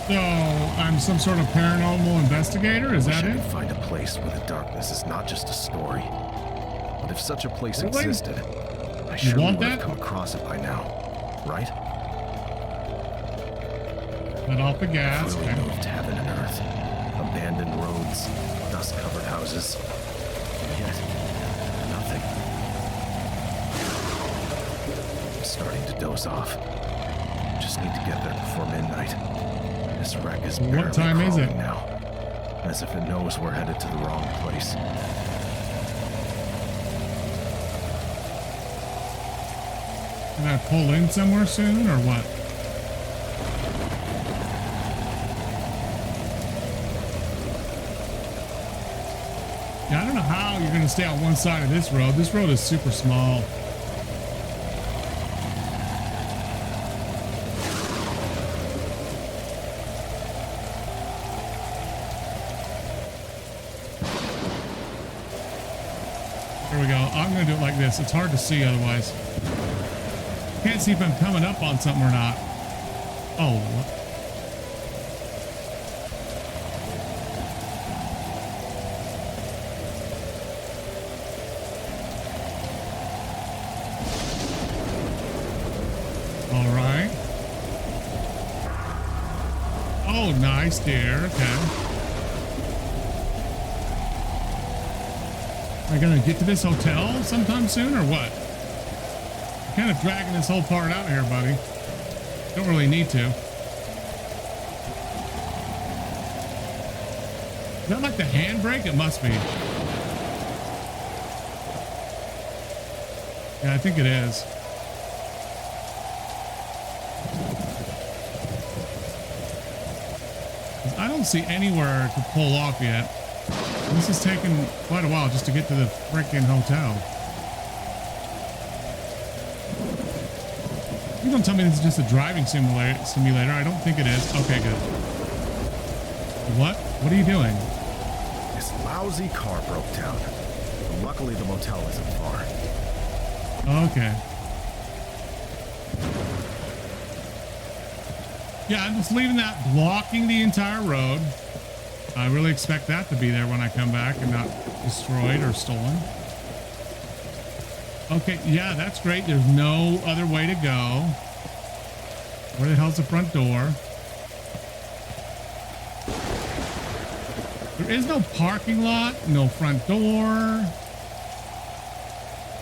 So, I'm some sort of paranormal investigator? Is that I it? could find a place where the darkness is not just a story. But if such a place Really? existed, I surely want would have that? come across it by now, right? Let off the gas. Really Okay. moved heaven and earth. Abandoned roads, dust-covered houses. And yet, nothing. I'm starting to doze off. Just need to get there before midnight. This wreck is barely What time is it? crawling now, as if it knows we're headed to the wrong place. Can I pull in somewhere soon or what? Yeah, I don't know how you're going to stay on one side of this road. This road is super small. There we go. I'm going to do it like this. It's hard to see otherwise. Can't see if I'm coming up on something or not. Oh, what? All right. Oh, nice, dear. Okay. Am I going to get to this hotel sometime soon or what? I'm kind of dragging this whole part out here, buddy. Don't really need to. Is that like the handbrake? It must be. Yeah, I think it is. I don't see anywhere to pull off yet. This has taken quite a while just to get to the freaking hotel. You don't tell me this is just a driving simulator. I don't think it is. Okay, good. What? What are you doing? This lousy car broke down. Luckily, the motel isn't far. Okay. Yeah, I'm just leaving that blocking the entire road. I really expect that to be there when I come back and not destroyed or stolen. Okay, yeah, that's great. There's no other way to go. Where the hell's the front door? There is no parking lot, no front door.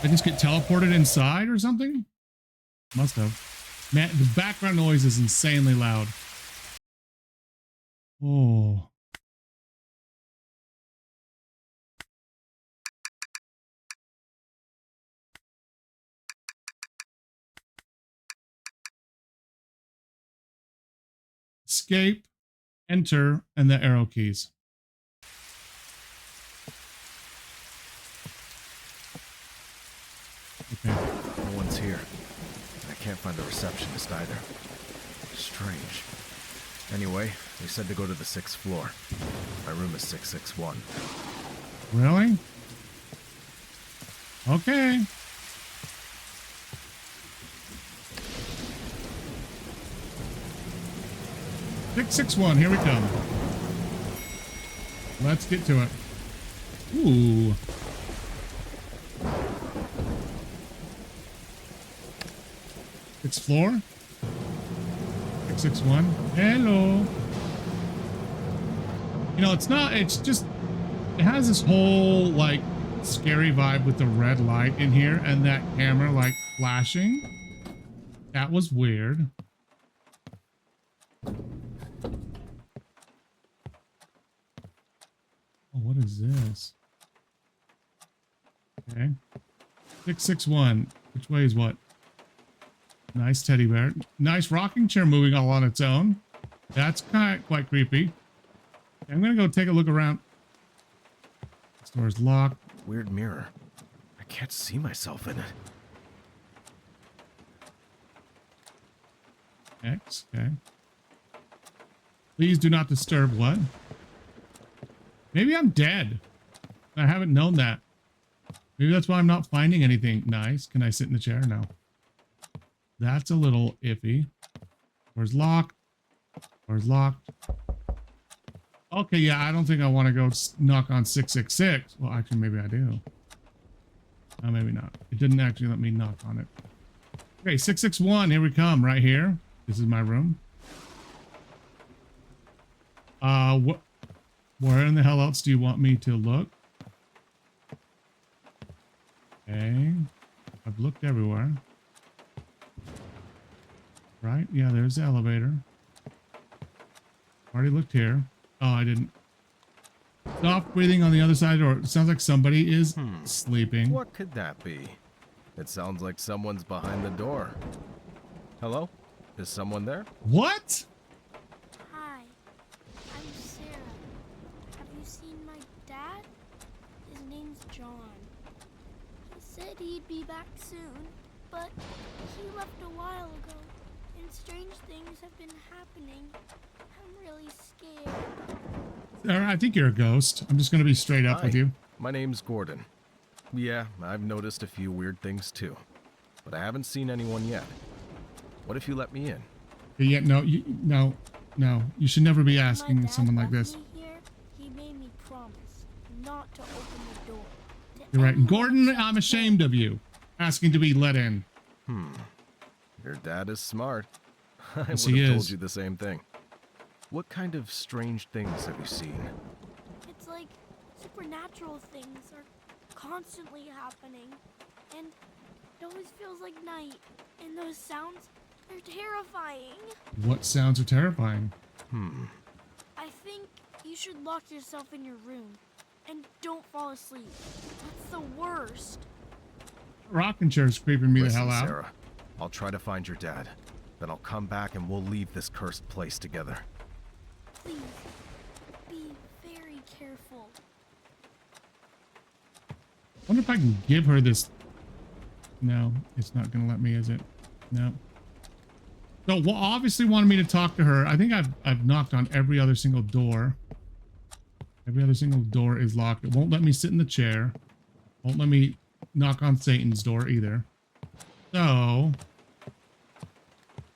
I just get teleported inside or something? Must have. Man, the background noise is insanely loud. Oh. Escape, enter, and the arrow keys. Okay. No one's here. I can't find the receptionist either. Strange. Anyway, they said to go to the 6th floor. My room is 661. Really? Okay. "661, here we come. Let's get to it. Ooh. Sixth floor. 661. Hello. You know, it's just, it has this whole like scary vibe with the red light in here and that camera like flashing. That was weird. Oh, what is this? Okay. 661. Which way is what? Nice teddy bear. Nice rocking chair moving all on its own. That's quite creepy. I'm gonna go take a look around. This door's locked. Weird mirror. I can't see myself in it. X. Okay. Please do not disturb. What? Maybe I'm dead. I haven't known that. Maybe that's why I'm not finding anything. Nice. Can I sit in the chair? No. That's a little iffy. Door's locked. Door's locked. Okay, yeah, I don't think I want to go knock on 666. Well, actually, maybe I do. No, maybe not. It didn't actually let me knock on it. Okay, 661. Here we come. Right here. This is my room. Where in the hell else do you want me to look? Okay. I've looked everywhere. Right? Yeah, there's the elevator. Already looked here. Oh, I didn't. Stop breathing on the other side, or it sounds like somebody is sleeping. What could that be? It sounds like someone's behind the door. Hello? Is someone there? What? Hi, I'm Sarah. Have you seen my dad? His name's John. He said he'd be back soon, but he left a while ago, and strange things have been happening. I'm really scared. I think you're a ghost. I'm just going to be straight up with you. My name's Gordon. Yeah, I've noticed a few weird things too, but I haven't seen anyone yet. What if you let me in? Yeah, no, no. You should never be asking My dad someone like left this. me here. He made me promise not to open the door. to You're right. anyone Gordon, except I'm him. ashamed of you. Asking to be let in. Your dad is smart. I would Yes, have he told is. you the same thing. What kind of strange things have you seen? It's like supernatural things are constantly happening, and it always feels like night, and those sounds, they're terrifying. What sounds are terrifying? I think you should lock yourself in your room, and don't fall asleep. That's the worst. Rocking chair's creeping me the Listen, hell out. Sarah, I'll try to find your dad. Then I'll come back and we'll leave this cursed place together. Please, Wonder if I can give her this. No, it's not going to let me, is it? No. So, well, obviously wanted me to talk to her. I think I've knocked on every other single door. Every other single door is locked. It won't let me sit in the chair. Won't let me knock on Satan's door either. So,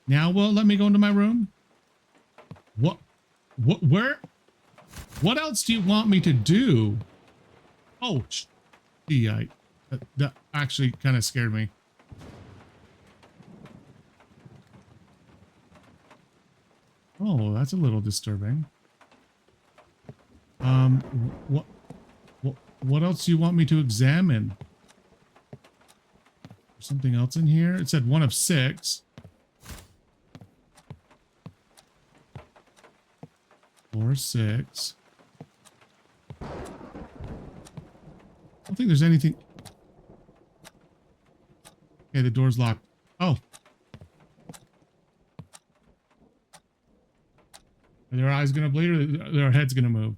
now will it let me go into my room? Where? What else do you want me to do? Oh, gee, that actually kind of scared me. Oh, that's a little disturbing. What else do you want me to examine? There's something else in here? It said 1 of 6. 4, 6. I don't think there's anything. Okay, the door's locked. Oh. Are their eyes gonna bleed or are their heads gonna move?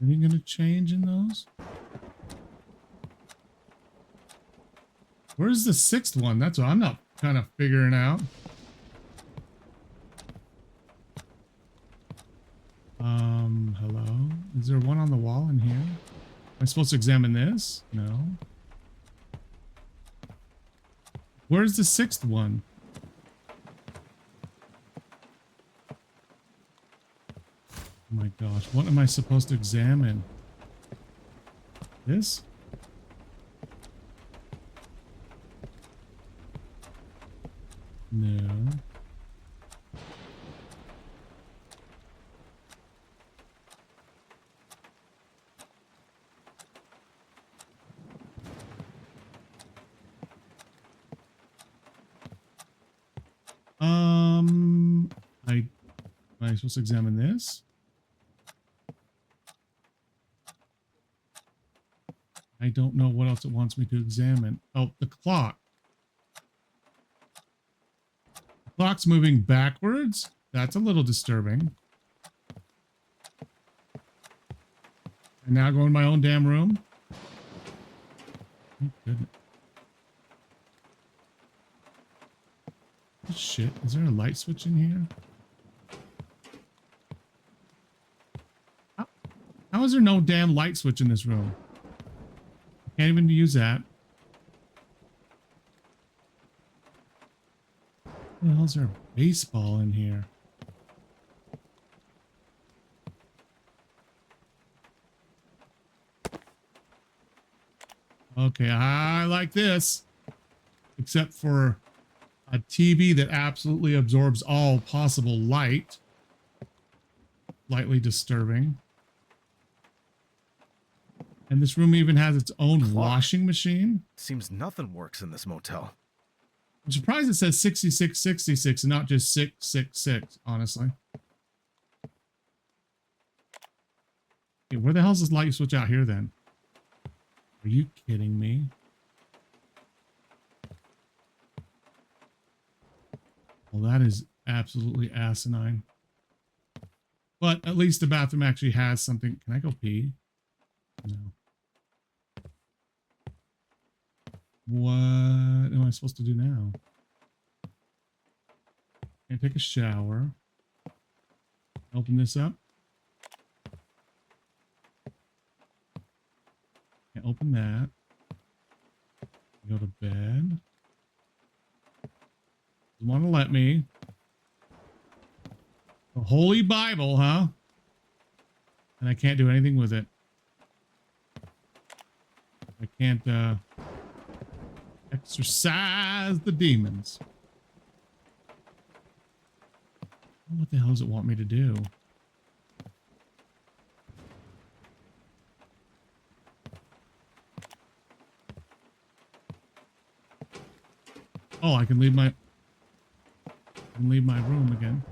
Anything gonna change in those? Where's the 6th one? That's what I'm not kind of figuring out. Hello? Is there one on the wall in here? Am I supposed to examine this? No. Where's the 6th one? Oh my gosh, what am I supposed to examine? This? No. Am I supposed to examine this? I don't know what else it wants me to examine. Oh, the clock. The clock's moving backwards. That's a little disturbing. And now go in my own damn room. Oh, goodness. Oh, shit. Is there a light switch in here? How is there no damn light switch in this room? Can't even use that. What the hell is there a baseball in here? Okay, I like this. Except for a TV that absolutely absorbs all possible light. Slightly disturbing. And this room even has its own washing machine. Seems nothing works in this motel. I'm surprised it says 6666 and not just 666, honestly. Okay, where the hell's this light switch out here then? Are you kidding me? Well, that is absolutely asinine. But at least the bathroom actually has something. Can I go pee? No. What am I supposed to do now? Can I take a shower? Open this up. Can't open that. Go to bed. Doesn't want to let me. The Holy Bible, huh? And I can't do anything with it. I can't exorcise the demons. What the hell does it want me to do? Oh, I can leave my room again.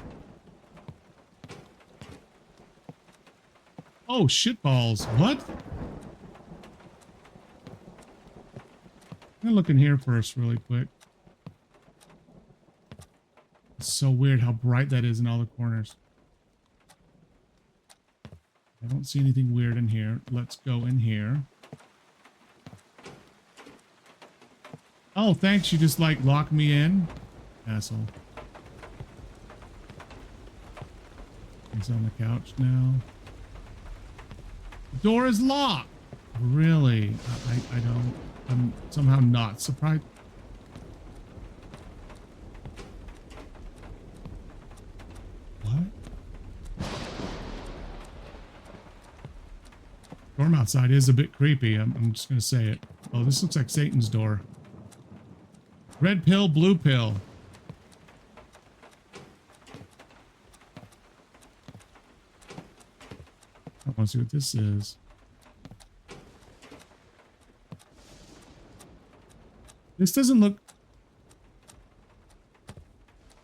Oh, shitballs. What? I'm gonna look in here first really quick. It's so weird how bright that is in all the corners. I don't see anything weird in here. Let's go in here. Oh, thanks. You just like locked me in. Asshole. He's on the couch now. The door is locked. Really? I don't. I'm somehow not surprised. What? Storm outside is a bit creepy. I'm just gonna say it. Oh, this looks like Satan's door. Red pill, blue pill. I want to see what this is. This doesn't look...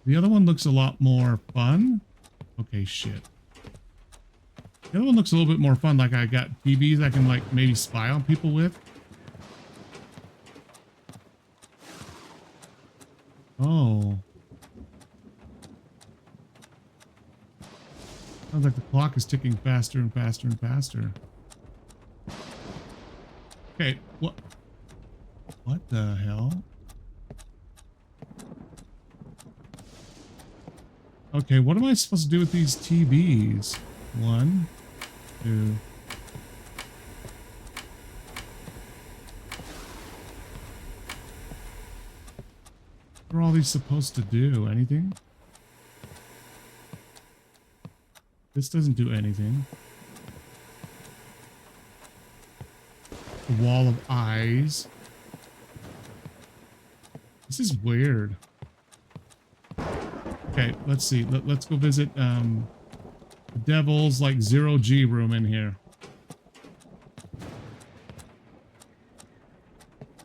The other one looks a lot more fun. Okay, shit. The other one looks a little bit more fun. Like I got TVs I can like maybe spy on people with. Oh. Sounds like the clock is ticking faster and faster and faster. Okay, what? What the hell? Okay, what am I supposed to do with these TVs? 1, 2. What are all these supposed to do? Anything? This doesn't do anything. A wall of eyes. This is weird. Okay, let's see. Let's go visit the devil's like 0G room in here.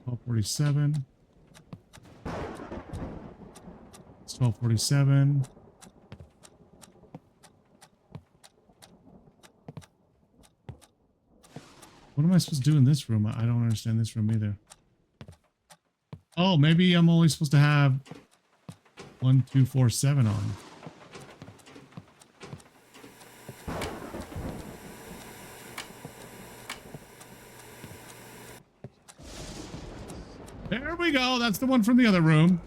1247. It's 1247. What am I supposed to do in this room? I don't understand this room either. Oh, maybe I'm only supposed to have 1247 on. There we go. That's the one from the other room.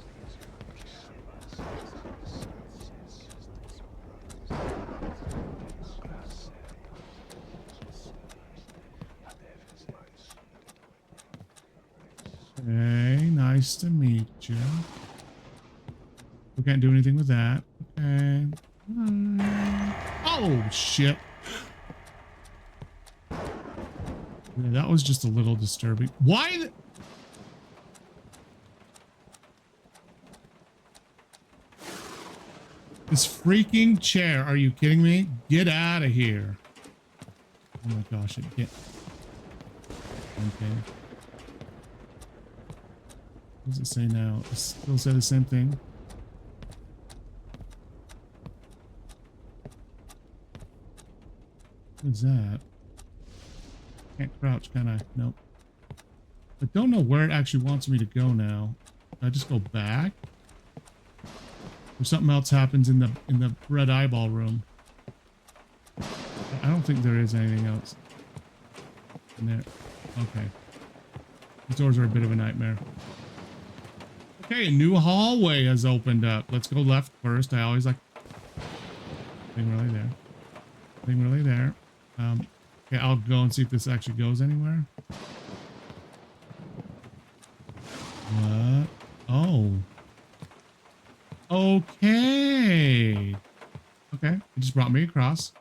Okay, nice to meet you. We can't do anything with that. Okay. Oh, shit. Yeah, that was just a little disturbing. Why? This freaking chair. Are you kidding me? Get out of here. Oh my gosh, it can't. Okay. What does it say now? It still say the same thing. What's that? Can't crouch, can I? Nope. I don't know where it actually wants me to go now. Can I just go back? Or something else happens in the red eyeball room. I don't think there is anything else in there. Okay. These doors are a bit of a nightmare. Okay, a new hallway has opened up. Let's go left first. I always like... Nothing really there. Nothing really there. Okay, I'll go and see if this actually goes anywhere. What? Oh. Okay. Okay, it just brought me across.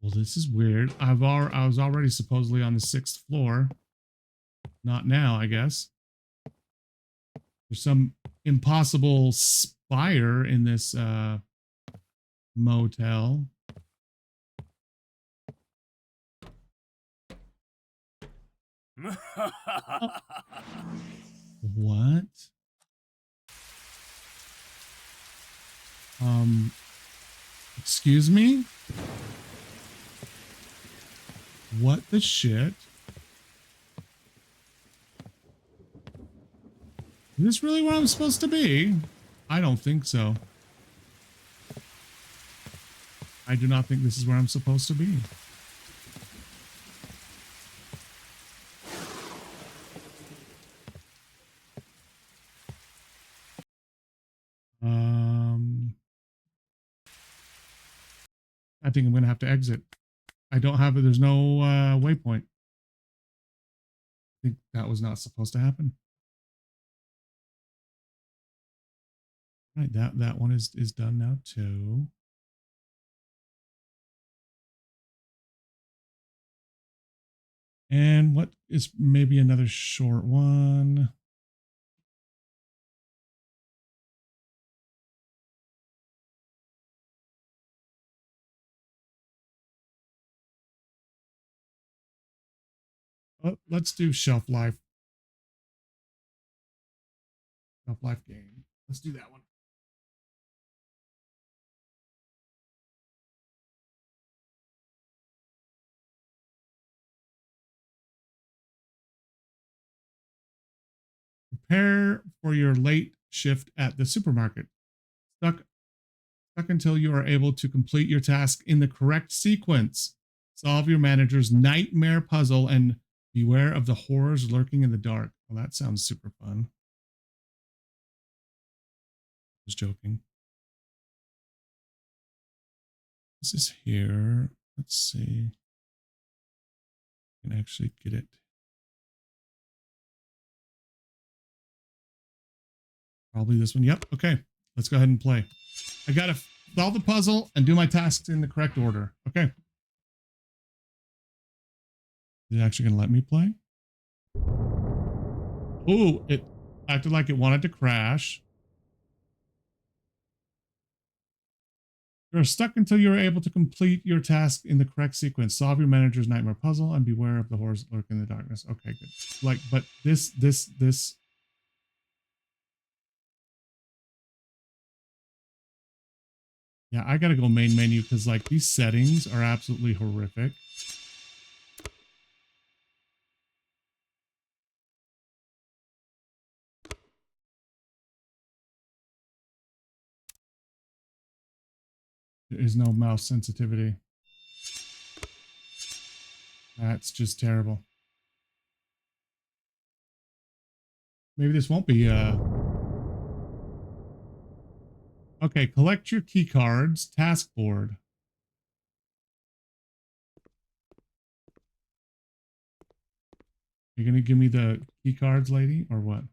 Well, this is weird. I was already supposedly on the 6th floor. Not now, I guess. There's some impossible spire in this motel. What? Um, excuse me? What the shit? Is this really where I'm supposed to be? I don't think so. I do not think this is where I'm supposed to be. I think I'm going to have to exit. I don't have it. There's no waypoint. I think that was not supposed to happen. Right, that one is done now too. And what is maybe another short one? Let's do shelf life. Shelf life game. Let's do that one. Prepare for your late shift at the supermarket. Stuck until you are able to complete your task in the correct sequence. Solve your manager's nightmare puzzle and beware of the horrors lurking in the dark. Well, that sounds super fun. Just joking. This is here. Let's see. I can actually get it. Probably this one. Yep. Okay. Let's go ahead and play. I got to solve the puzzle and do my tasks in the correct order. Okay. Is it actually going to let me play? Oh, it acted like it wanted to crash. You're stuck until you're able to complete your task in the correct sequence. Solve your manager's nightmare puzzle and beware of the horrors that lurk in the darkness. Okay, good. Like, but this. Yeah, I gotta go main menu because like these settings are absolutely horrific. There is no mouse sensitivity. That's just terrible. Maybe this won't be okay, collect your key cards, task board. You're gonna give me the key cards, lady, or what?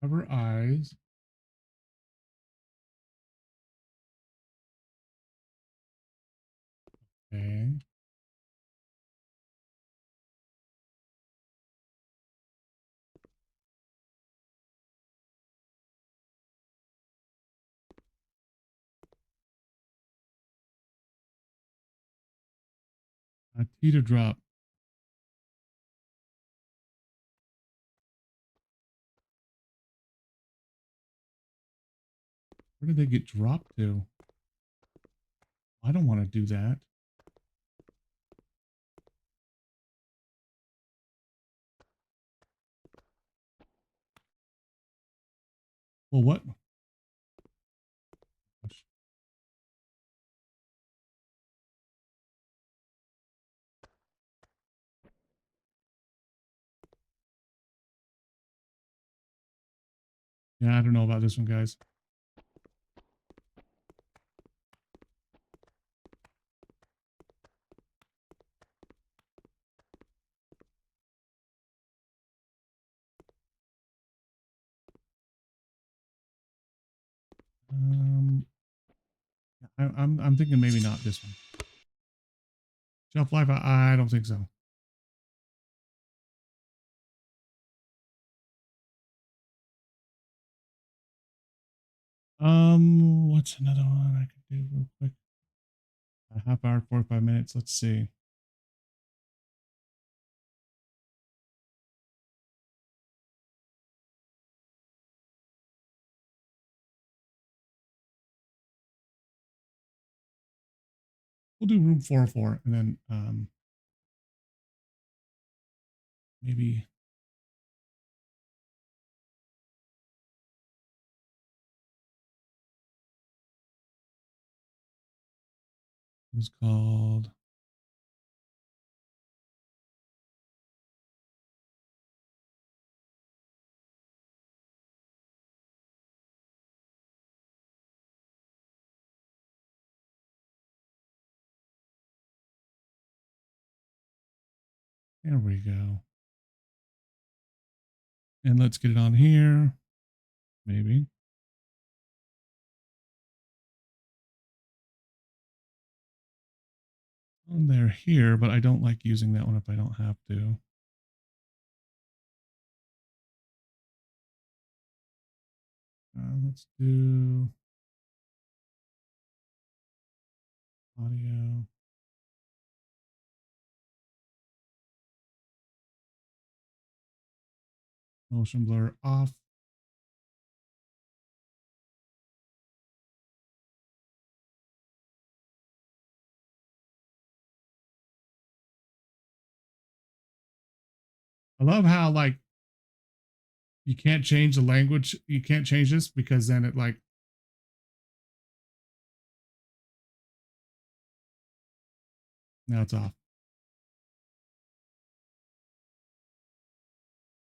Cover eyes. Okay. A teeter drop. Where did they get dropped to? I don't want to do that. Well, what? Yeah, I don't know about this one, guys. I'm thinking maybe not this one. Shelf life, I don't think so. What's another one I could do real quick? A half hour, 45 minutes. Let's see. We'll do room 404 and then maybe it's called there we go. And let's get it on here. Maybe. On there here, but I don't like using that one if I don't have to. Let's do audio. Motion blur off. I love how like you can't change the language. You can't change this because then it like now it's off.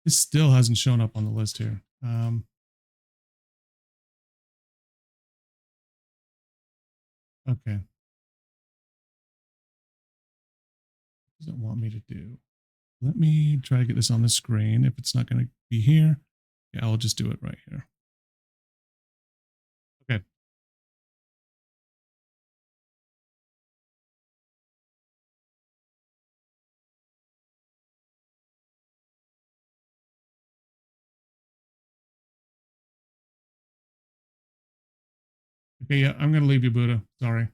This still hasn't shown up on the list here. Okay. Doesn't want me to do. Let me try to get this on the screen. If it's not going to be here, yeah, I'll just do it right here. Okay. Okay, yeah, I'm going to leave you, Buddha. Sorry.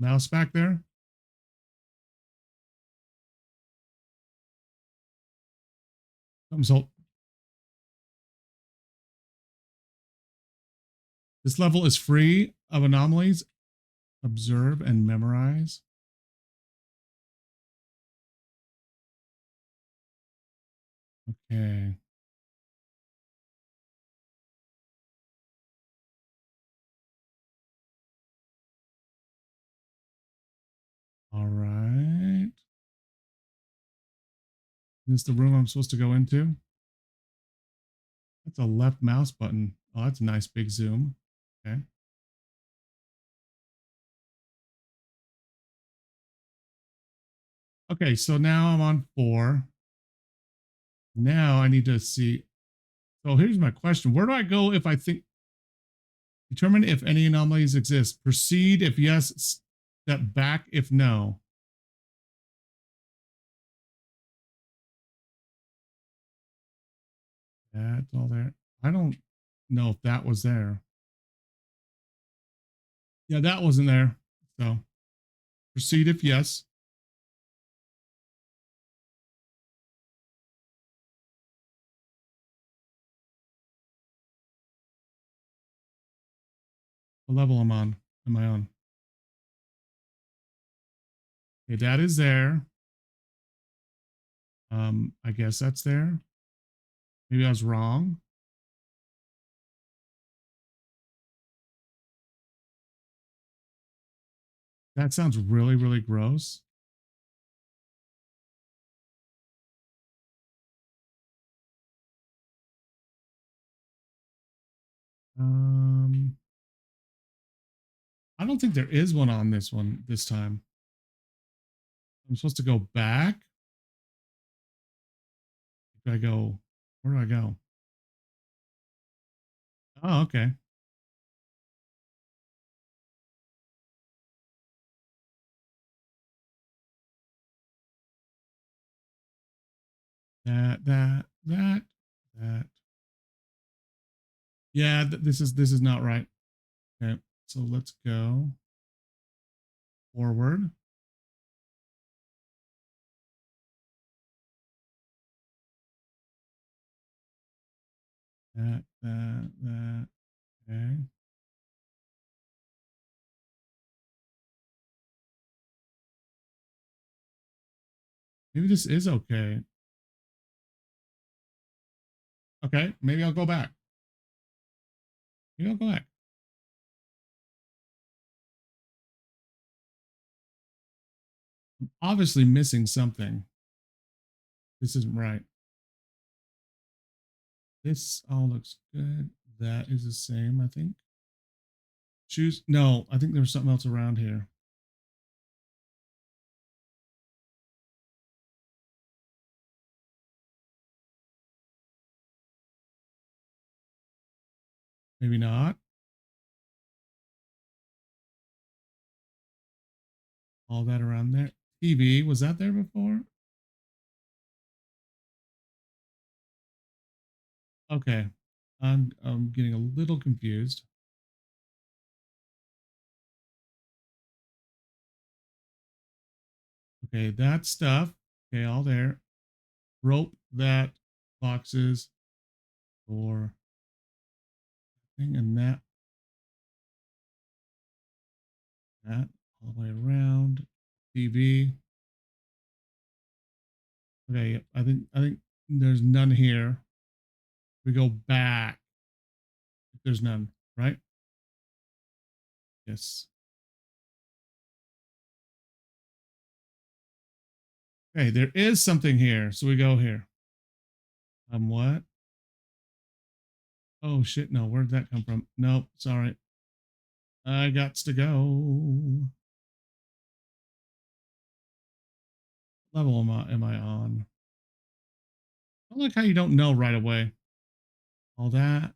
Mouse back there. Something's hold. This level is free of anomalies. Observe and memorize. Okay. All right. Is this the room I'm supposed to go into? That's a left mouse button. Oh, that's a nice big zoom. Okay. Okay, so now I'm on 4. Now I need to see. So here's my question. Where do I go if I think determine if any anomalies exist? Proceed if yes, step back if no. That's all there. I don't know if that was there. Yeah, that wasn't there. So proceed if yes. What level I'm on? Am I on? Okay, that is there. I guess that's there. Maybe I was wrong. That sounds really, really gross. I don't think there is one on this one this time. I'm supposed to go back. Do I go? Where do I go? Oh, okay. That. That. Yeah, this is not right. Okay, so let's go forward. That. Okay. Maybe this is okay. Okay, maybe I'll go back. Maybe I'll go back. I'm obviously missing something. This isn't right. This all looks good. That is the same, I think. Choose. No, I think there's something else around here. Maybe not. All that around there. TV, was that there before? Okay. I'm getting a little confused. Okay, that stuff. Okay, all there. Rope, that, boxes, door, thing, and that all the way around. TV. Okay, I think there's none here. We go back. There's none, right? Yes. Okay, there is something here. So we go here. What? Oh shit, no, where'd that come from? Nope, sorry. I got to go. What level am I on? I like how you don't know right away. All that.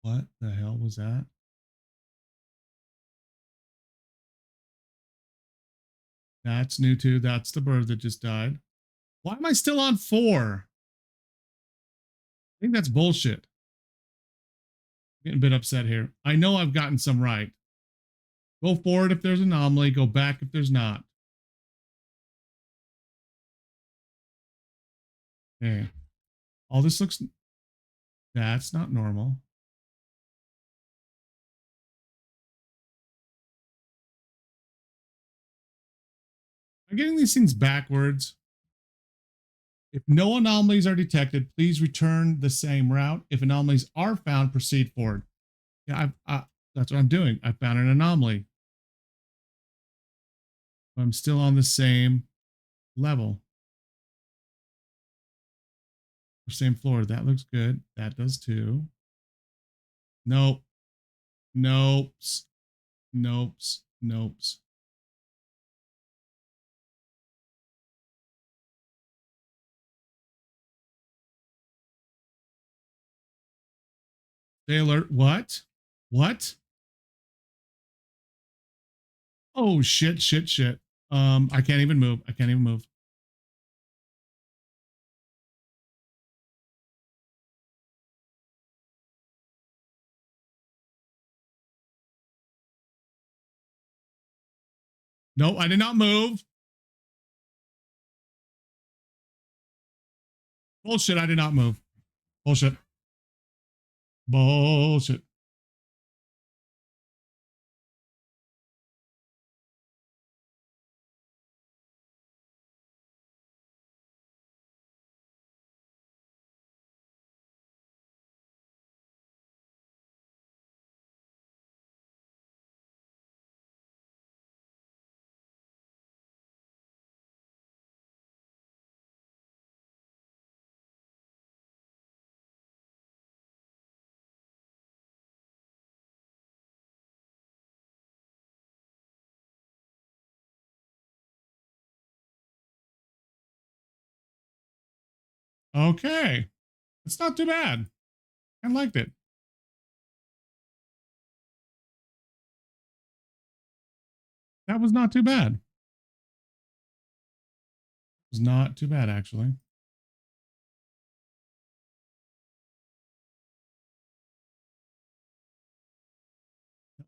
What the hell was that? That's new too. That's the bird that just died. Why am I still on 4? I think that's bullshit. Getting a bit upset here. I know I've gotten some right. Go forward if there's an anomaly. Go back if there's not. Okay. All this looks... That's not normal. I'm getting these things backwards. If no anomalies are detected, please return the same route. If anomalies are found, proceed forward. Yeah, that's what I'm doing. I found an anomaly. I'm still on the same level. Same floor. That looks good. That does too. Nope. Nopes. Nopes. Nopes. Stay alert. What? What? Oh, shit. I can't even move. I can't even move. No, I did not move. Bullshit. I did not move. Bullshit. Bullshit. Okay. It's not too bad. I liked it. That was not too bad. It was not too bad, actually.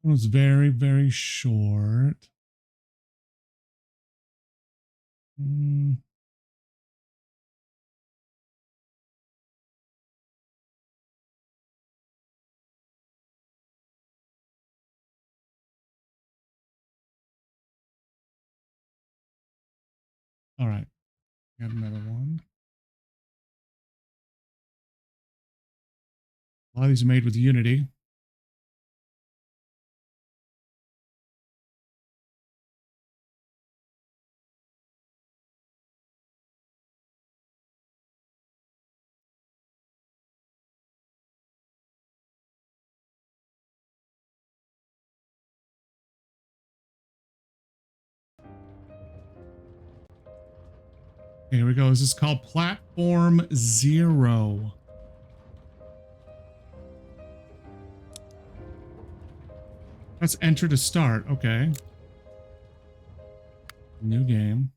It was very, very short. Mm. All right. Got another one. A lot of these are made with Unity. Here we go. This is called Platform Zero. Let's enter to start. Okay. New game.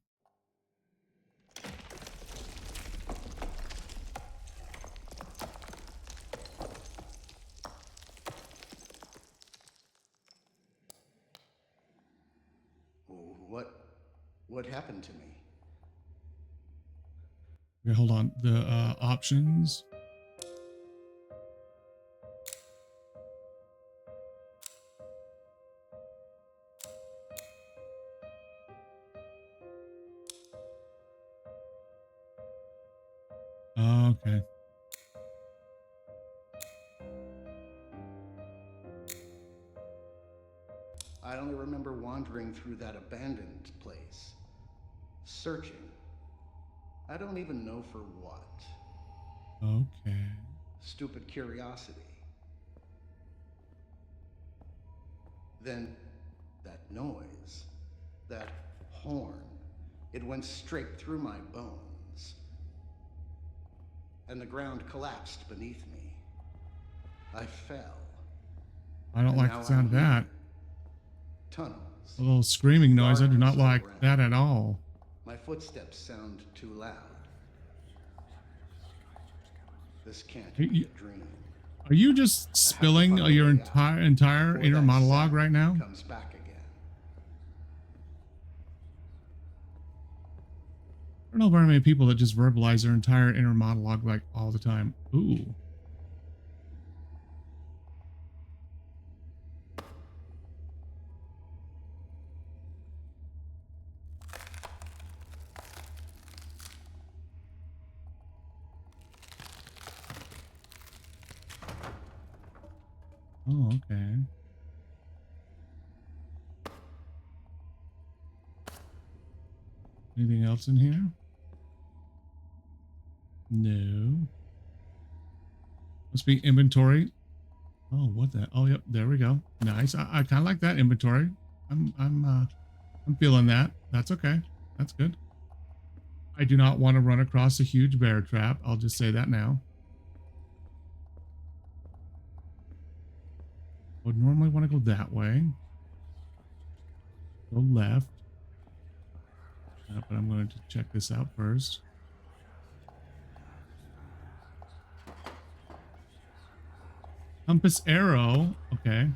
What happened to me? Okay, hold on. The options. Okay. I only remember wandering through that abandoned place, searching. I don't even know for what. Okay. Stupid curiosity. Then that noise, that horn, it went straight through my bones. And the ground collapsed beneath me. I fell. I don't And like now the sound of I'm that. here. Tunnels. A little screaming noise. I do not Darkness all like around. that at all. My footsteps sound too loud. This can't Hey, be a dream. Are you just spilling find a your way out entire before inner that monologue sound right now? comes back again. I don't know very many people that just verbalize their entire inner monologue like all the time. Ooh. Oh, okay. Anything else in here? No. Must be inventory. Oh, what the? Oh, yep. There we go. Nice. I kind of like that inventory. I'm feeling that. That's okay. That's good. I do not want to run across a huge bear trap. I'll just say that now. I would normally want to go that way. Go left. But I'm going to check this out first. Compass arrow. Okay.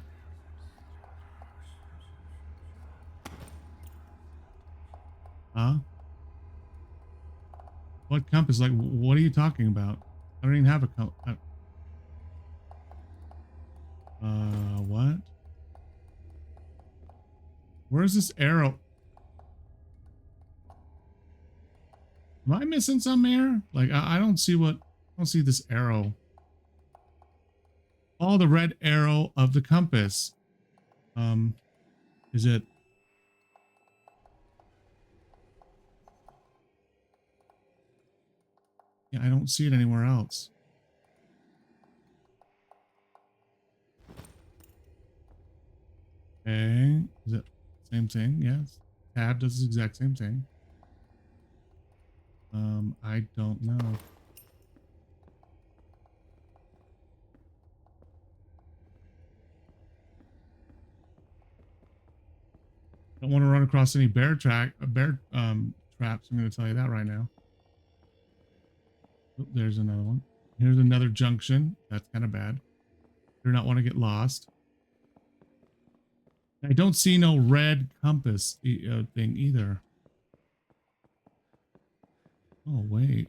Huh? What compass? Like, what are you talking about? I don't even have a compass. What? Where's this arrow? Am I missing some here? Like, I don't see what, I don't see this arrow. Oh, the red arrow of the compass. Is it? Yeah, I don't see it anywhere else. Okay, is it same thing? Yes. Tab does the exact same thing. I don't know. Don't want to run across any bear traps. I'm going to tell you that right now. Oh, there's another one. Here's another junction. That's kind of bad. Do not want to get lost. I don't see no red compass thing either. Oh, wait.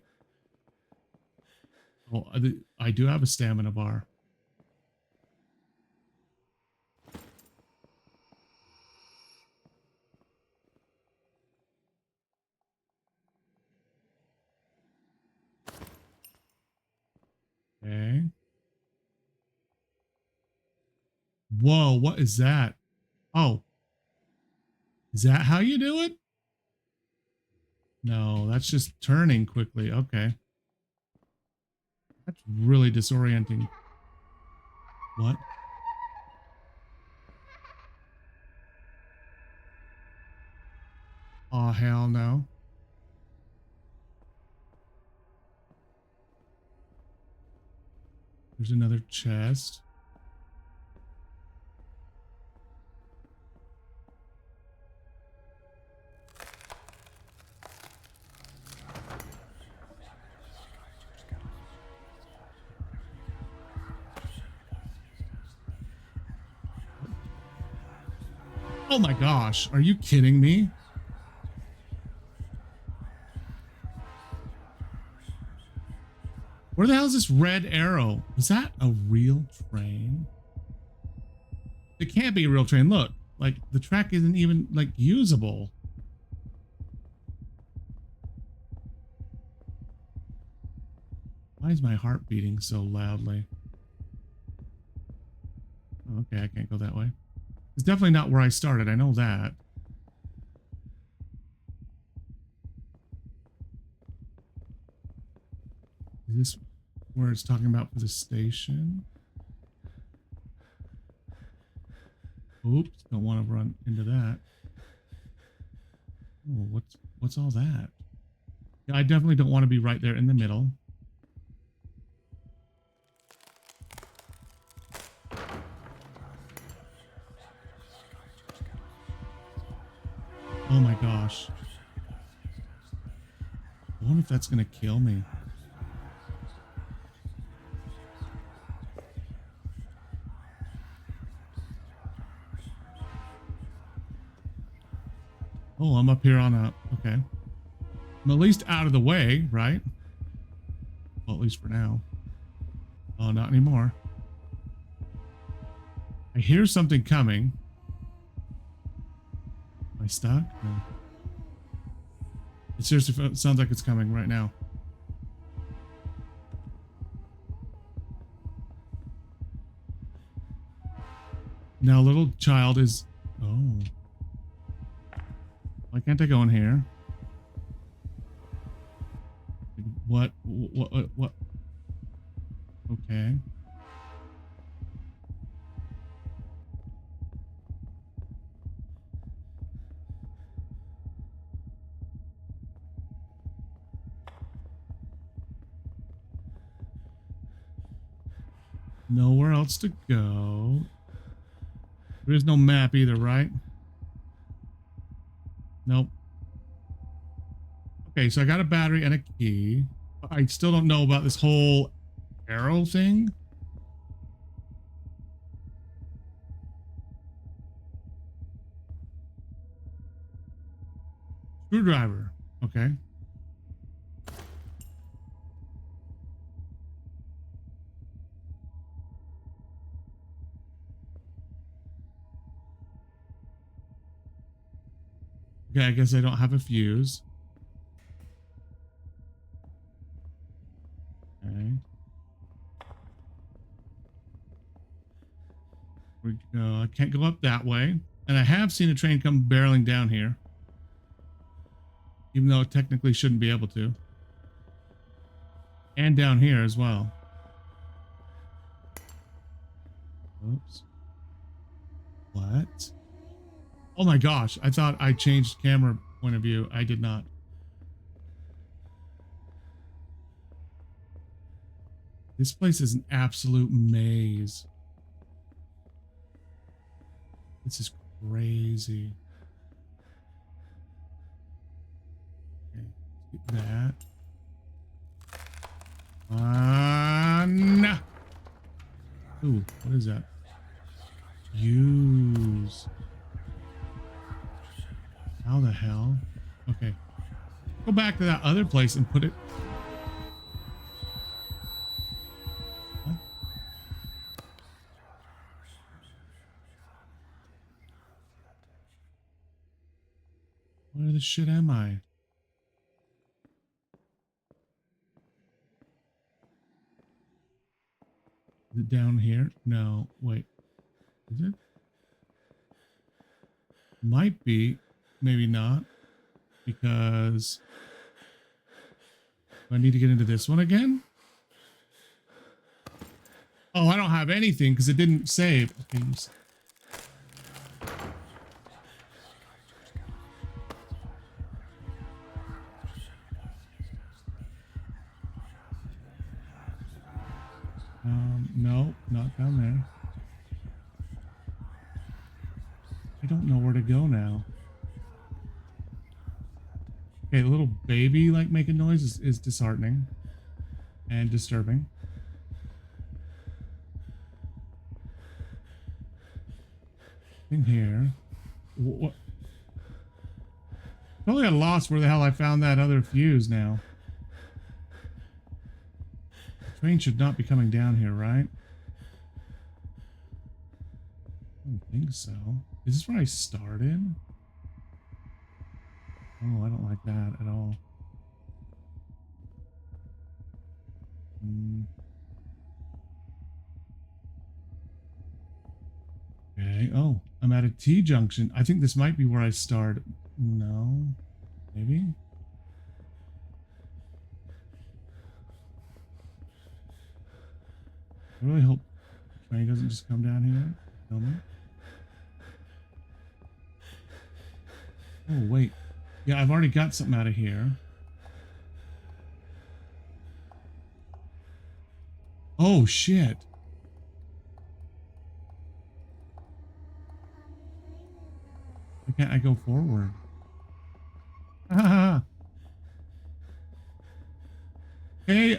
Oh, I do have a stamina bar. Okay. Whoa, what is that? Oh. Is that how you do it? No, that's just turning quickly. Okay. That's really disorienting. What? Oh, hell no. There's another chest. Oh my gosh, are you kidding me? Where the hell is this red arrow? Is that a real train? It can't be a real train. Look, like the track isn't even like usable. Why is my heart beating so loudly? Okay, I can't go that way. It's definitely not where I started. I know that. Is this where it's talking about for the station? Oops, don't want to run into that. Oh, what's all that? Yeah, I definitely don't want to be right there in the middle. Oh my gosh. I wonder if that's gonna kill me. Oh, I'm up here on a... Okay. I'm at least out of the way, right? Well, at least for now. Oh, not anymore. I hear something coming. Am I stuck? No. It seriously sounds like it's coming right now. Now, little child is... Oh. Why can't I go in here? What? Okay. Nowhere else to go. There is no map either, right? Nope. Okay, so I got a battery and a key. I still don't know about this whole arrow thing. Screwdriver. Okay. Okay, I guess I don't have a fuse. Okay. We go. I can't go up that way. And I have seen a train come barreling down here. Even though it technically shouldn't be able to. And down here as well. Oops. What? Oh my gosh. I thought I changed camera point of view. I did not. This place is an absolute maze. This is crazy. Okay, get that. No. Ooh, what is that? Use. hell? Okay. Go back to that other place and put it. What? Where the shit am I? Is it down here? No, wait. Is it? Might be, maybe not, because do I need to get into this one again? Oh, I don't have anything because it didn't save. Okay, no, not down there. I don't know where to go now. Okay, the little baby like making noise is disheartening and disturbing. In here. What? Totally got lost where the hell I found that other fuse now. Train should not be coming down here, right? I don't think so. Is this where I started? Oh, I don't like that at all. Okay. Oh, I'm at a T-junction. I think this might be where I started. No. Maybe? I really hope the train doesn't just come down here. Kill me. Oh, wait. Yeah, I've already got something out of here. Oh, shit. Why can't I go forward? Okay,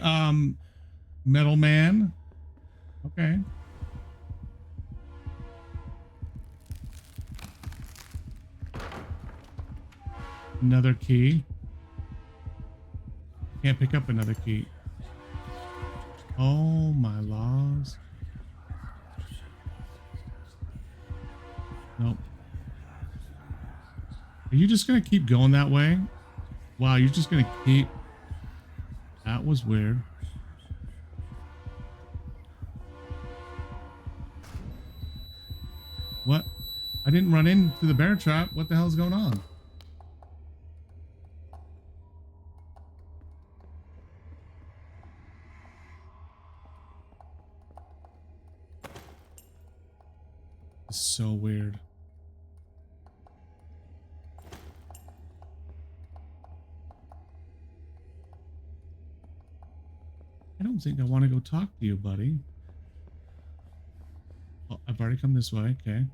Metal Man. Okay. Another key. Can't pick up another key. Oh my laws. Nope. Are you just gonna keep going that way? Wow, you're just gonna keep... That was weird. What? I didn't run into the bear trap. What the hell's going on? It's so weird. I don't think I want to go talk to you, buddy. Oh, I've already come this way. Okay.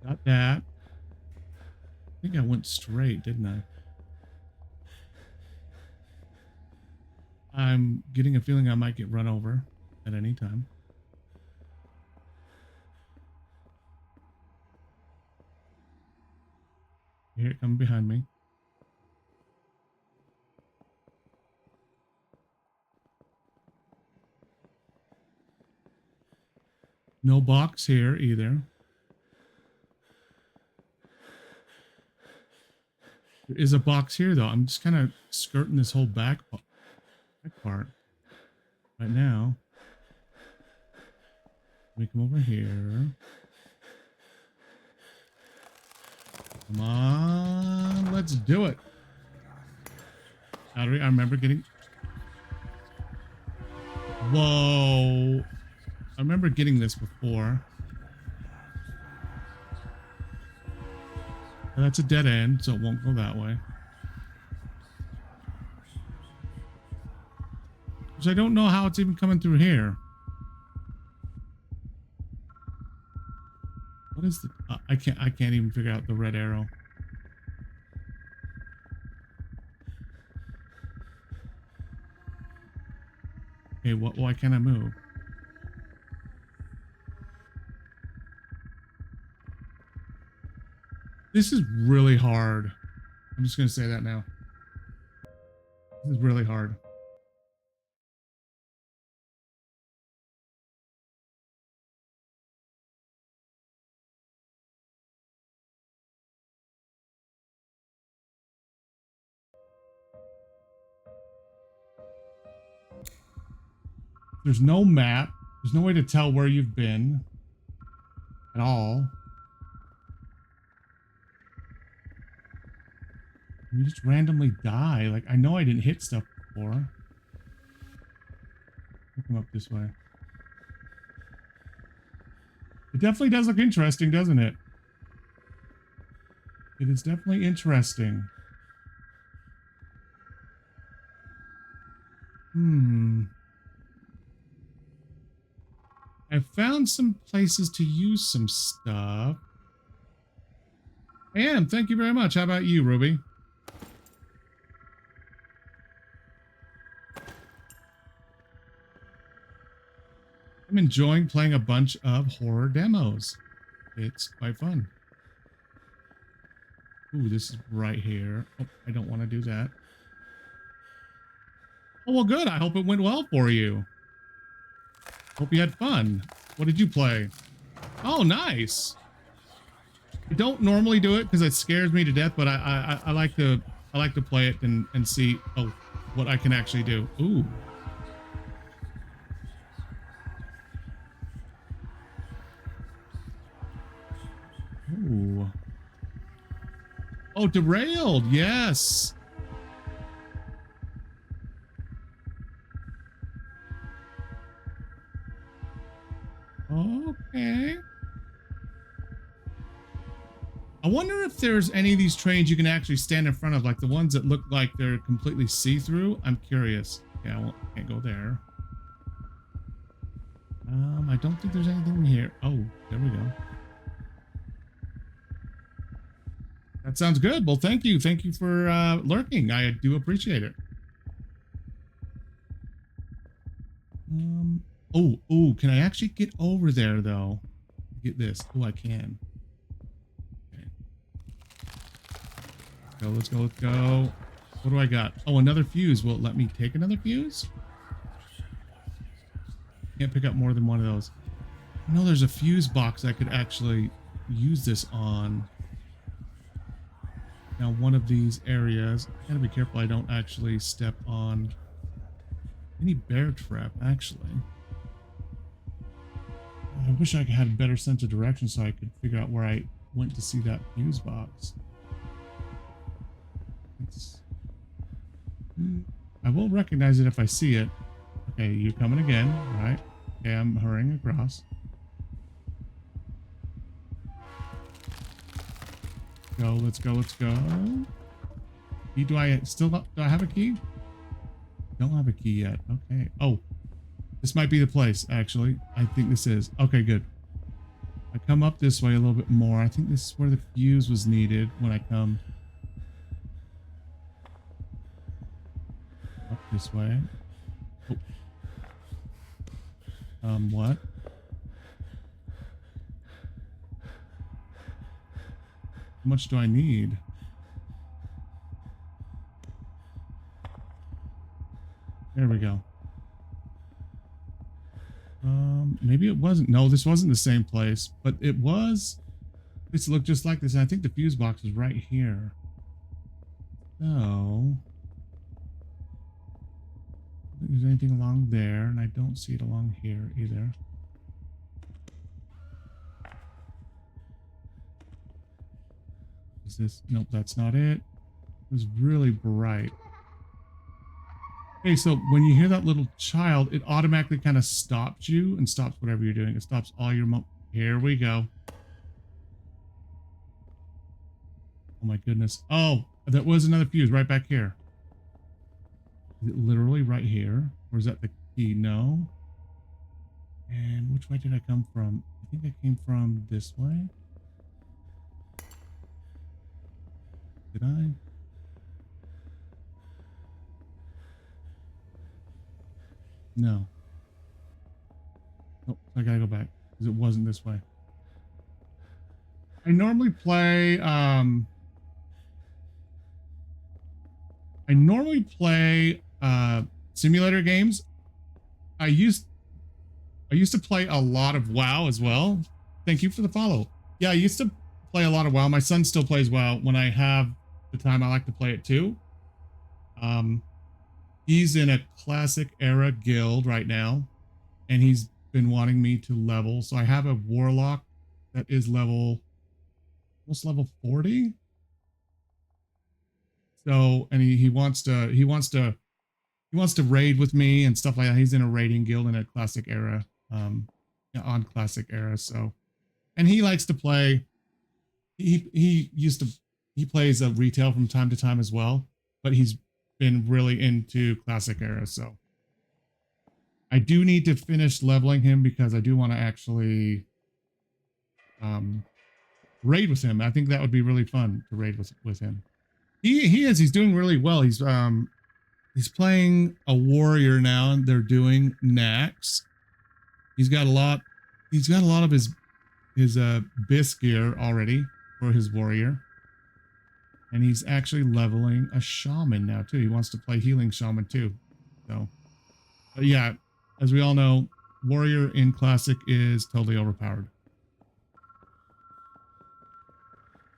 Got that. I think I went straight, didn't I? I'm getting a feeling I might get run over at any time. Here it comes behind me. No box here either. There is a box here though. I'm just kind of skirting this whole back part right now. Let me come over here. Come on, let's do it. Battery, I remember getting... Whoa. I remember getting this before. But that's a dead end, so it won't go that way. Because I don't know how it's even coming through here. What is the... I can't even figure out the red arrow. Okay, why can't I move? This is really hard. I'm just gonna say that now. This is really hard. There's no map. There's no way to tell where you've been at all. You just randomly die. Like, I know I didn't hit stuff before. I'll come up this way. It definitely does look interesting, doesn't it? It is definitely interesting. I found some places to use some stuff. I am. Thank you very much. How about you, Ruby? I'm enjoying playing a bunch of horror demos. It's quite fun. Ooh, this is right here. Oh, I don't want to do that. Oh, well, good. I hope it went well for you. Hope you had fun. What did you play? Oh, nice. I don't normally do it because it scares me to death, but I like to play it and see what I can actually do. Ooh. Ooh. Oh, Derailed. Yes. Okay. I wonder if there's any of these trains you can actually stand in front of, like the ones that look like they're completely see-through. I'm curious. Yeah, I can't go there. I don't think there's anything here. Oh, there we go. That sounds good. Well, thank you. Thank you for lurking. I do appreciate it. Oh, can I actually get over there though? Get this. Oh, I can. Okay. Let's go. Let's go. What do I got? Oh, another fuse. Will it let me take another fuse? Can't pick up more than one of those. I know there's a fuse box I could actually use this on. Now, one of these areas, I gotta be careful I don't actually step on any bear trap, actually. I wish I had a better sense of direction so I could figure out where I went to see that fuse box. I will recognize it if I see it. Okay, you're coming again, right? Okay, I'm hurrying across. Let's go. Key, do I have a key? Don't have a key yet. Okay. Oh, this might be the place, actually. I think this is. Okay, good. I come up this way a little bit more. I think this is where the fuse was needed when I come up this way. Oh. What? How much do I need? There we go. Maybe it wasn't. No, this wasn't the same place, but it was. This looked just like this. And I think the fuse box is right here. So, I don't think there's anything along there, and I don't see it along here either. Is this? Nope, that's not it. It was really bright. Okay, so when you hear that little child, it automatically kind of stops you and stops whatever you're doing. It stops all your Here we go. Oh my goodness. Oh, that was another fuse right back here. Is it literally right here? Or is that the key? No. And which way did I come from? I think I came from this way. Did I? No. Oh, I gotta go back because it wasn't this way. I normally play I normally play simulator games. I used to play a lot of WoW as well. Thank you for the follow. Yeah, I used to play a lot of WoW. My son still plays WoW. When I have the time, I like to play it too. He's in a classic era guild right now, and he's been wanting me to level. So I have a warlock that is almost level 40. So, and he wants to raid with me and stuff like that. He's in a raiding guild in a classic era, on classic era. So, and he likes to play. He plays a retail from time to time as well, but he's been really into classic era. So I do need to finish leveling him because I do want to actually raid with him. I think that would be really fun to raid with him. He's doing really well. He's playing a warrior now, and they're doing Nax. He's got a lot of his bis gear already for his warrior. And he's actually leveling a shaman now too. He wants to play healing shaman too. So, but yeah, as we all know, warrior in classic is totally overpowered.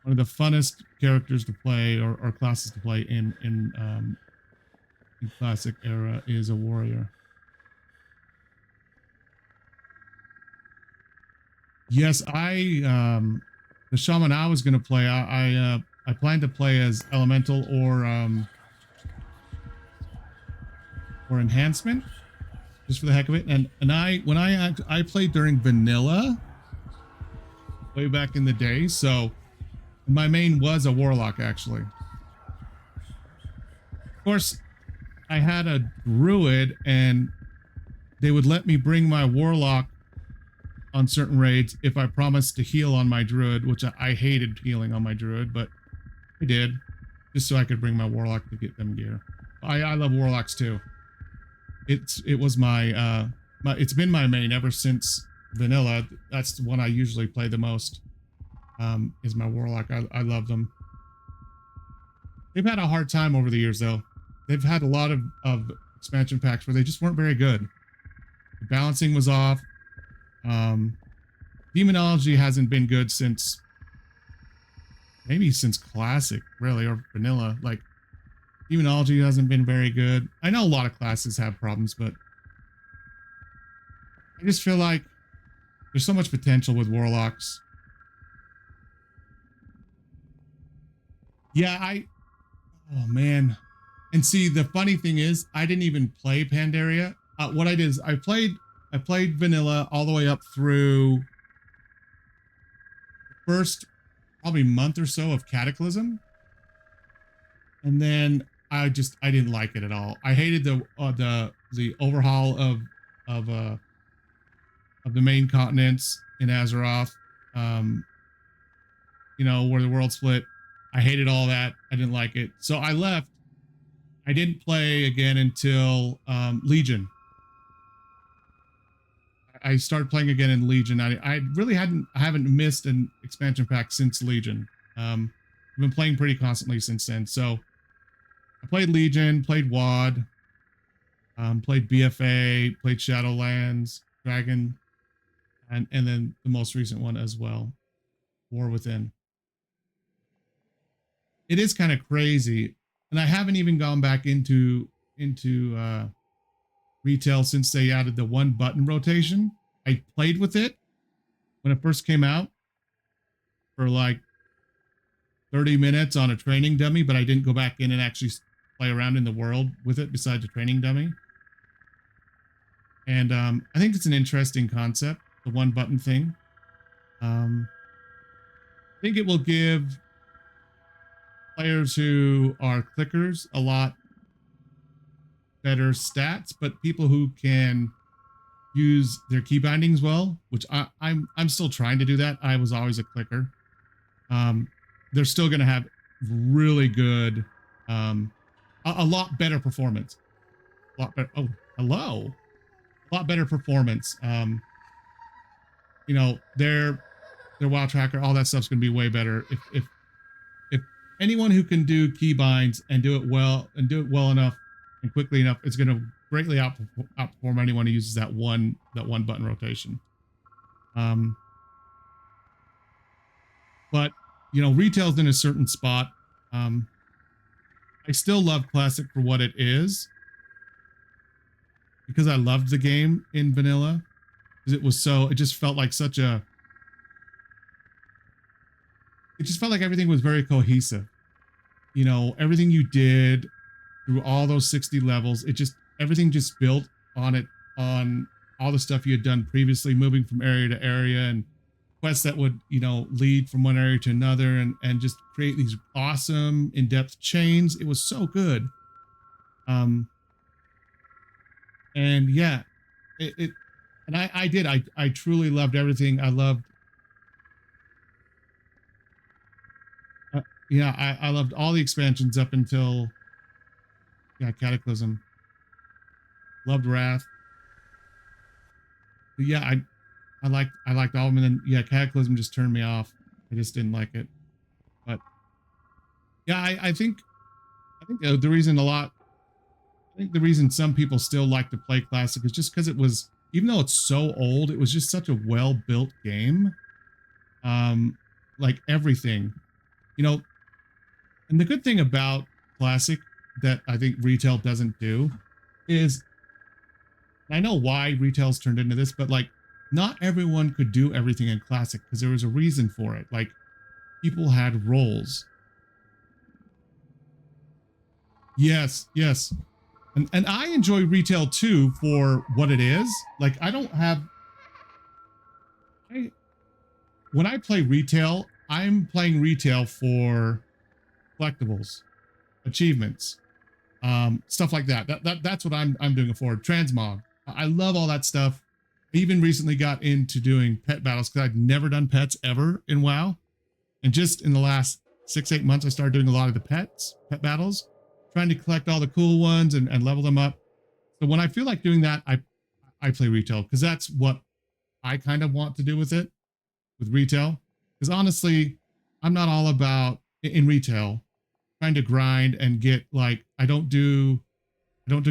One of the funnest characters to play or classes to play in classic era is a warrior. Yes, the shaman I was going to play, I plan to play as elemental or enhancement, just for the heck of it. And when I played during vanilla way back in the day, so my main was a warlock actually. Of course, I had a druid, and they would let me bring my warlock on certain raids if I promised to heal on my druid, which I hated healing on my druid, but I did, just so I could bring my warlock to get them gear. I love warlocks too. It was it's been my main ever since vanilla. That's the one I usually play the most. Is my warlock. I love them. They've had a hard time over the years though. They've had a lot of expansion packs where they just weren't very good. The balancing was off. Demonology hasn't been good since classic, really, or vanilla. Like, demonology hasn't been very good. I know a lot of classes have problems, but I just feel like there's so much potential with warlocks. Yeah, oh man. And see, the funny thing is, I didn't even play Pandaria. What I did is I played vanilla all the way up through the first probably month or so of Cataclysm. And then I didn't like it at all. I hated the overhaul of the main continents in Azeroth. You know, where the world split. I hated all that. I didn't like it. So I left. I didn't play again until Legion. I started playing again in Legion. I really haven't missed an expansion pack since Legion. I've been playing pretty constantly since then. So I played Legion, played WOD, played BFA, played Shadowlands, Dragon, and then the most recent one as well, War Within. It is kind of crazy, and I haven't even gone back into retail since they added the 1 button rotation. I played with it when it first came out for like 30 minutes on a training dummy, but I didn't go back in and actually play around in the world with it besides the training dummy. And I think it's an interesting concept, the 1 button thing. I think it will give players who are clickers a lot better stats, but people who can use their key bindings well, which I'm still trying to do that. I was always a clicker. They're still going to have really good, a lot better performance. A lot better. Oh, hello. A lot better performance. You know, their WoW tracker, all that stuff's going to be way better if anyone who can do keybinds and do it well enough and quickly enough is going to greatly outperform anyone who uses that one button rotation. But you know, retail's in a certain spot. I still love classic for what it is, because I loved the game in vanilla, because it just felt like it just felt like everything was very cohesive. You know, everything you did through all those 60 levels, everything just built on all the stuff you had done previously, moving from area to area, and quests that would, you know, lead from one area to another, and just create these awesome in-depth chains. It was so good. And yeah, I truly loved everything. I loved, I loved all the expansions up until, Cataclysm. Loved Wrath. But yeah, I liked all of them, and then Cataclysm just turned me off. I just didn't like it. But yeah, I think the reason some people still like to play Classic is just because it was, even though it's so old, it was just such a well-built game. Like everything, you know. And the good thing about Classic that I think retail doesn't do is, I know why retail's turned into this, but like, not everyone could do everything in Classic because there was a reason for it. Like, people had roles. Yes. And I enjoy retail too for what it is. Like, when I play retail, I'm playing retail for collectibles, achievements, stuff like that. That's what I'm doing it for. Transmog. I love all that stuff. I even recently got into doing pet battles because I've never done pets ever in WoW. And just in the last 6-8 months, I started doing a lot of the pet battles, trying to collect all the cool ones and level them up. So when I feel like doing that, I play retail, because that's what I kind of want to do with retail. Because honestly, I'm not all about, in retail, trying to grind and get, like, I don't do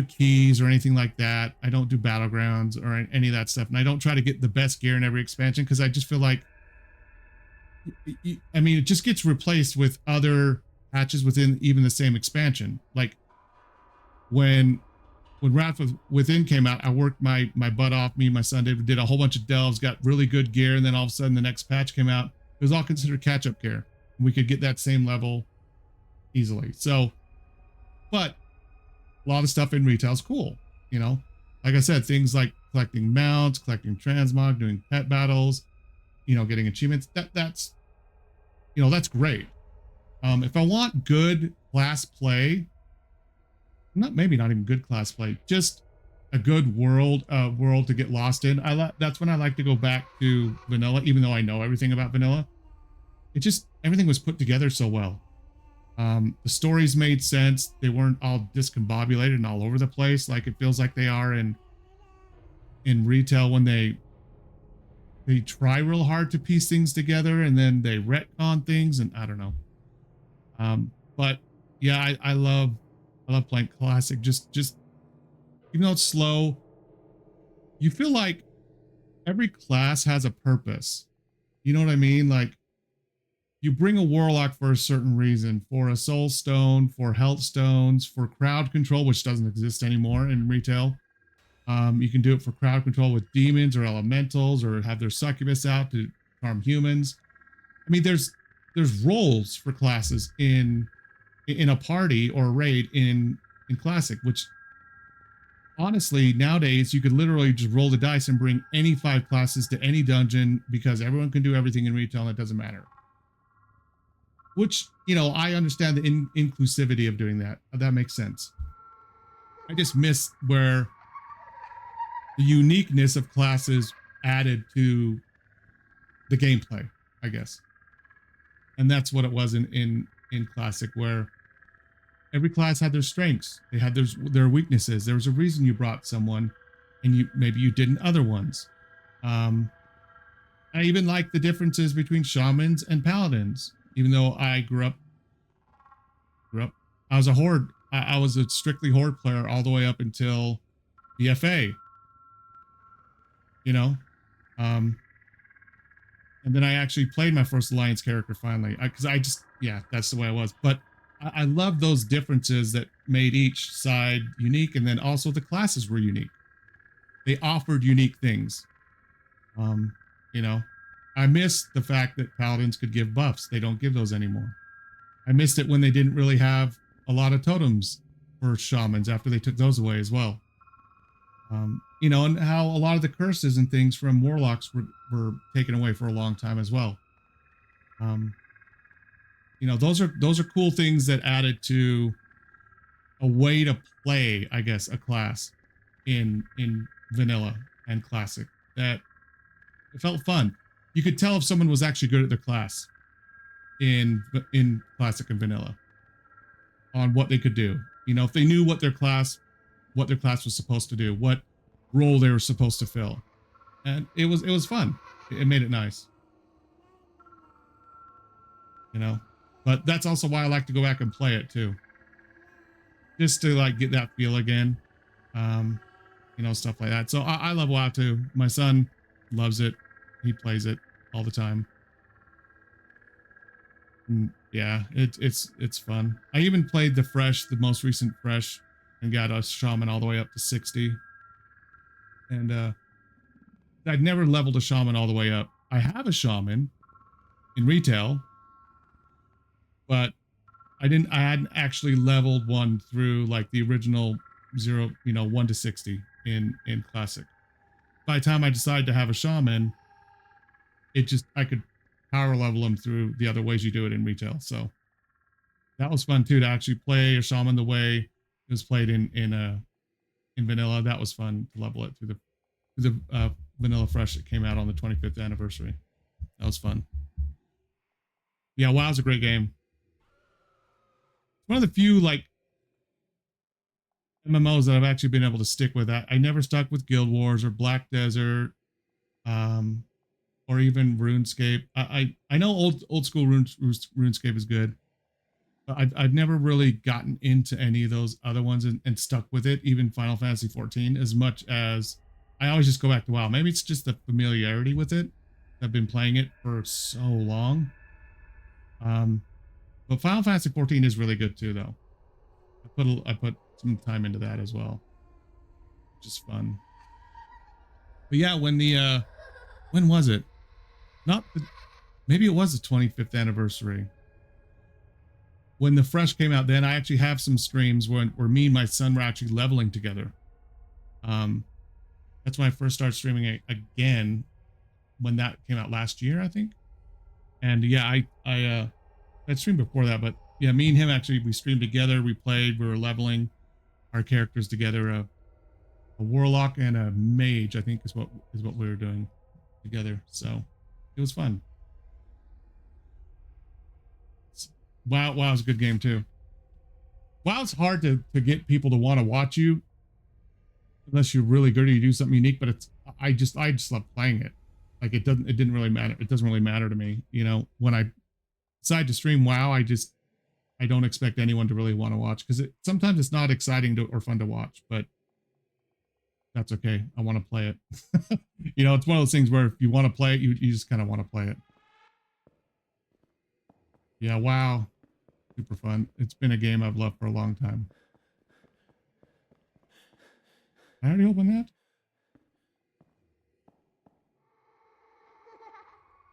keys or anything like that. I don't do battlegrounds or any of that stuff. And I don't try to get the best gear in every expansion, because I just feel like, I mean, it just gets replaced with other patches within even the same expansion. Like when Wrath Within came out, I worked my butt off. Me and my son did a whole bunch of delves, got really good gear, and then all of a sudden the next patch came out. It was all considered catch-up gear. We could get that same level easily. So, but a lot of stuff in retail is cool, you know. Like I said, things like collecting mounts, collecting transmog, doing pet battles, you know, getting achievements. That's you know, that's great. If I want good class play, maybe not even good class play, just a good world to get lost in. That's when I like to go back to vanilla, even though I know everything about vanilla. It just, everything was put together so well. The stories made sense. They weren't all discombobulated and all over the place like it feels like they are in retail, when they try real hard to piece things together and then they retcon things, and I don't know. But yeah, I love playing Classic. Just even though it's slow, you feel like every class has a purpose. You know what I mean? Like, you bring a warlock for a certain reason, for a soul stone, for health stones, for crowd control, which doesn't exist anymore in retail. You can do it for crowd control with demons or elementals, or have their succubus out to harm humans. I mean, there's roles for classes in a party or a raid in Classic, which honestly, nowadays you could literally just roll the dice and bring any 5 classes to any dungeon, because everyone can do everything in retail and it doesn't matter. Which, you know, I understand the inclusivity of doing that. That makes sense. I just miss where the uniqueness of classes added to the gameplay, I guess. And that's what it was in Classic, where every class had their strengths. They had their weaknesses. There was a reason you brought someone, and maybe you didn't other ones. I even like the differences between shamans and paladins, even though I grew up I was a horde. I was a strictly horde player all the way up until the FA. You know, and then I actually played my first Alliance character finally, because I just, yeah, that's the way I was. But I love those differences that made each side unique, and then also the classes were unique. They offered unique things. You know, I missed the fact that paladins could give buffs. They don't give those anymore. I missed it when they didn't really have a lot of totems for shamans after they took those away as well. You know, and how a lot of the curses and things from warlocks were taken away for a long time as well. You know, those are cool things that added to a way to play, I guess, a class in vanilla and classic, that it felt fun. You could tell if someone was actually good at their class in classic and vanilla on what they could do. You know, if they knew what their class was supposed to do, what role they were supposed to fill. And it was fun. It made it nice. You know, but that's also why I like to go back and play it too. Just to like get that feel again. You know, stuff like that. So I love WoW too. My son loves it. He plays it all the time. And yeah, it's fun. I even played the most recent Fresh, and got a shaman all the way up to 60. And I'd never leveled a shaman all the way up. I have a shaman in retail, but I hadn't actually leveled one through like the original 1 to 60 in classic. By the time I decided to have a shaman, I could power level them through the other ways you do it in retail. So that was fun too, to actually play a shaman the way it was played in vanilla. That was fun to level it through the vanilla Fresh that came out on the 25th anniversary. That was fun. Yeah, WoW's a great game. One of the few like MMOs that I've actually been able to stick with. I never stuck with Guild Wars or Black Desert, or even RuneScape. I know old school RuneScape is good, but I've never really gotten into any of those other ones and stuck with it. Even Final Fantasy 14, as much as I always just go back to WoW. Maybe it's just the familiarity with it. I've been playing it for so long. But Final Fantasy 14 is really good too, though. I put some time into that as well, which is fun. But yeah, when was it? Maybe it was the 25th anniversary. When the Fresh came out, then I actually have some streams where me and my son were actually leveling together. That's when I first started streaming it again, when that came out last year, I think. And yeah, I streamed before that, but yeah, me and him actually, we streamed together. We played. We were leveling our characters together. A warlock and a mage, I think, is what we were doing together. So it was fun. WoW is a good game too. WoW's hard to get people to want to watch you unless you're really good or you do something unique. But I just love playing it. Like it didn't really matter. It doesn't really matter to me. You know, when I decide to stream WoW, I don't expect anyone to really want to watch, because sometimes it's not exciting or fun to watch, but that's okay. I want to play it. You know, it's one of those things where if you want to play it, you just kind of want to play it. Yeah, WoW, super fun. It's been a game I've loved for a long time. I already opened that?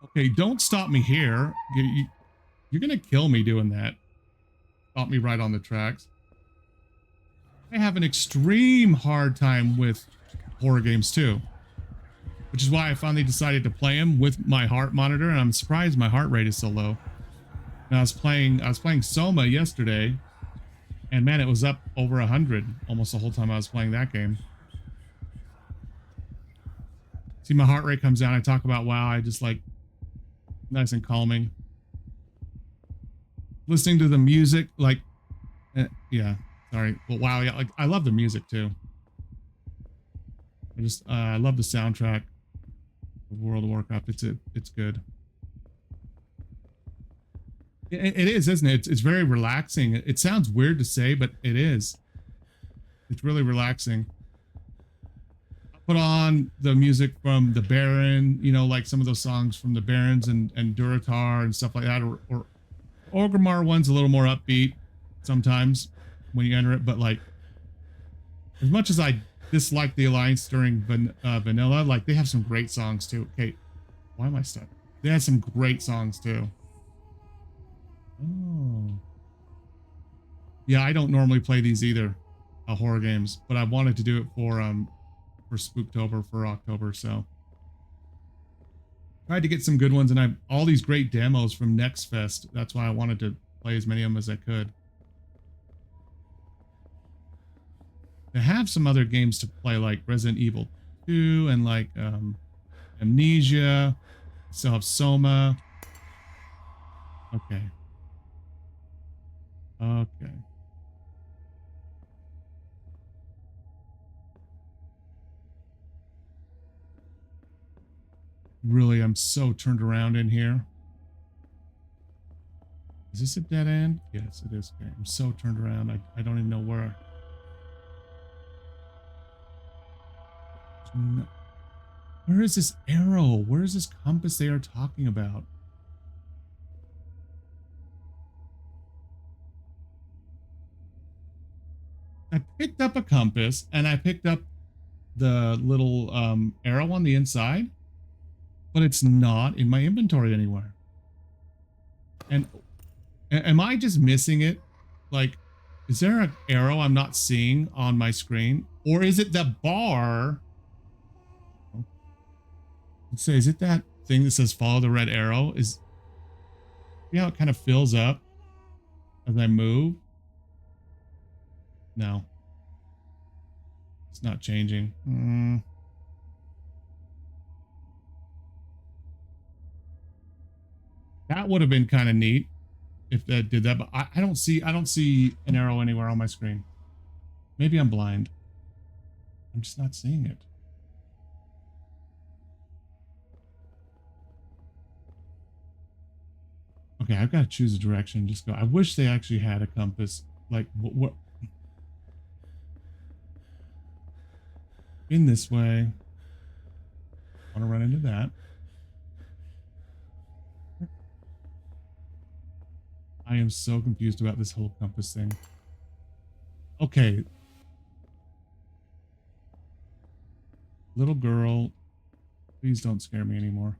Okay, don't stop me here. You're gonna kill me doing that. Stop me right on the tracks. I have an extreme hard time with horror games too, which is why I finally decided to play them with my heart monitor, and I'm surprised my heart rate is so low. And I was playing Soma yesterday, and man, it was up over 100 almost the whole time I was playing that game. See, my heart rate comes down. I talk about WoW. I just like nice and calming. Listening to the music, like, yeah, sorry. But WoW, yeah, like I love the music too. I love the soundtrack of World of Warcraft. It's good. It is, isn't it? It's very relaxing. It sounds weird to say, but it is. It's really relaxing. Put on the music from the Baron, you know, like some of those songs from the Barons and Duratar and stuff like that, or Orgrimmar one's a little more upbeat sometimes when you enter it, but like as much as I dislike the Alliance during Vanilla, like they have some great songs too. Okay, why am I stuck? They had some great songs too. Oh, yeah, I don't normally play these either, horror games, but I wanted to do it for Spooktober, for October, so tried to get some good ones, and I've all these great demos from Next Fest. That's why I wanted to play as many of them as I could. They have some other games to play, like Resident Evil 2 and like Amnesia. Still have Soma. Okay. Okay. Really, I'm so turned around in here. Is this a dead end? Yes, it is. Okay. I'm so turned around. I don't even know where. No. Where is this arrow? Where is this compass they are talking about? I picked up a compass and I picked up the little arrow on the inside, but it's not in my inventory anywhere. And am I just missing it? Like, is there an arrow I'm not seeing on my screen? Or is it the bar? Let's say, is it that thing that says follow the red arrow? See how it kind of fills up as I move? No. It's not changing. That would have been kind of neat if that did that, but I don't see an arrow anywhere on my screen. Maybe I'm blind. I'm just not seeing it. Okay, I've got to choose a direction and just go. I wish they actually had a compass. Like, what? In this way. I want to run into that. I am so confused about this whole compass thing. Okay. Little girl, please don't scare me anymore.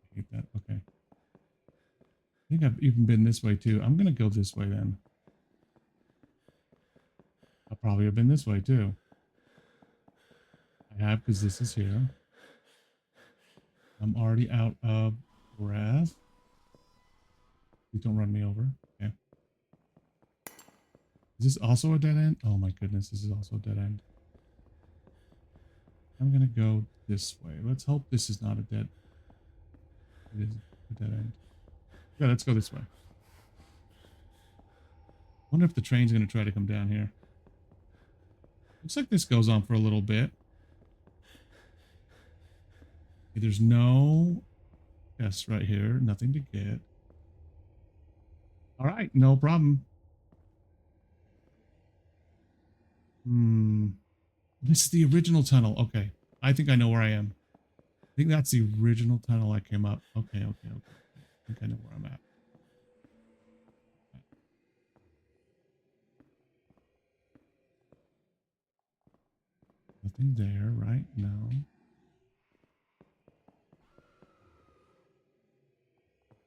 I hate that. Okay. I think I've even been this way too. I'm going to go this way then. I'll probably have been this way too. I have, because this is here. I'm already out of breath. Please don't run me over. Okay. Is this also a dead end? Oh my goodness, this is also a dead end. I'm going to go this way. Let's hope this is not a dead... It is a dead end. Yeah, let's go this way. Wonder if the train's going to try to come down here. Looks like this goes on for a little bit. Okay, there's no yes right here. Nothing to get. All right, no problem. This is the original tunnel. Okay, I think I know where I am. I think that's the original tunnel I came up. Okay. I think I know where I'm at. Nothing there, right? No.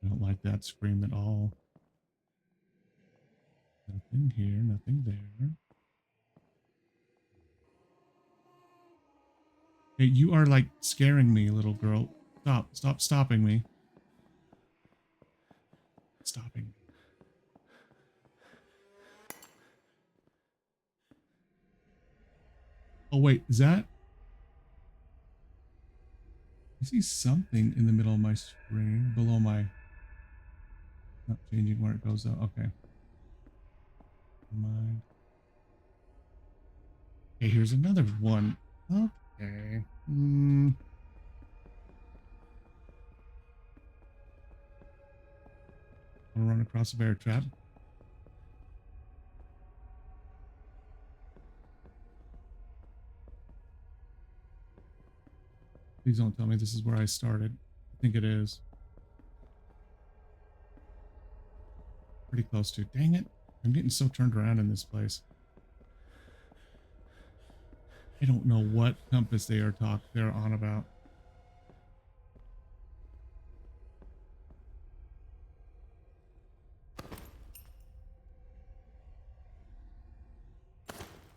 I don't like that scream at all. Nothing here, nothing there. Hey, you are like scaring me, little girl. Stop stopping me. Stopping me. Oh wait, is that? I see something in the middle of my screen, below my... Not changing where it goes though. Okay. Mind. Okay, here's another one. Okay. Hmm. I'll run across a bear trap. Please don't tell me this is where I started. I think it is. Pretty close to. Dang it. I'm getting so turned around in this place. I don't know what compass they're on about.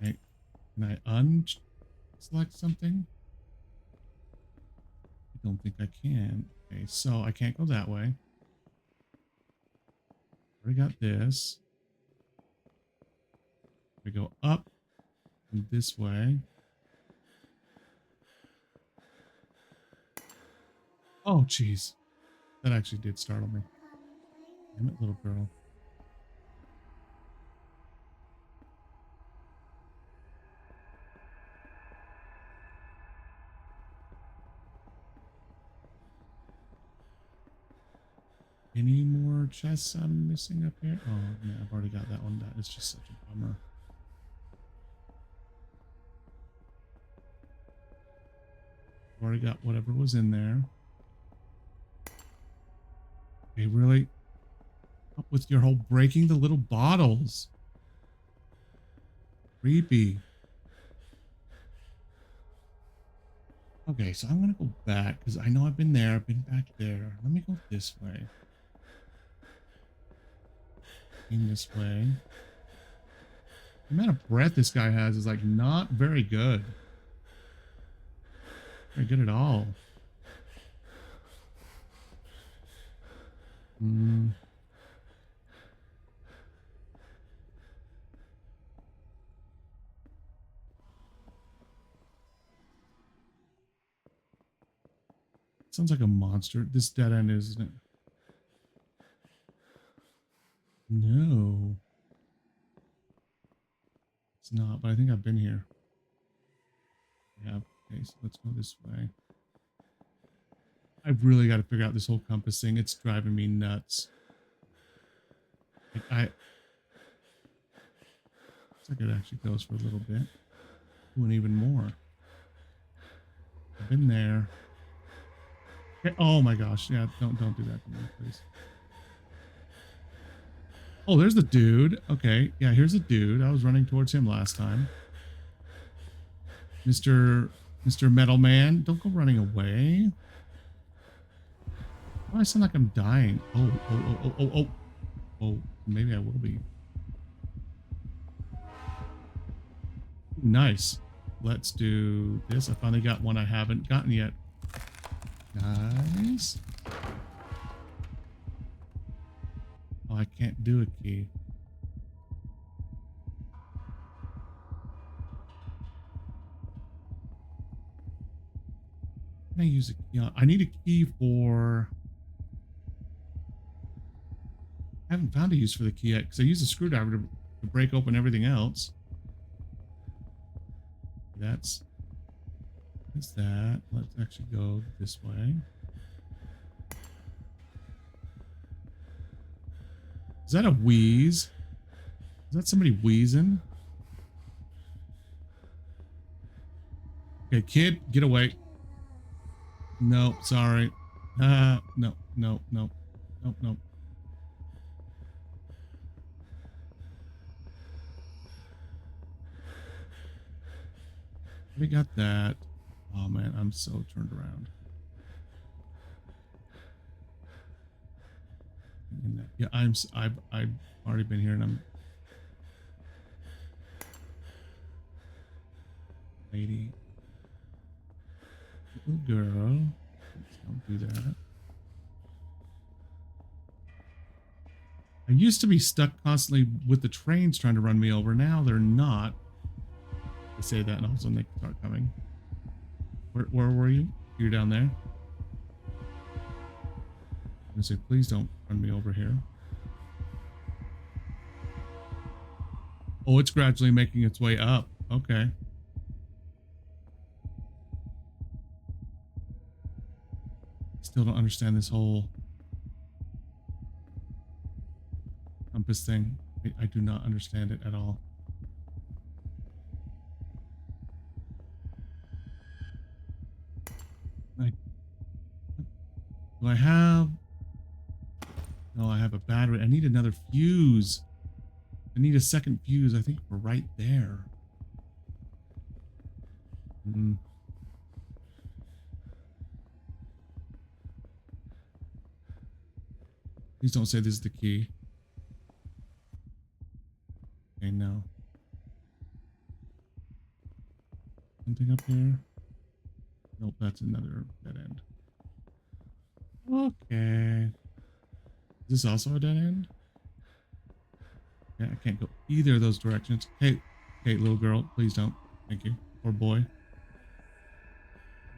Okay. Can I unselect something? I don't think I can. Okay, so I can't go that way. Already got this. We go up and this way. Oh, jeez. That actually did startle me. Damn it, little girl. Any more chests I'm missing up here? Oh, man, I've already got that one done. It's just such a bummer. I've already got whatever was in there. Okay, really? Up with your whole breaking the little bottles. Creepy. Okay, so I'm going to go back because I know I've been there. I've been back there. Let me go this way. In this way. The amount of breath this guy has is like not very good. Very good at all. Sounds like a monster. This dead end, isn't it? No. It's not, but I think I've been here. Yeah, okay, so let's go this way. I've really got to figure out this whole compass thing. It's driving me nuts. Like looks like it actually goes for a little bit. Ooh, and even more. I've been there. Okay, oh my gosh. Yeah, don't do that to me, please. Oh, there's the dude. Okay, yeah, here's the dude. I was running towards him last time. Mr. Metal Man, don't go running away. Why do I sound like I'm dying? Oh, maybe I will be. Ooh, nice. Let's do this. I finally got one I haven't gotten yet. Nice. Oh, I can't do a key. Can I use a key? I need a key for... I haven't found a use for the key yet because I used a screwdriver to break open everything else. That's that. Let's actually go this way. Is that a wheeze? Is that somebody wheezing? Okay, kid, get away. No, sorry. No. We got that. Oh man, I'm so turned around. Yeah, I've already been here and I'm lady. Little girl. Don't do that. I used to be stuck constantly with the trains trying to run me over. Now they're not. They say that and all of a sudden they start coming. Where were you? You're down there? I'm gonna say, please don't run me over here. Oh, it's gradually making its way up. Okay. still don't understand this whole compass thing. I do not understand it at all. Do I have... No, I have a battery. I need another fuse. I need a second fuse. I think we're right there. Please don't say this is the key. Okay, no. Something up here? Nope, that's another dead end. Okay. Is this also a dead end? Yeah, I can't go either of those directions. Hey, little girl, please don't. Thank you. Or boy.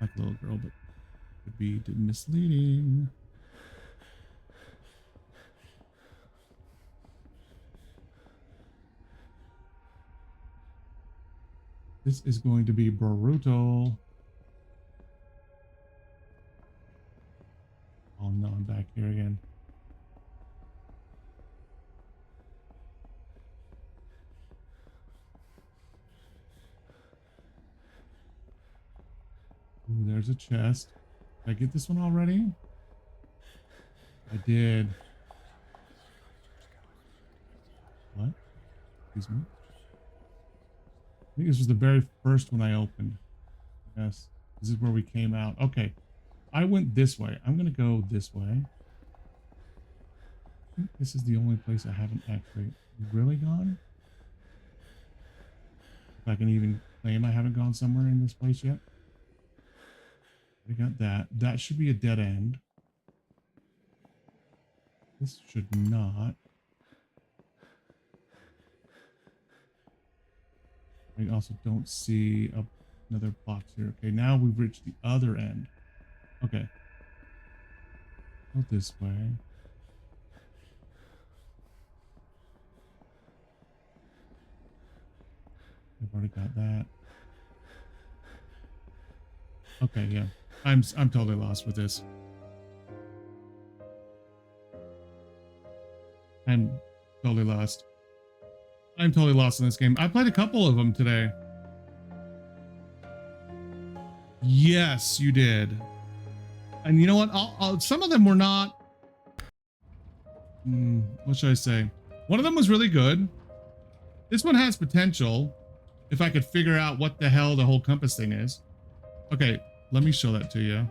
Like a little girl, but could be misleading. This is going to be brutal. Oh no, I'm back here again. Ooh, there's a chest. Did I get this one already? I did. What? Excuse me. I think this was the very first one I opened. Yes. This is where we came out. Okay. I went this way. I'm going to go this way. I think this is the only place I haven't actually really gone. If I can even claim I haven't gone somewhere in this place yet. I got that. That should be a dead end. This should not. I also don't see another box here. Okay, now we've reached the other end. Okay. Go this way. I've already got that. Okay, yeah. I'm totally lost with this. I'm totally lost. I'm totally lost in this game. I played a couple of them today. Yes, you did. And you know what? Some of them were not. What should I say? One of them was really good. This one has potential. If I could figure out what the hell the whole compass thing is. Okay, let me show that to you.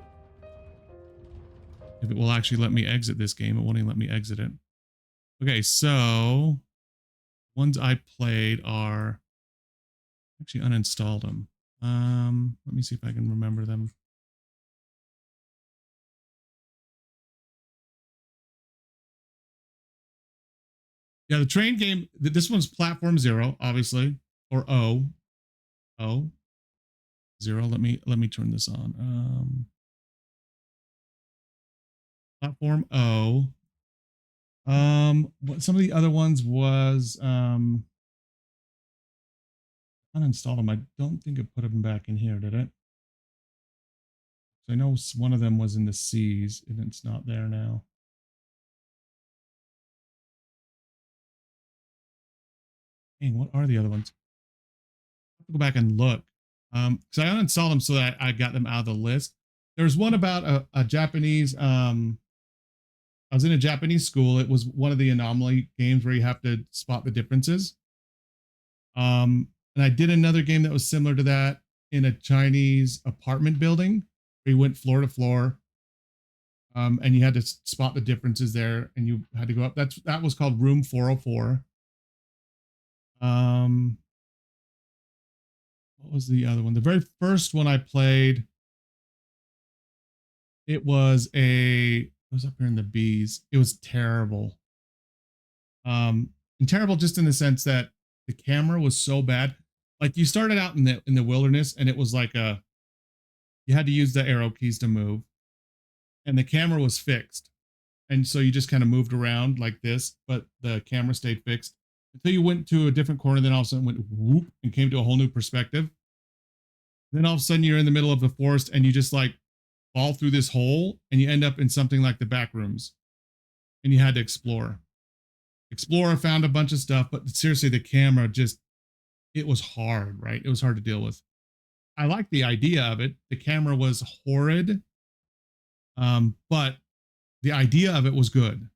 If it will actually let me exit this game, it won't even let me exit it. Okay, so ones I played are actually uninstalled them. Let me see if I can remember them. Yeah, the train game, this one's platform 0, obviously, or O. 0. Let me turn this on. Platform O. What some of the other ones was uninstalled them. I don't think it put them back in here, did it? So I know one of them was in the C's and it's not there now. Dang, what are the other ones? I have to go back and look. Because I uninstalled them so that I got them out of the list. There's one about a Japanese, I was in a Japanese school. It was one of the Anomaly games where you have to spot the differences. And I did another game that was similar to that in a Chinese apartment building where you went floor to floor. And you had to spot the differences there and you had to go up. That was called Room 404. What was the other one? The very first one I played, it was it was up here in the B's. It was terrible. And terrible just in the sense that the camera was so bad. Like you started out in the wilderness and it was like you had to use the arrow keys to move and the camera was fixed. And so you just kind of moved around like this, but the camera stayed fixed until you went to a different corner. Then all of a sudden went whoop and came to a whole new perspective. Then all of a sudden you're in the middle of the forest and you just like fall through this hole and you end up in something like the back rooms, and you had to explore. Explorer found a bunch of stuff, but seriously, the camera just, it was hard, right? It was hard to deal with. I liked the idea of it. The camera was horrid, but the idea of it was good.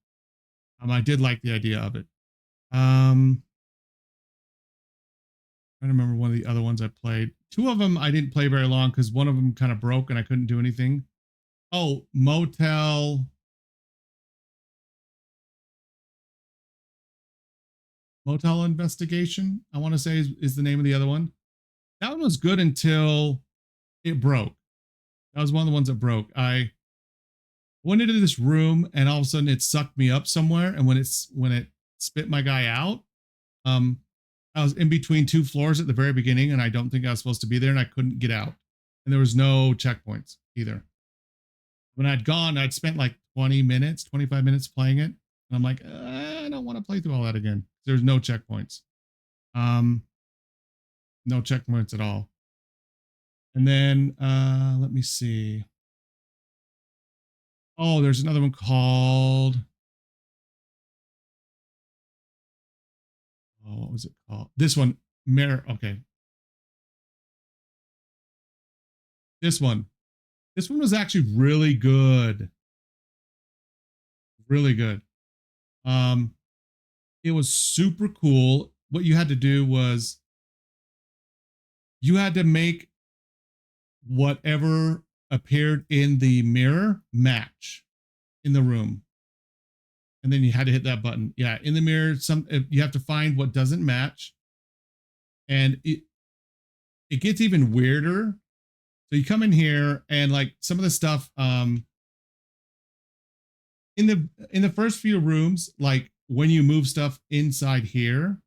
I did like the idea of it. I don't remember one of the other ones I played. Two of them I didn't play very long because one of them kind of broke and I couldn't do anything. Oh, Motel Investigation, I want to say is the name of the other one. That one was good until it broke. That was one of the ones that broke. I went into this room and all of a sudden it sucked me up somewhere. And when it spit my guy out, I was in between two floors at the very beginning and I don't think I was supposed to be there and I couldn't get out. And there was no checkpoints either. When I'd gone, I'd spent like 20 minutes, 25 minutes playing it. And I'm like, I don't want to play through all that again. There's no checkpoints. No checkpoints at all. And then let me see. Oh, there's another one called, oh, what was it called? This one, Merror. Okay. This one was actually really good. Really good. It was super cool. What you had to do was you had to make whatever appeared in the mirror match in the room. And then you had to hit that button. Yeah, in the mirror, you have to find what doesn't match. And it gets even weirder. So you come in here and like some of the stuff in the first few rooms, like when you move stuff inside here,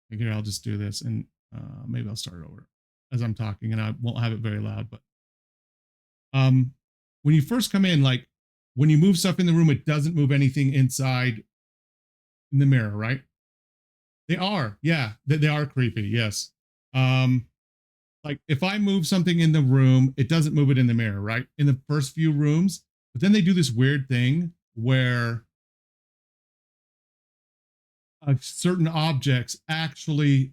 here I'll just do this and maybe I'll start it over as I'm talking and I won't have it very loud, but when you first come in, like when you move stuff in the room, it doesn't move anything inside in the mirror, right? They are, yeah, they are creepy, yes. Like if I move something in the room, it doesn't move it in the mirror, right? In the first few rooms, but then they do this weird thing where certain objects actually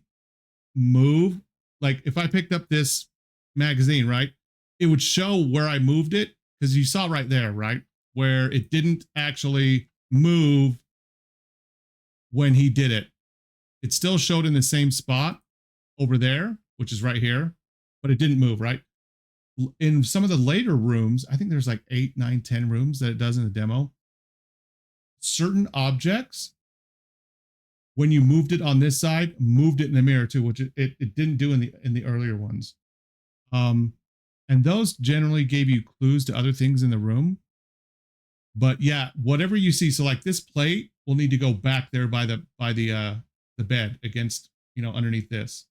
move. Like if I picked up this magazine, right? It would show where I moved it because you saw right there, right? Where it didn't actually move when he did it. It still showed in the same spot over there, which is right here, but it didn't move, right? In some of the later rooms, I think there's like 8, 9, 10 rooms that it does in the demo. Certain objects, when you moved it on this side, moved it in the mirror too, which it didn't do in the earlier ones. And those generally gave you clues to other things in the room. But yeah, whatever you see, so like this plate will need to go back there by the bed against, underneath this.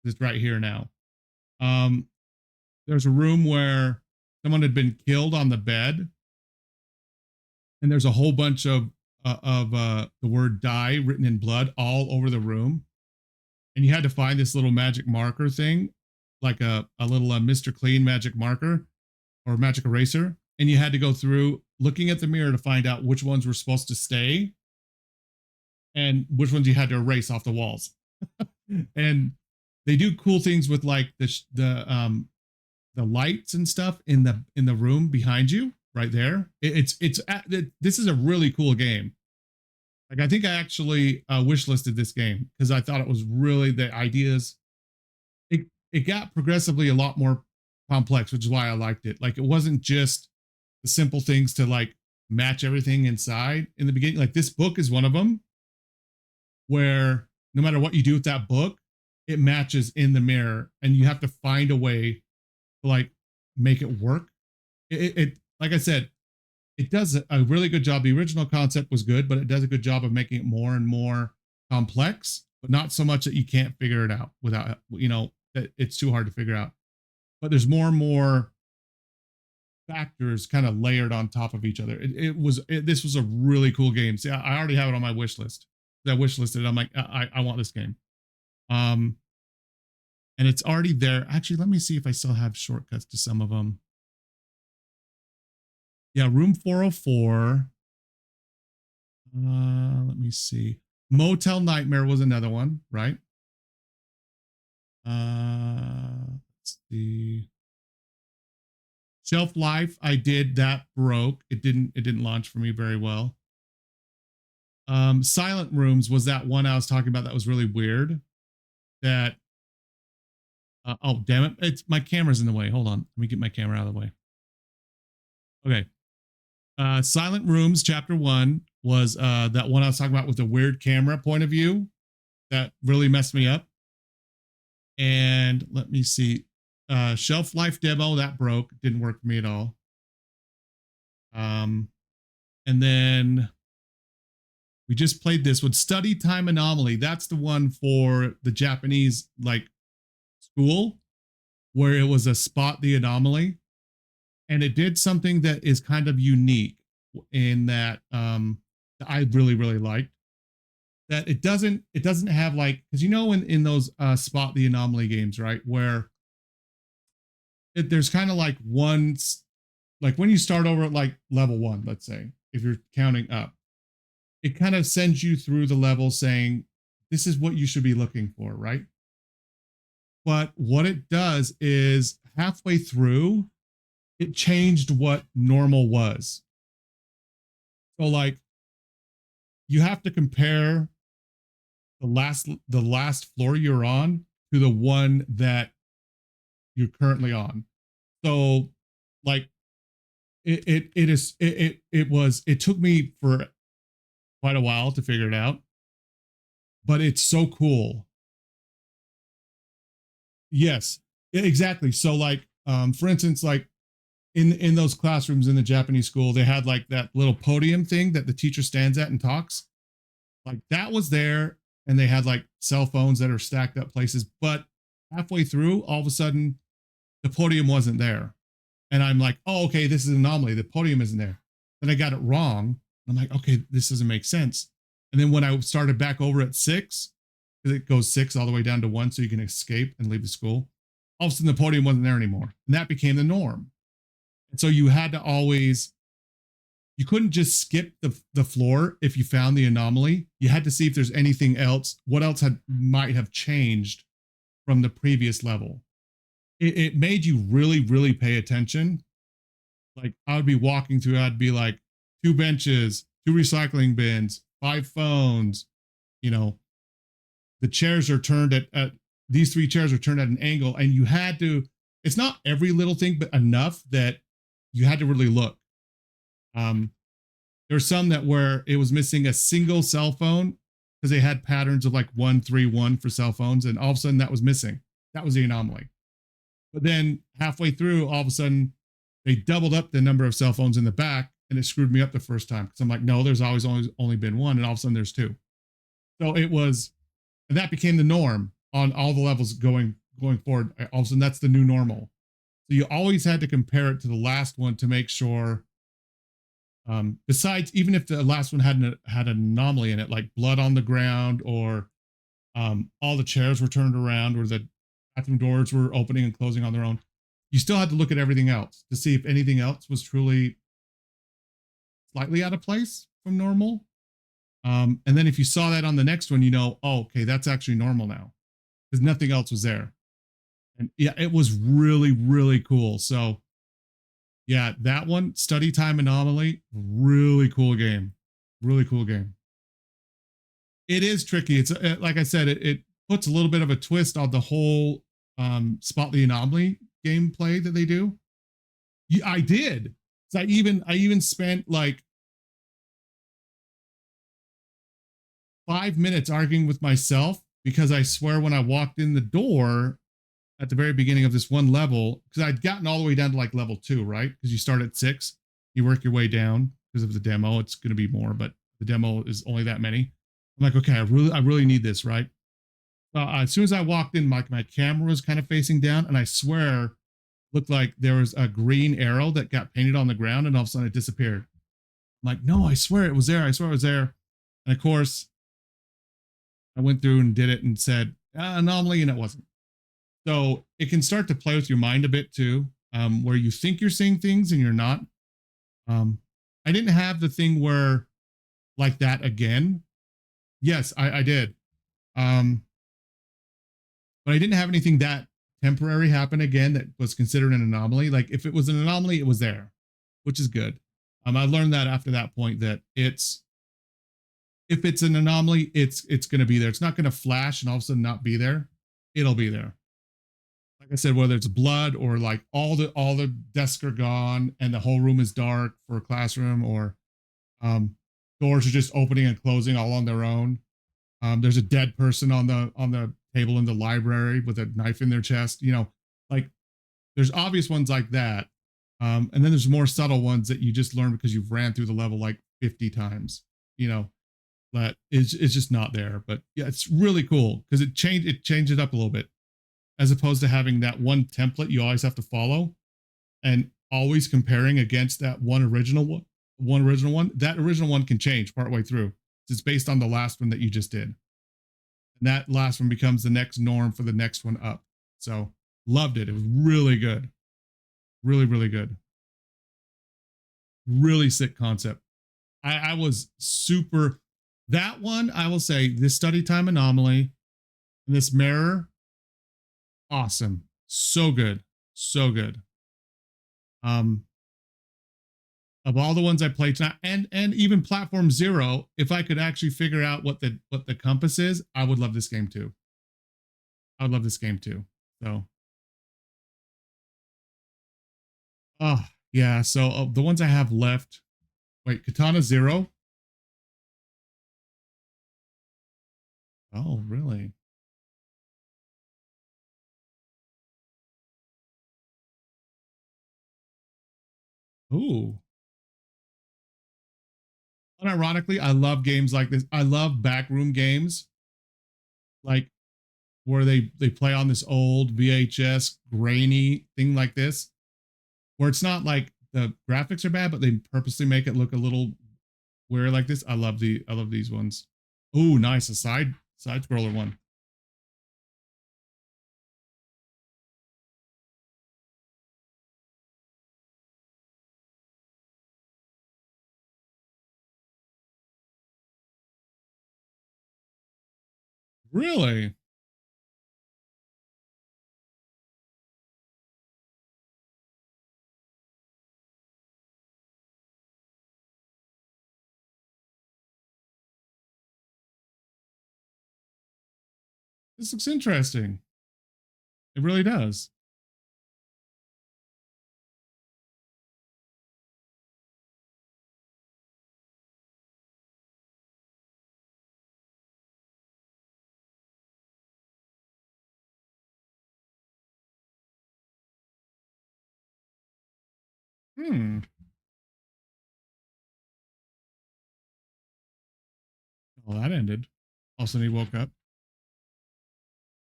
It's right here now. There's a room where someone had been killed on the bed, and there's a whole bunch of the word "die" written in blood all over the room, and you had to find this little magic marker thing, like a little Mr. Clean magic marker or magic eraser, and you had to go through looking at the mirror to find out which ones were supposed to stay and which ones you had to erase off the walls. And they do cool things with like the lights and stuff in the room behind you right there. This is a really cool game. Like I think I actually wishlisted this game because I thought it was really, the ideas, it got progressively a lot more complex, which is why I liked it. Like it wasn't just the simple things to like match everything inside in the beginning. Like this book is one of them where no matter what you do with that book, it matches in the mirror and you have to find a way to like make it work. It like I said, it does a really good job. The original concept was good, but it does a good job of making it more and more complex, but not so much that you can't figure it out without, that it's too hard to figure out. But there's more and more factors kind of layered on top of each other. This was a really cool game. See, I already have it on my wish list. I wish listed. I'm like, I want this game. And it's already there. Actually, let me see if I still have shortcuts to some of them. Yeah, room 404. Let me see. Motel Nightmare was another one, right? Let's see. Shelf Life, I did, that broke. It didn't launch for me very well. Silent Rooms was that one I was talking about that was really weird. That oh damn it, it's my camera's in the way. Hold on, let me get my camera out of the way. Okay. Silent Rooms chapter 1 was that one I was talking about with the weird camera point of view that really messed me up. And let me see. Shelf Life demo, that broke, didn't work for me at all. And then we just played this with Study Time Anomaly. That's the one for the Japanese like school where it was a spot the anomaly, and it did something that is kind of unique in that I really liked. That it doesn't have like, because you know in those spot the anomaly games, right, where there's kind of like one, like when you start over at like level 1, let's say, if you're counting up, it kind of sends you through the level saying this is what you should be looking for, right? But what it does is halfway through, it changed what normal was. So like you have to compare the last floor you're on to the one that you're currently on. So like it took me for quite a while to figure it out, but it's so cool. Yes, exactly. So like for instance, like in those classrooms in the Japanese school, they had like that little podium thing that the teacher stands at and talks. Like that was there, and they had like cell phones that are stacked up places, but halfway through, all of a sudden the podium wasn't there. And I'm like, oh, okay, this is an anomaly. The podium isn't there. Then I got it wrong. I'm like, okay, this doesn't make sense. And then when I started back over at 6, because it goes 6 all the way down to 1 so you can escape and leave the school, all of a sudden the podium wasn't there anymore. And that became the norm. And so you had to always, you couldn't just skip the floor if you found the anomaly. You had to see if there's anything else, what else might have changed from the previous level. It made you really pay attention. Like I would be walking through, I'd be like 2 benches, 2 recycling bins, 5 phones, you know, the chairs are turned at these 3 chairs are turned at an angle, and you had to, it's not every little thing, but enough that you had to really look. There's some that where it was missing a single cell phone because they had patterns of like 131 for cell phones, and all of a sudden that was missing. That was the anomaly. But then halfway through, all of a sudden they doubled up the number of cell phones in the back, and it screwed me up the first time because I'm like, no, there's always only been 1, and all of a sudden there's 2. So it was, and that became the norm on all the levels going forward. All of a sudden that's the new normal. So you always had to compare it to the last one to make sure. Besides, even if the last one had an anomaly in it, like blood on the ground, or all the chairs were turned around, or the bathroom doors were opening and closing on their own, you still had to look at everything else to see if anything else was truly slightly out of place from normal. And then if you saw that on the next one, you know, oh, okay, that's actually normal now because nothing else was there. And yeah, it was really cool. So yeah, that one, Study Time Anomaly, really cool game. Really cool game. It is tricky. It's like I said, it puts a little bit of a twist on the whole Spot the Anomaly gameplay that they do. Yeah, I did. So I even spent like 5 minutes arguing with myself because I swear when I walked in the door at the very beginning of this one level, because I'd gotten all the way down to like level 2, right? Because you start at 6, you work your way down because of the demo. It's going to be more, but the demo is only that many. I'm like, okay, I really need this, right? As soon as I walked in, my camera was kind of facing down, and I swear looked like there was a green arrow that got painted on the ground, and all of a sudden it disappeared. I'm like, no, I swear it was there. I swear it was there. And of course, I went through and did it and said, anomaly, and it wasn't. So it can start to play with your mind a bit too, where you think you're seeing things and you're not. Um, I didn't have the thing where like that again. Yes, I did. Um, but I didn't have anything that temporary happen again that was considered an anomaly. Like if it was an anomaly, it was there, which is good. I learned that after that point that it's if it's an anomaly, it's going to be there. It's not going to flash and all of a sudden not be there. It'll be there. Like I said, whether it's blood or like all the desks are gone and the whole room is dark for a classroom, or um, doors are just opening and closing all on their own. There's a dead person on the table in the library with a knife in their chest. You know, like there's obvious ones like that, and then there's more subtle ones that you just learn because you've ran through the level like 50 times. You know, but it's just not there. But yeah, it's really cool because it changed it up a little bit, as opposed to having that one template you always have to follow and always comparing against that one original one. That original one can change partway through. It's based on the last one that you just did. And that last one becomes the next norm for the next one up. So loved it. It was really good. Really, really good. Really sick concept. I was super that one, I will say this study time anomaly and this Merror, awesome. So good. So good. Um, of all the ones I played tonight, and even Platform Zero, if I could actually figure out what the compass is, I would love this game too. I would love this game too. So, oh yeah. So the ones I have left, wait, Katana Zero. Oh really? Ooh. Unironically, I love games like this. I love backroom games, like where they play on this old VHS grainy thing like this, where it's not like the graphics are bad, but they purposely make it look a little weird like this. I love these ones. Oh, nice. A side scroller one. Really? This looks interesting. It really does. Hmm. Well, that ended. Also, he woke up.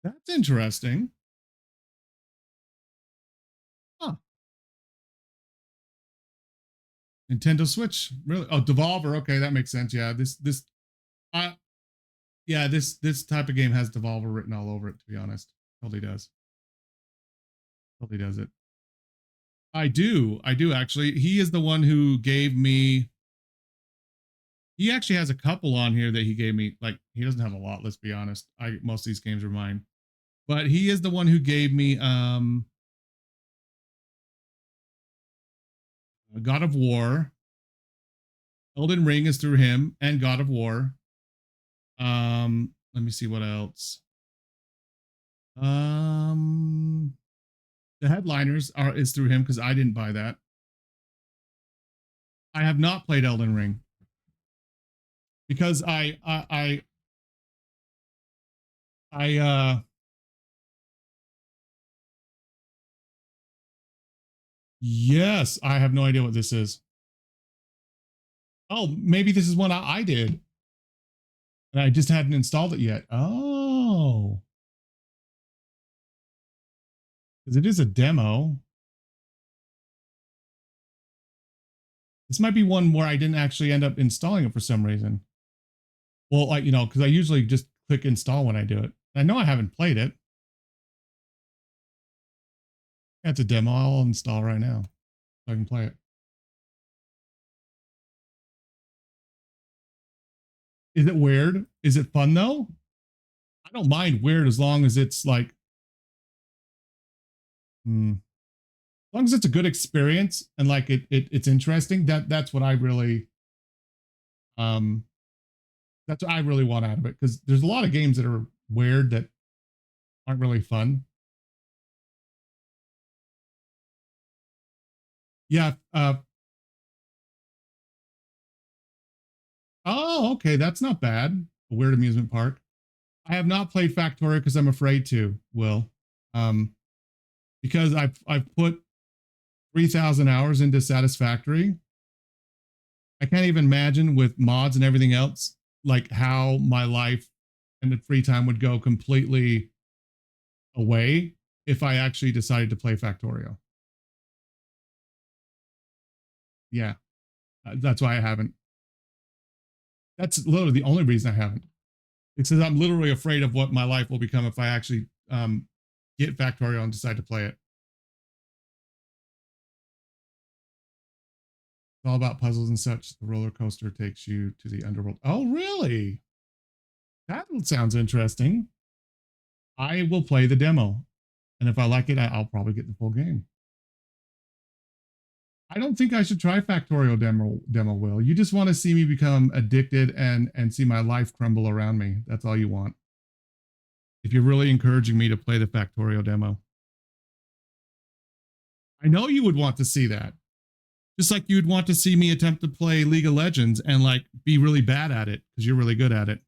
That's interesting. Huh. Nintendo Switch. Really? Oh, Devolver. Okay, that makes sense. Yeah, uh, yeah, this type of game has Devolver written all over it. To be honest, totally does. Totally does it. I do actually. He is the one who gave me. He actually has a couple on here that he gave me. Like he doesn't have a lot. Let's be honest. Most of these games are mine, but he is the one who gave me God of War. Elden Ring is through him and God of War. Let me see what else. Um, the headliners are is through him because I didn't buy that. I have not played Elden Ring because I yes, I have no idea what this is. Oh, maybe this is one I did. And I just hadn't installed it yet. Oh. Because it is a demo. This might be one where I didn't actually end up installing it for some reason. Well, like, you know, because I usually just click install when I do it. I know I haven't played it. That's a demo. I'll install right now so I can play it. Is it weird? Is it fun though? I don't mind weird as long as it's like, as long as it's a good experience and like it's interesting. That's what I really, um, that's what I really want out of it. Because there's a lot of games that are weird that aren't really fun. Yeah. Oh, okay. That's not bad. A weird amusement park. I have not played Factorio because I'm afraid to. Will, um, because I've put 3,000 hours into Satisfactory. I can't even imagine with mods and everything else, like how my life and the free time would go completely away if I actually decided to play Factorio. Yeah, that's why I haven't. That's literally the only reason I haven't. It's because I'm literally afraid of what my life will become if I actually get Factorio and decide to play it. It's all about puzzles and such. The roller coaster takes you to the underworld. Oh, really? That sounds interesting. I will play the demo. And if I like it, I'll probably get the full game. I don't think I should try Factorio demo, Will. You just want to see me become addicted and see my life crumble around me. That's all you want. If you're really encouraging me to play the Factorio demo. I know you would want to see that. Just like you'd want to see me attempt to play League of Legends and like be really bad at it because you're really good at it.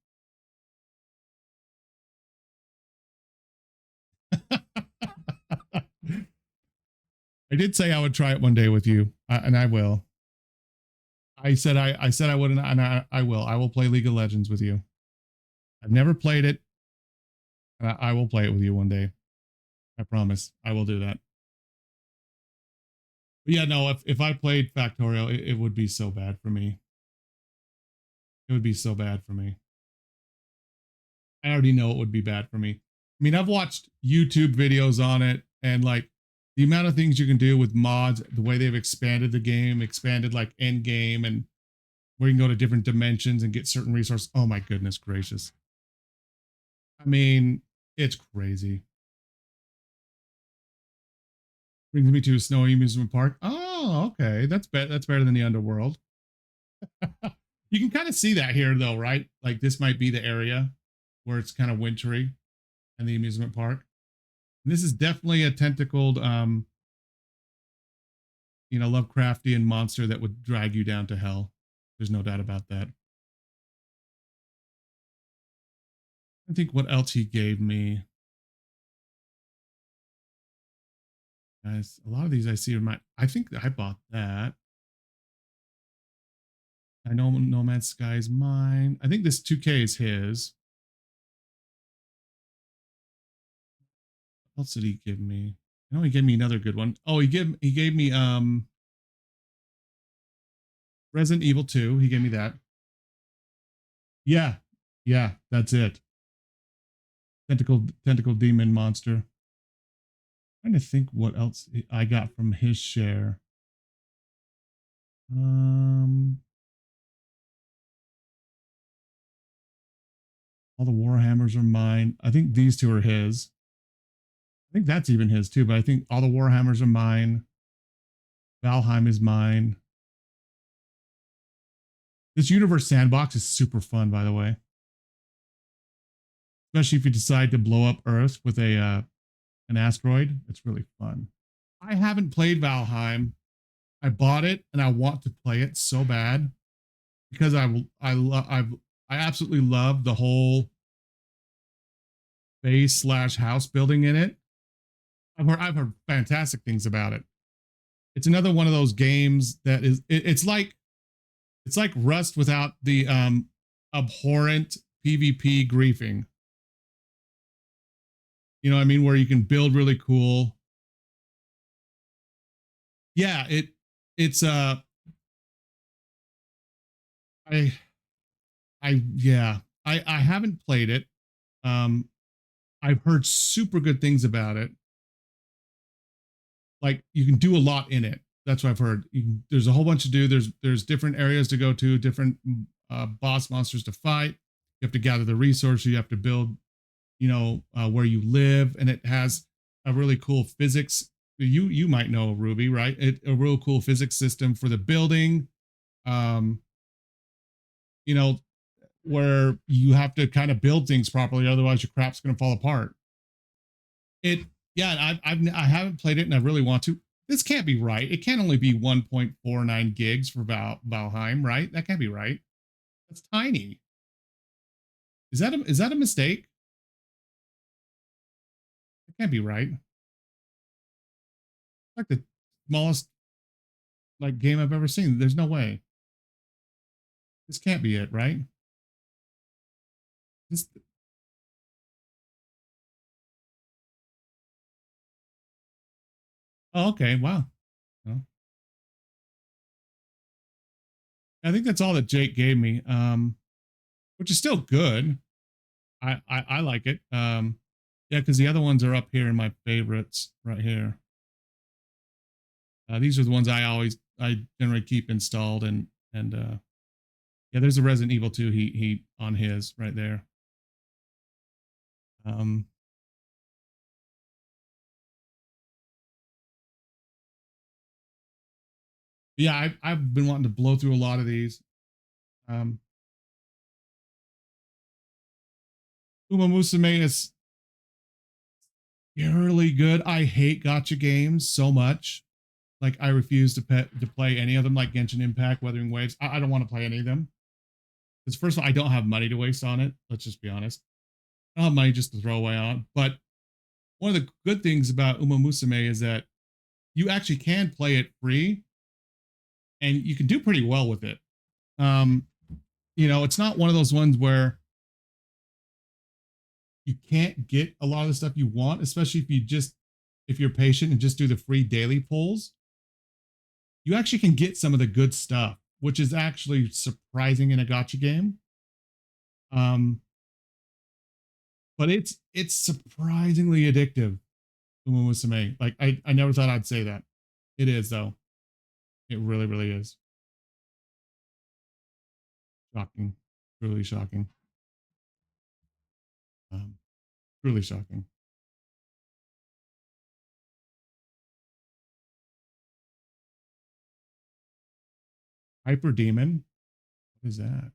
I did say I would try it one day with you, and I will. I said I wouldn't, and I will. I will play League of Legends with you. I've never played it, and I will play it with you one day. I promise. I will do that. But yeah, no. If I played Factorio, it would be so bad for me. It would be so bad for me. I already know it would be bad for me. I mean, I've watched YouTube videos on it, and like the amount of things you can do with mods, the way they've expanded the game, expanded like end game, and where you can go to different dimensions and get certain resources. Oh my goodness gracious. I mean, it's crazy. Brings me to a snowy amusement park. Oh, okay. That's better than the underworld. You can kind of see that here though, right? Like this might be the area where it's kind of wintry and the amusement park. And this is definitely a tentacled Lovecraftian monster that would drag you down to hell. There's no doubt about that. I think what else he gave me. Guys, a lot of these I see in I think I bought that. I know Nomad Sky is mine. I think this 2K is his. What else did he give me? I know he gave me another good one. Oh, he gave me Resident Evil 2. He gave me that. Yeah. Yeah, that's it. Tentacle demon monster. I'm trying to think what else I got from his share. All the Warhammers are mine. I think these two are his. I think that's even his too, but I think all the Warhammers are mine. Valheim is mine. This universe sandbox is super fun, by the way. Especially if you decide to blow up Earth with an asteroid. It's really fun. I haven't played Valheim. I bought it and I want to play it so bad because I absolutely love the whole base / house building in it. I've heard fantastic things about it. It's another one of those games that is it's like Rust without the abhorrent PvP griefing. You know what I mean? Where you can build really cool. Yeah, it's I haven't played it. I've heard super good things about it. Like you can do a lot in it. That's what I've heard. There's a whole bunch to do. There's different areas to go to, different boss monsters to fight. You have to gather the resources. You have to build, where you live, and it has a really cool physics. You might know Ruby, right? A real cool physics system for the building. Um, you know, where you have to kind of build things properly, otherwise your crap's going to fall apart. I haven't played it and I really want to. This can't be right. It can't only be 1.49 gigs for Valheim, right? That can't be right. That's tiny. Is that a mistake? It can't be right. Like the smallest game I've ever seen. There's no way. This can't be it, right? This, oh, okay. Wow. Well, I think that's all that Jake gave me, which is still good. I like it. Yeah, because the other ones are up here in my favorites right here. These are the ones I generally keep installed, and yeah, there's a Resident Evil 2 he on his right there. Yeah, I've been wanting to blow through a lot of these. Uma Musume is really good. I hate gacha games so much. Like, I refuse to play any of them, like Genshin Impact, Wuthering Waves. I don't want to play any of them. Because first of all, I don't have money to waste on it. Let's just be honest. I don't have money just to throw away on. But one of the good things about Uma Musume is that you actually can play it free, and you can do pretty well with it. It's not one of those ones where you can't get a lot of the stuff you want, especially if you're patient and just do the free daily pulls. You actually can get some of the good stuff, which is actually surprising in a gacha game. But it's surprisingly addictive. Uma Musume. Like, I never thought I'd say that. It is, though. It really, really is. Shocking. Truly shocking. Truly shocking. Hyper Demon? What is that?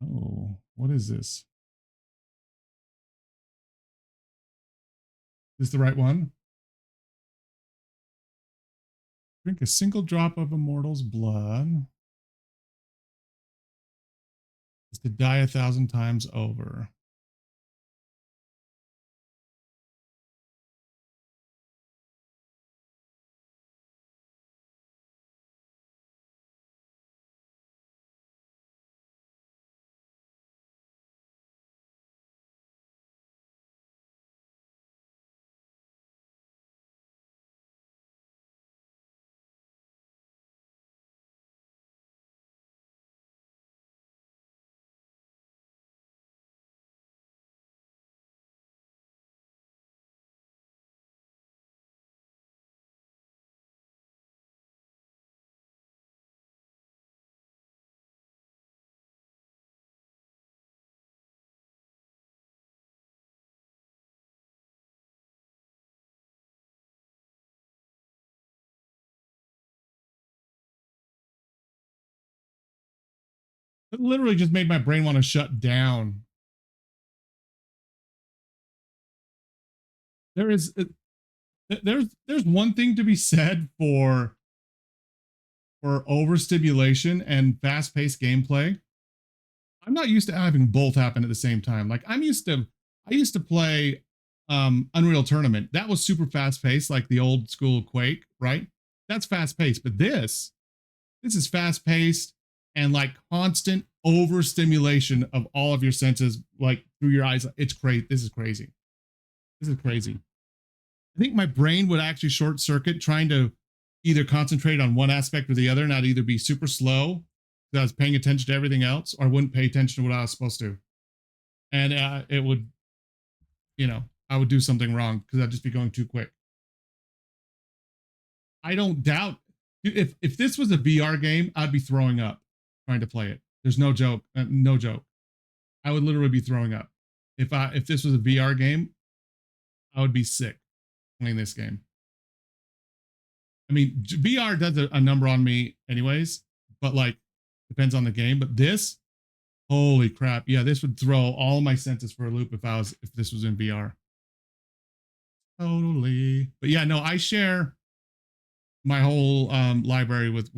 Oh, what is this? Is this the right one? Drink a single drop of a mortal's blood is to die 1,000 times over. It literally just made my brain want to shut down. There's one thing to be said for overstimulation and fast-paced gameplay. I'm not used to having both happen at the same time. Like, I used to play Unreal Tournament. That was super fast-paced, like the old school Quake, right? That's fast-paced, but this is fast-paced and like constant overstimulation of all of your senses, like through your eyes. It's crazy. This is crazy. This is crazy. I think my brain would actually short circuit trying to either concentrate on one aspect or the other, and I'd either be super slow because I was paying attention to everything else, or I wouldn't pay attention to what I was supposed to. and it would, I would do something wrong because I'd just be going too quick. I don't doubt if this was a VR game, I'd be throwing up trying to play it. There's no joke, no joke. I would literally be throwing up if this was a VR game. I would be sick playing this game. I mean, VR does a number on me, anyways, but like depends on the game. But this, holy crap, yeah, this would throw all my senses for a loop if this was in VR. Totally. But yeah, no, I share my whole library with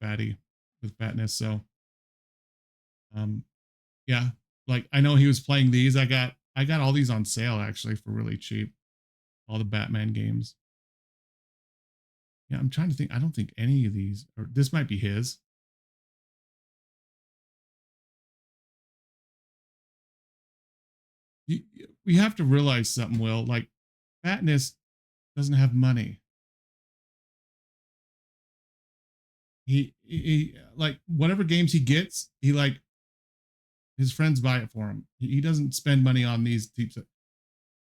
Fatty, with Fatness. So yeah, like I know he was playing these. I got all these on sale actually for really cheap. All the Batman games. Yeah, I'm trying to think. I don't think any of these, or this might be his. We have to realize something, Will. Like, Fatness doesn't have money. He like whatever games he gets, he like his friends buy it for him. He doesn't spend money on these types of.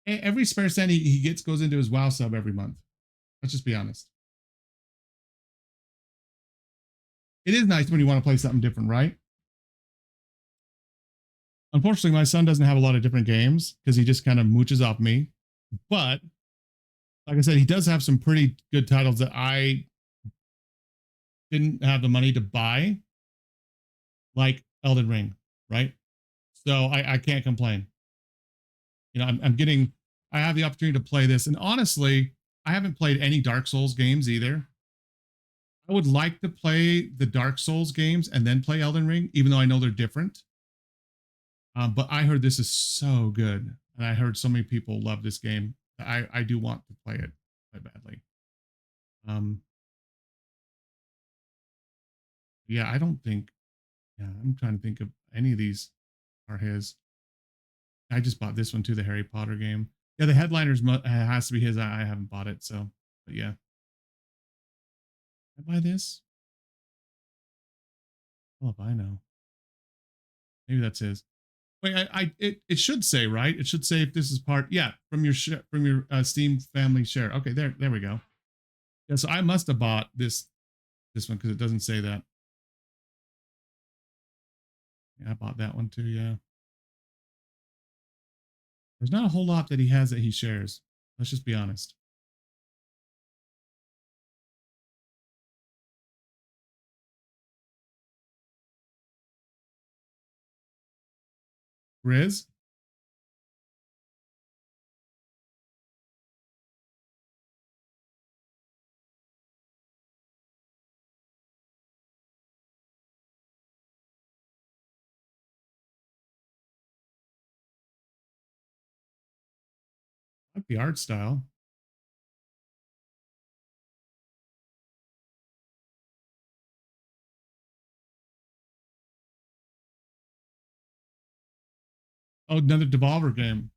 Every spare cent he gets goes into his WoW sub every month. Let's just be honest. It is nice when you want to play something different, right? Unfortunately, my son doesn't have a lot of different games because he just kind of mooches off me. But like I said, he does have some pretty good titles that I didn't have the money to buy, like Elden Ring, right? So I can't complain. I'm getting, I have the opportunity to play this. And honestly, I haven't played any Dark Souls games either. I would like to play the Dark Souls games and then play Elden Ring, even though I know they're different. But I heard this is so good. And I heard so many people love this game. I do want to play it quite badly. Yeah, I don't think, yeah, I'm trying to think of any of these are his. I just bought this one too, the Harry Potter game. Yeah, the Headliners has to be his. I haven't bought it, so, but yeah. Did I buy this? Oh, if I know. Maybe that's his. Wait, it should say, right? It should say if this is part, yeah, from your Steam family share. Okay, there we go. Yeah, so I must have bought this one because it doesn't say that. Yeah, I bought that one too. Yeah. There's not a whole lot that he has that he shares. Let's just be honest. Riz? I like the art style. Oh, another Devolver game.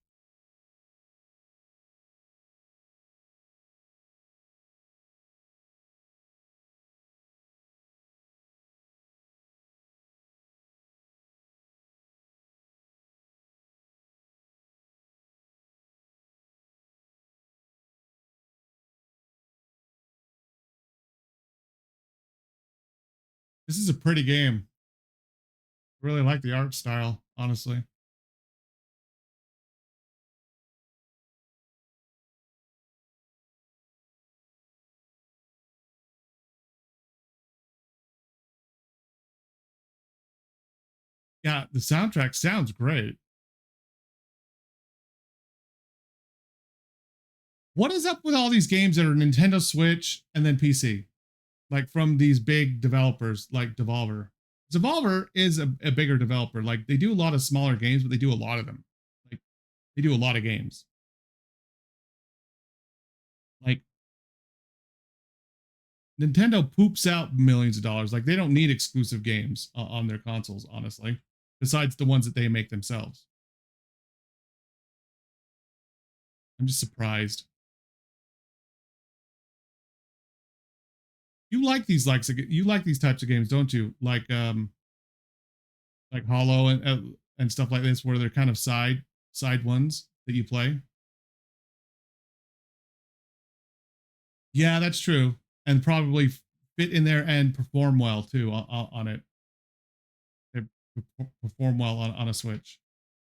This is a pretty game. I really like the art style, honestly. Yeah, the soundtrack sounds great. What is up with all these games that are Nintendo Switch and then PC? Like from these big developers like Devolver. Devolver is a bigger developer. Like they do a lot of smaller games, but they do a lot of them. Like they do a lot of games. Like Nintendo poops out millions of dollars. Like they don't need exclusive games on their consoles, honestly, besides the ones that they make themselves. I'm just surprised. You like these you like these types of games, don't you? Like Hollow and and stuff like this, where they're kind of side ones that you play. Yeah, that's true, and probably fit in there and perform well too on it. They perform well on a Switch.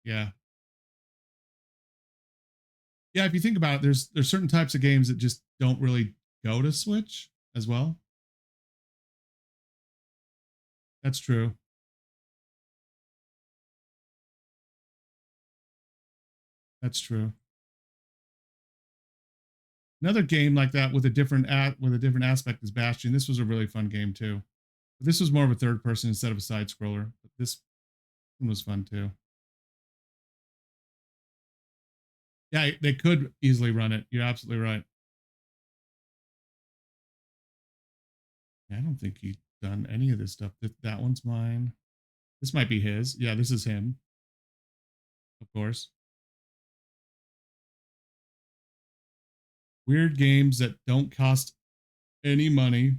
Yeah. Yeah, if you think about it, there's certain types of games that just don't really go to Switch as well. That's true. That's true. Another game like that with a different aspect is Bastion. This was a really fun game too. But this was more of a third person instead of a side scroller. But this one was fun too. Yeah, they could easily run it. You're absolutely right. I don't think he's done any of this stuff. That one's mine. This might be his. Yeah, this is him. Of course. Weird games that don't cost any money.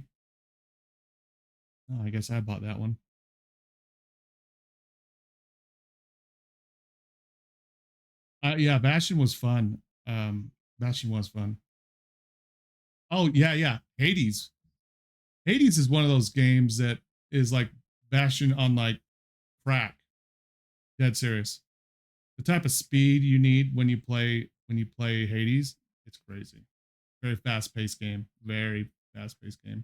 Oh, I guess I bought that one. Yeah, Bastion was fun. Bastion was fun. Oh, yeah. Hades. Hades is one of those games that is like Bastion on like crack. Dead serious. The type of speed you need when you play Hades, it's crazy. Very fast-paced game. Very fast-paced game.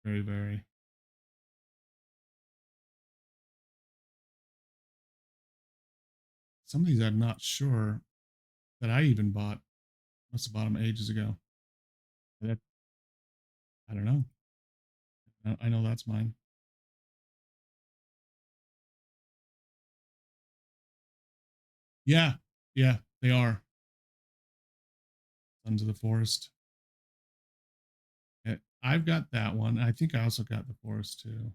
Very, very. Some of these I'm not sure that I even bought. Must have bought them ages ago. But I don't know. I know that's mine. Yeah, they are. Sons of the Forest. I've got that one. I think I also got the Forest too.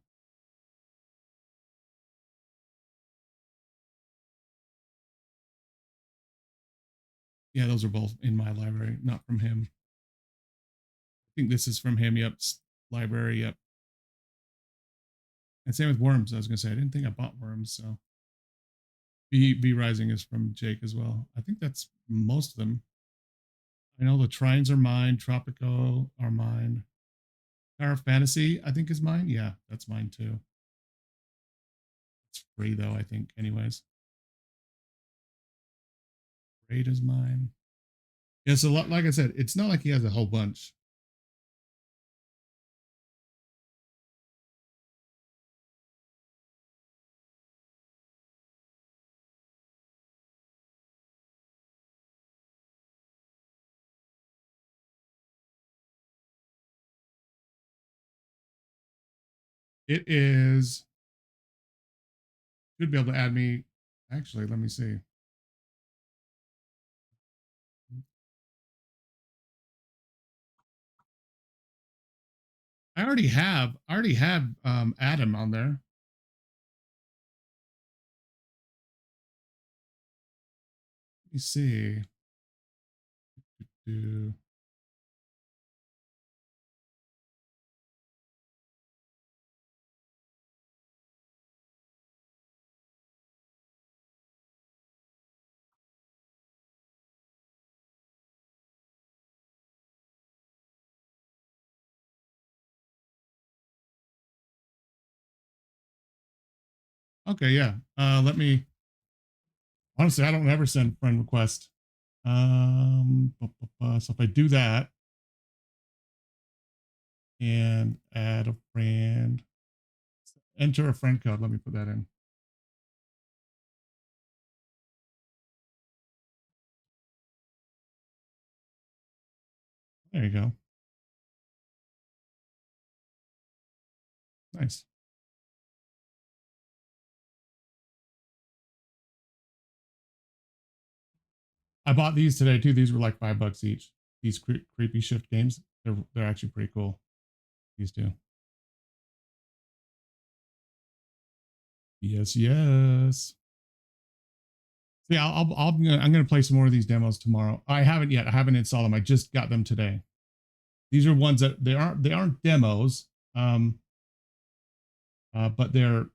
Yeah, those are both in my library, not from him. I think this is from him. Yep, library. Yep. And same with Worms. I was gonna say I didn't think I bought Worms, so V Rising is from Jake as well. I think that's most of them. I know the Trines are mine. Tropico are mine. Tower of Fantasy, I think, is mine. Yeah, that's mine too. It's free though, I think. Anyways, Raid is mine. Yeah, so like I said, it's not like he has a whole bunch. It is. Should be able to add me. Actually, let me see. I already have Adam on there. Let me see. Okay, yeah. Let me. Honestly, I don't ever send friend request. So if I do that and add a friend, enter a friend code. Let me put that in. There you go. Nice. I bought these today too. These were like $5 each. These creepy shift games. They're actually pretty cool. These two. Yes. Yeah, I'm gonna play some more of these demos tomorrow. I haven't yet. I haven't installed them. I just got them today. These are ones that they aren't demos. But they're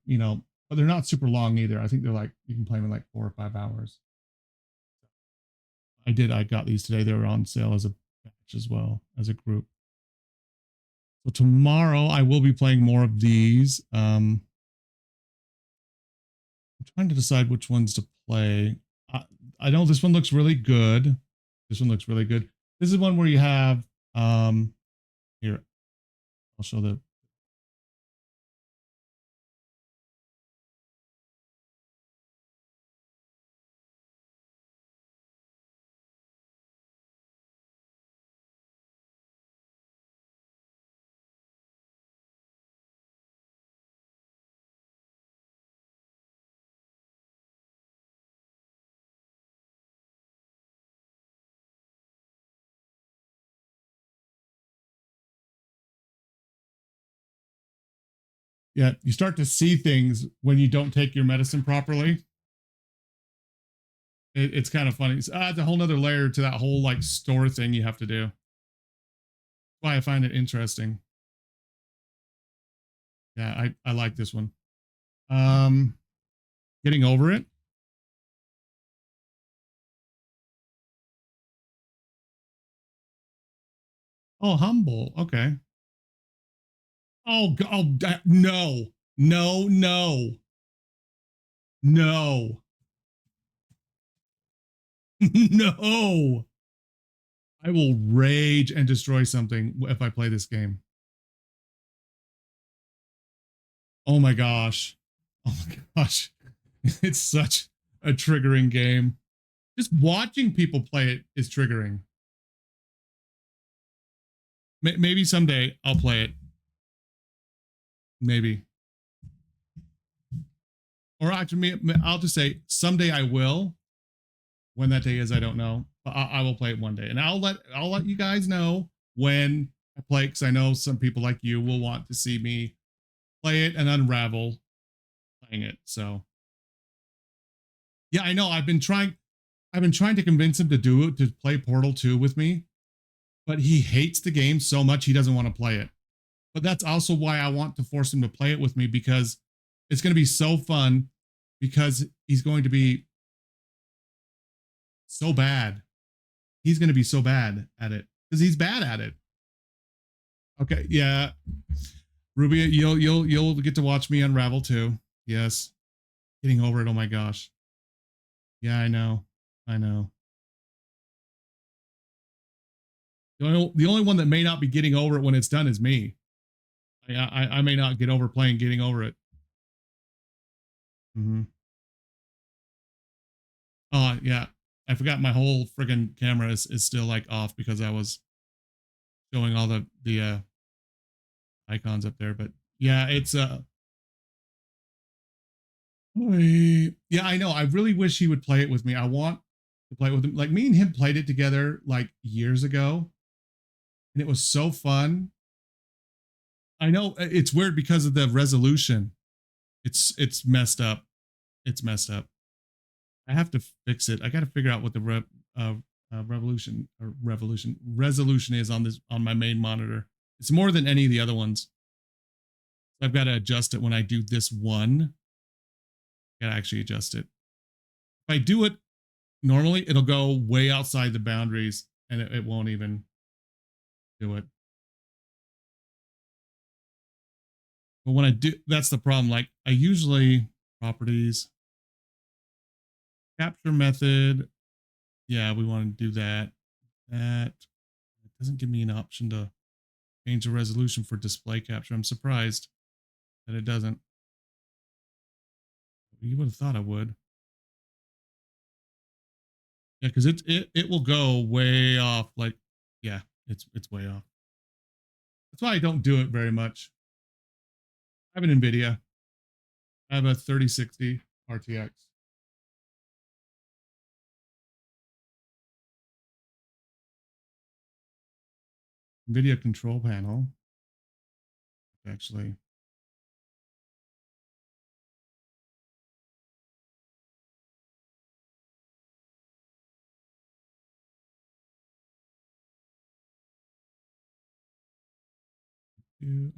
but they're not super long either. I think they're like, you can play them in like 4 or 5 hours. I got these today. They were on sale as a batch as well as a group. So tomorrow I will be playing more of these. I'm trying to decide which ones to play. I know this one looks really good. This one looks really good. This is one where you have, here, I'll show the, yeah, you start to see things when you don't take your medicine properly. It's kind of funny. It's a whole nother layer to that whole like store thing you have to do. Why I find it interesting. Yeah, I like this one. Getting over it. Oh, humble. Okay. Oh, no, no, no, no, no. I will rage and destroy something if I play this game. Oh my gosh. Oh my gosh. It's such a triggering game. Just watching people play it is triggering. Maybe someday I'll play it. Maybe. Or actually, I'll just say someday I will. When that day is, I don't know. But I will play it one day, and I'll let you guys know when I play, because I know some people like you will want to see me play it and unravel playing it. So yeah, I know. I've been trying to convince him to do it, to play Portal 2 with me, but he hates the game so much he doesn't want to play it. But that's also why I want to force him to play it with me, because it's going to be so fun, because he's going to be so bad. He's going to be so bad at it because he's bad at it. Okay, yeah. Ruby, you'll get to watch me unravel too. Yes. Getting over it. Oh my gosh. Yeah, I know. I know. The only one that may not be getting over it when it's done is me. I may not get over playing getting over it. Mm-hmm. Oh yeah. I forgot my whole friggin' camera is still like off because I was showing all the icons up there. But yeah, it's yeah, I know. I really wish he would play it with me. I want to play it with him. Like me and him played it together like years ago, and it was so fun. I know it's weird because of the resolution. It's messed up. It's messed up. I have to fix it. I got to figure out what the resolution is on this on my main monitor. It's more than any of the other ones. I've got to adjust it when I do this one. I got to actually adjust it. If I do it normally, it'll go way outside the boundaries and it won't even do it. But when I do, that's the problem. Like I usually properties, capture method. Yeah, we want to do that. That it doesn't give me an option to change the resolution for display capture. I'm surprised that it doesn't. You would have thought I would. Yeah, because it will go way off. Like, yeah, it's way off. That's why I don't do it very much. I have an NVIDIA. I have a 3060 RTX. NVIDIA control panel. Actually,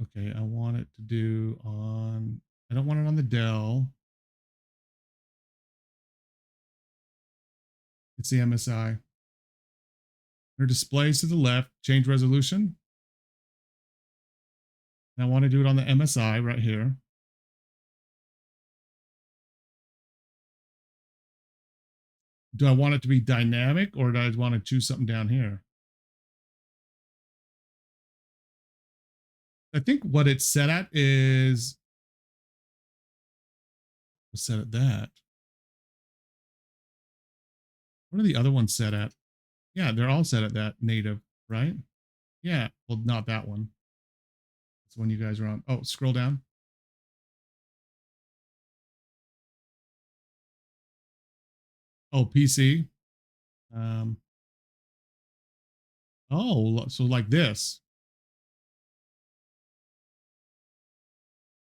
okay, I want it to do on, I don't want it on the Dell. It's the MSI. Her displays to the left, change resolution. And I want to do it on the MSI right here. Do I want it to be dynamic or do I want to choose something down here? I think what it's set at is set at that. What are the other ones set at? Yeah, they're all set at that native, right? Yeah, well, not that one. It's the one you guys are on. Oh, scroll down. Oh, PC. Oh, so like this.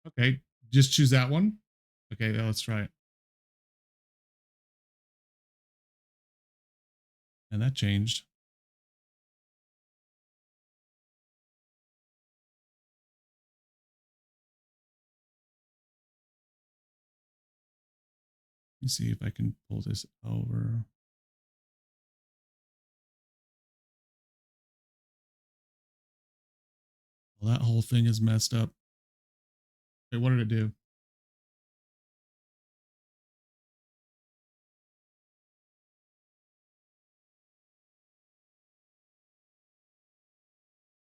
Okay, just choose that one. Okay, let's try it. And that changed. Let me see if I can pull this over. Well, that whole thing is messed up. Okay, what did it do?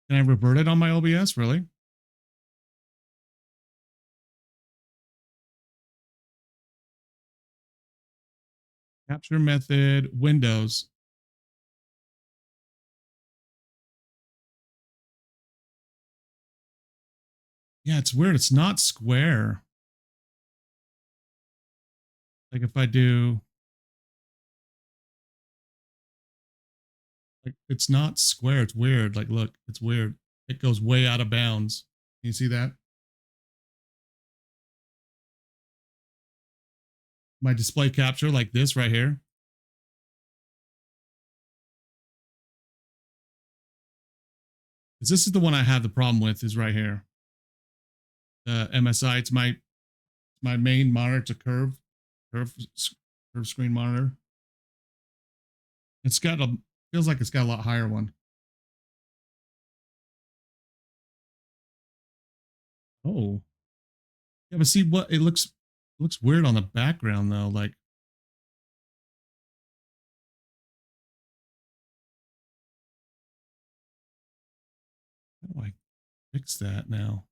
Can I revert it on my OBS? Really? Capture method, Windows. Yeah, it's weird. It's not square. Like if I do, like it's not square. It's weird. Like, look, it's weird. It goes way out of bounds. Can you see that? My display capture like this right here. This is the one I have the problem with is right here. The MSI, it's my main monitor. It's a curve screen monitor. It's got a, feels like it's got a lot higher one. Oh. Yeah, but see what it looks weird on the background though. Like, how do I fix that now?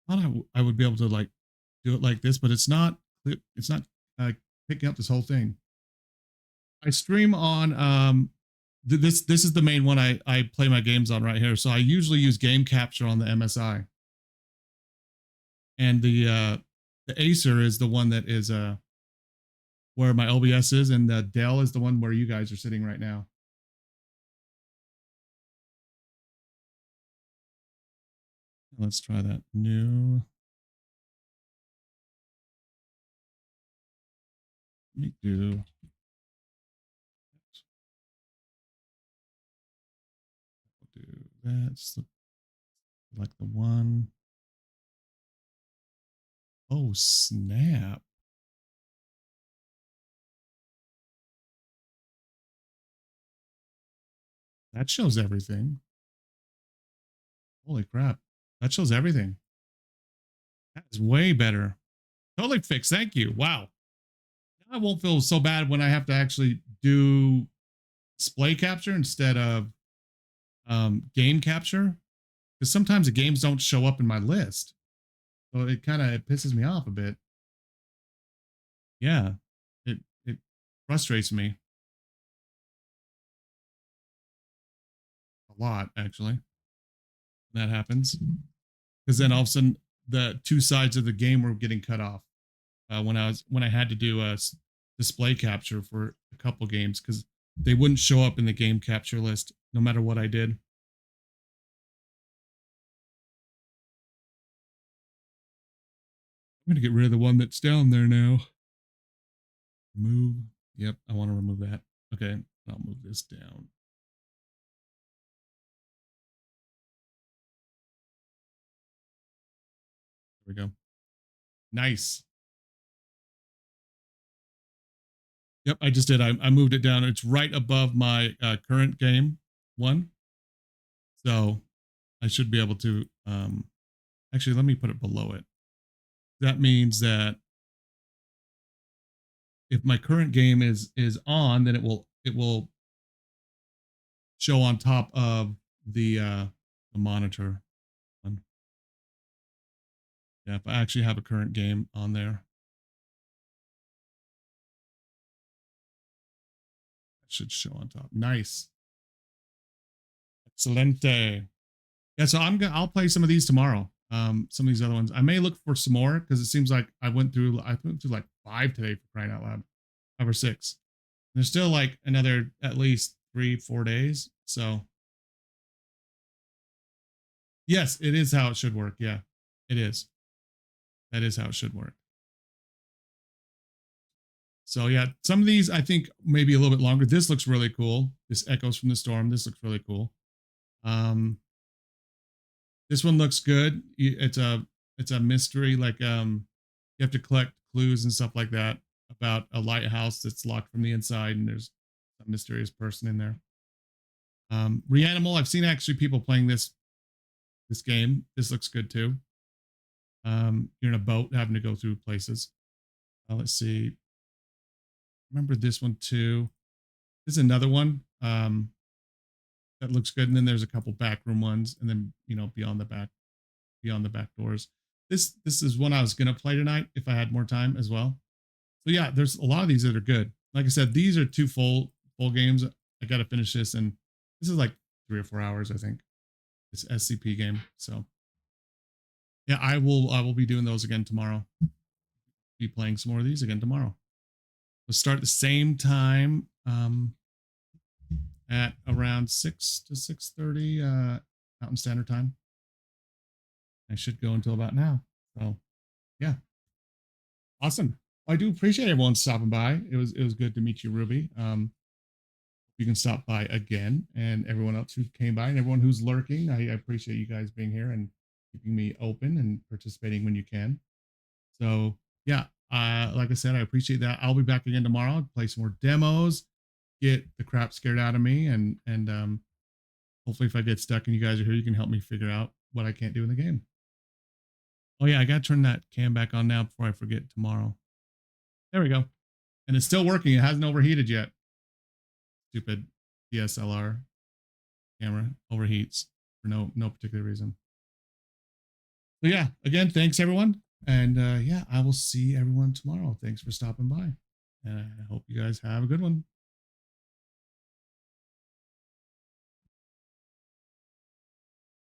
I thought I would be able to like do it like this, but it's not picking up this whole thing. I stream on this is the main one I play my games on right here. So I usually use game capture on the MSI. And the Acer is the one that is where my OBS is, and the Dell is the one where you guys are sitting right now. Let's try that new. Let me do that's like the one. Oh, snap. That shows everything. Holy crap. That shows everything. That is way better. Totally fixed. Thank you. Wow. Now I won't feel so bad when I have to actually do display capture instead of game capture. Because sometimes the games don't show up in my list. So it kind of pisses me off a bit. Yeah. It frustrates me. A lot, actually. That happens. Because then all of a sudden the two sides of the game were getting cut off. When I had to do a display capture for a couple games because they wouldn't show up in the game capture list no matter what I did. I'm gonna get rid of the one that's down there now. Remove. Yep, I want to remove that. Okay, I'll move this down. There we go. Nice. Yep, I just did. I moved it down. It's right above my current game one. So I should be able to, actually, let me put it below it. That means that if my current game is on, then it will show on top of the monitor one. Yeah, if I actually have a current game on there. That should show on top. Nice. Excelente. Yeah, so I'll play some of these tomorrow. Some of these other ones. I may look for some more because it seems like I went through like 5 today, for crying out loud. 5 or 6. There's still like another at least 3-4 days. So yes, it is how it should work. Yeah, it is. That is how it should work. So yeah, some of these I think maybe a little bit longer. This looks really cool. This Echoes from the Storm. This looks really cool. This one looks good. It's a mystery, like you have to collect clues and stuff like that about a lighthouse that's locked from the inside, and there's a mysterious person in there. Reanimal, I've seen actually people playing this game. This looks good too. You're in a boat having to go through places. Let's see. Remember this one too. This is another one that looks good. And then there's a couple backroom ones, and then beyond the back doors. This is one I was gonna play tonight if I had more time as well. So yeah, there's a lot of these that are good. Like I said, these are 2 full games. I got to finish this, and this is like 3 or 4 hours, I think. This SCP game. So yeah, I will be doing those again tomorrow. Be playing some more of these again tomorrow. We'll start at the same time at around 6 to 6:30 Mountain Standard Time. I should go until about now. So yeah, awesome. I do appreciate everyone stopping by. It was good to meet you, Ruby. You can stop by again, and everyone else who came by and everyone who's lurking. I appreciate you guys being here and keeping me open and participating when you can. So yeah, like I said, I appreciate that. I'll be back again tomorrow, play some more demos, get the crap scared out of me, and hopefully if I get stuck and you guys are here, you can help me figure out what I can't do in the game. Oh yeah, I gotta turn that cam back on now before I forget tomorrow. There we go. And it's still working. It hasn't overheated yet. Stupid DSLR camera overheats for no particular reason. So yeah, again, thanks everyone. And yeah, I will see everyone tomorrow. Thanks for stopping by. And I hope you guys have a good one.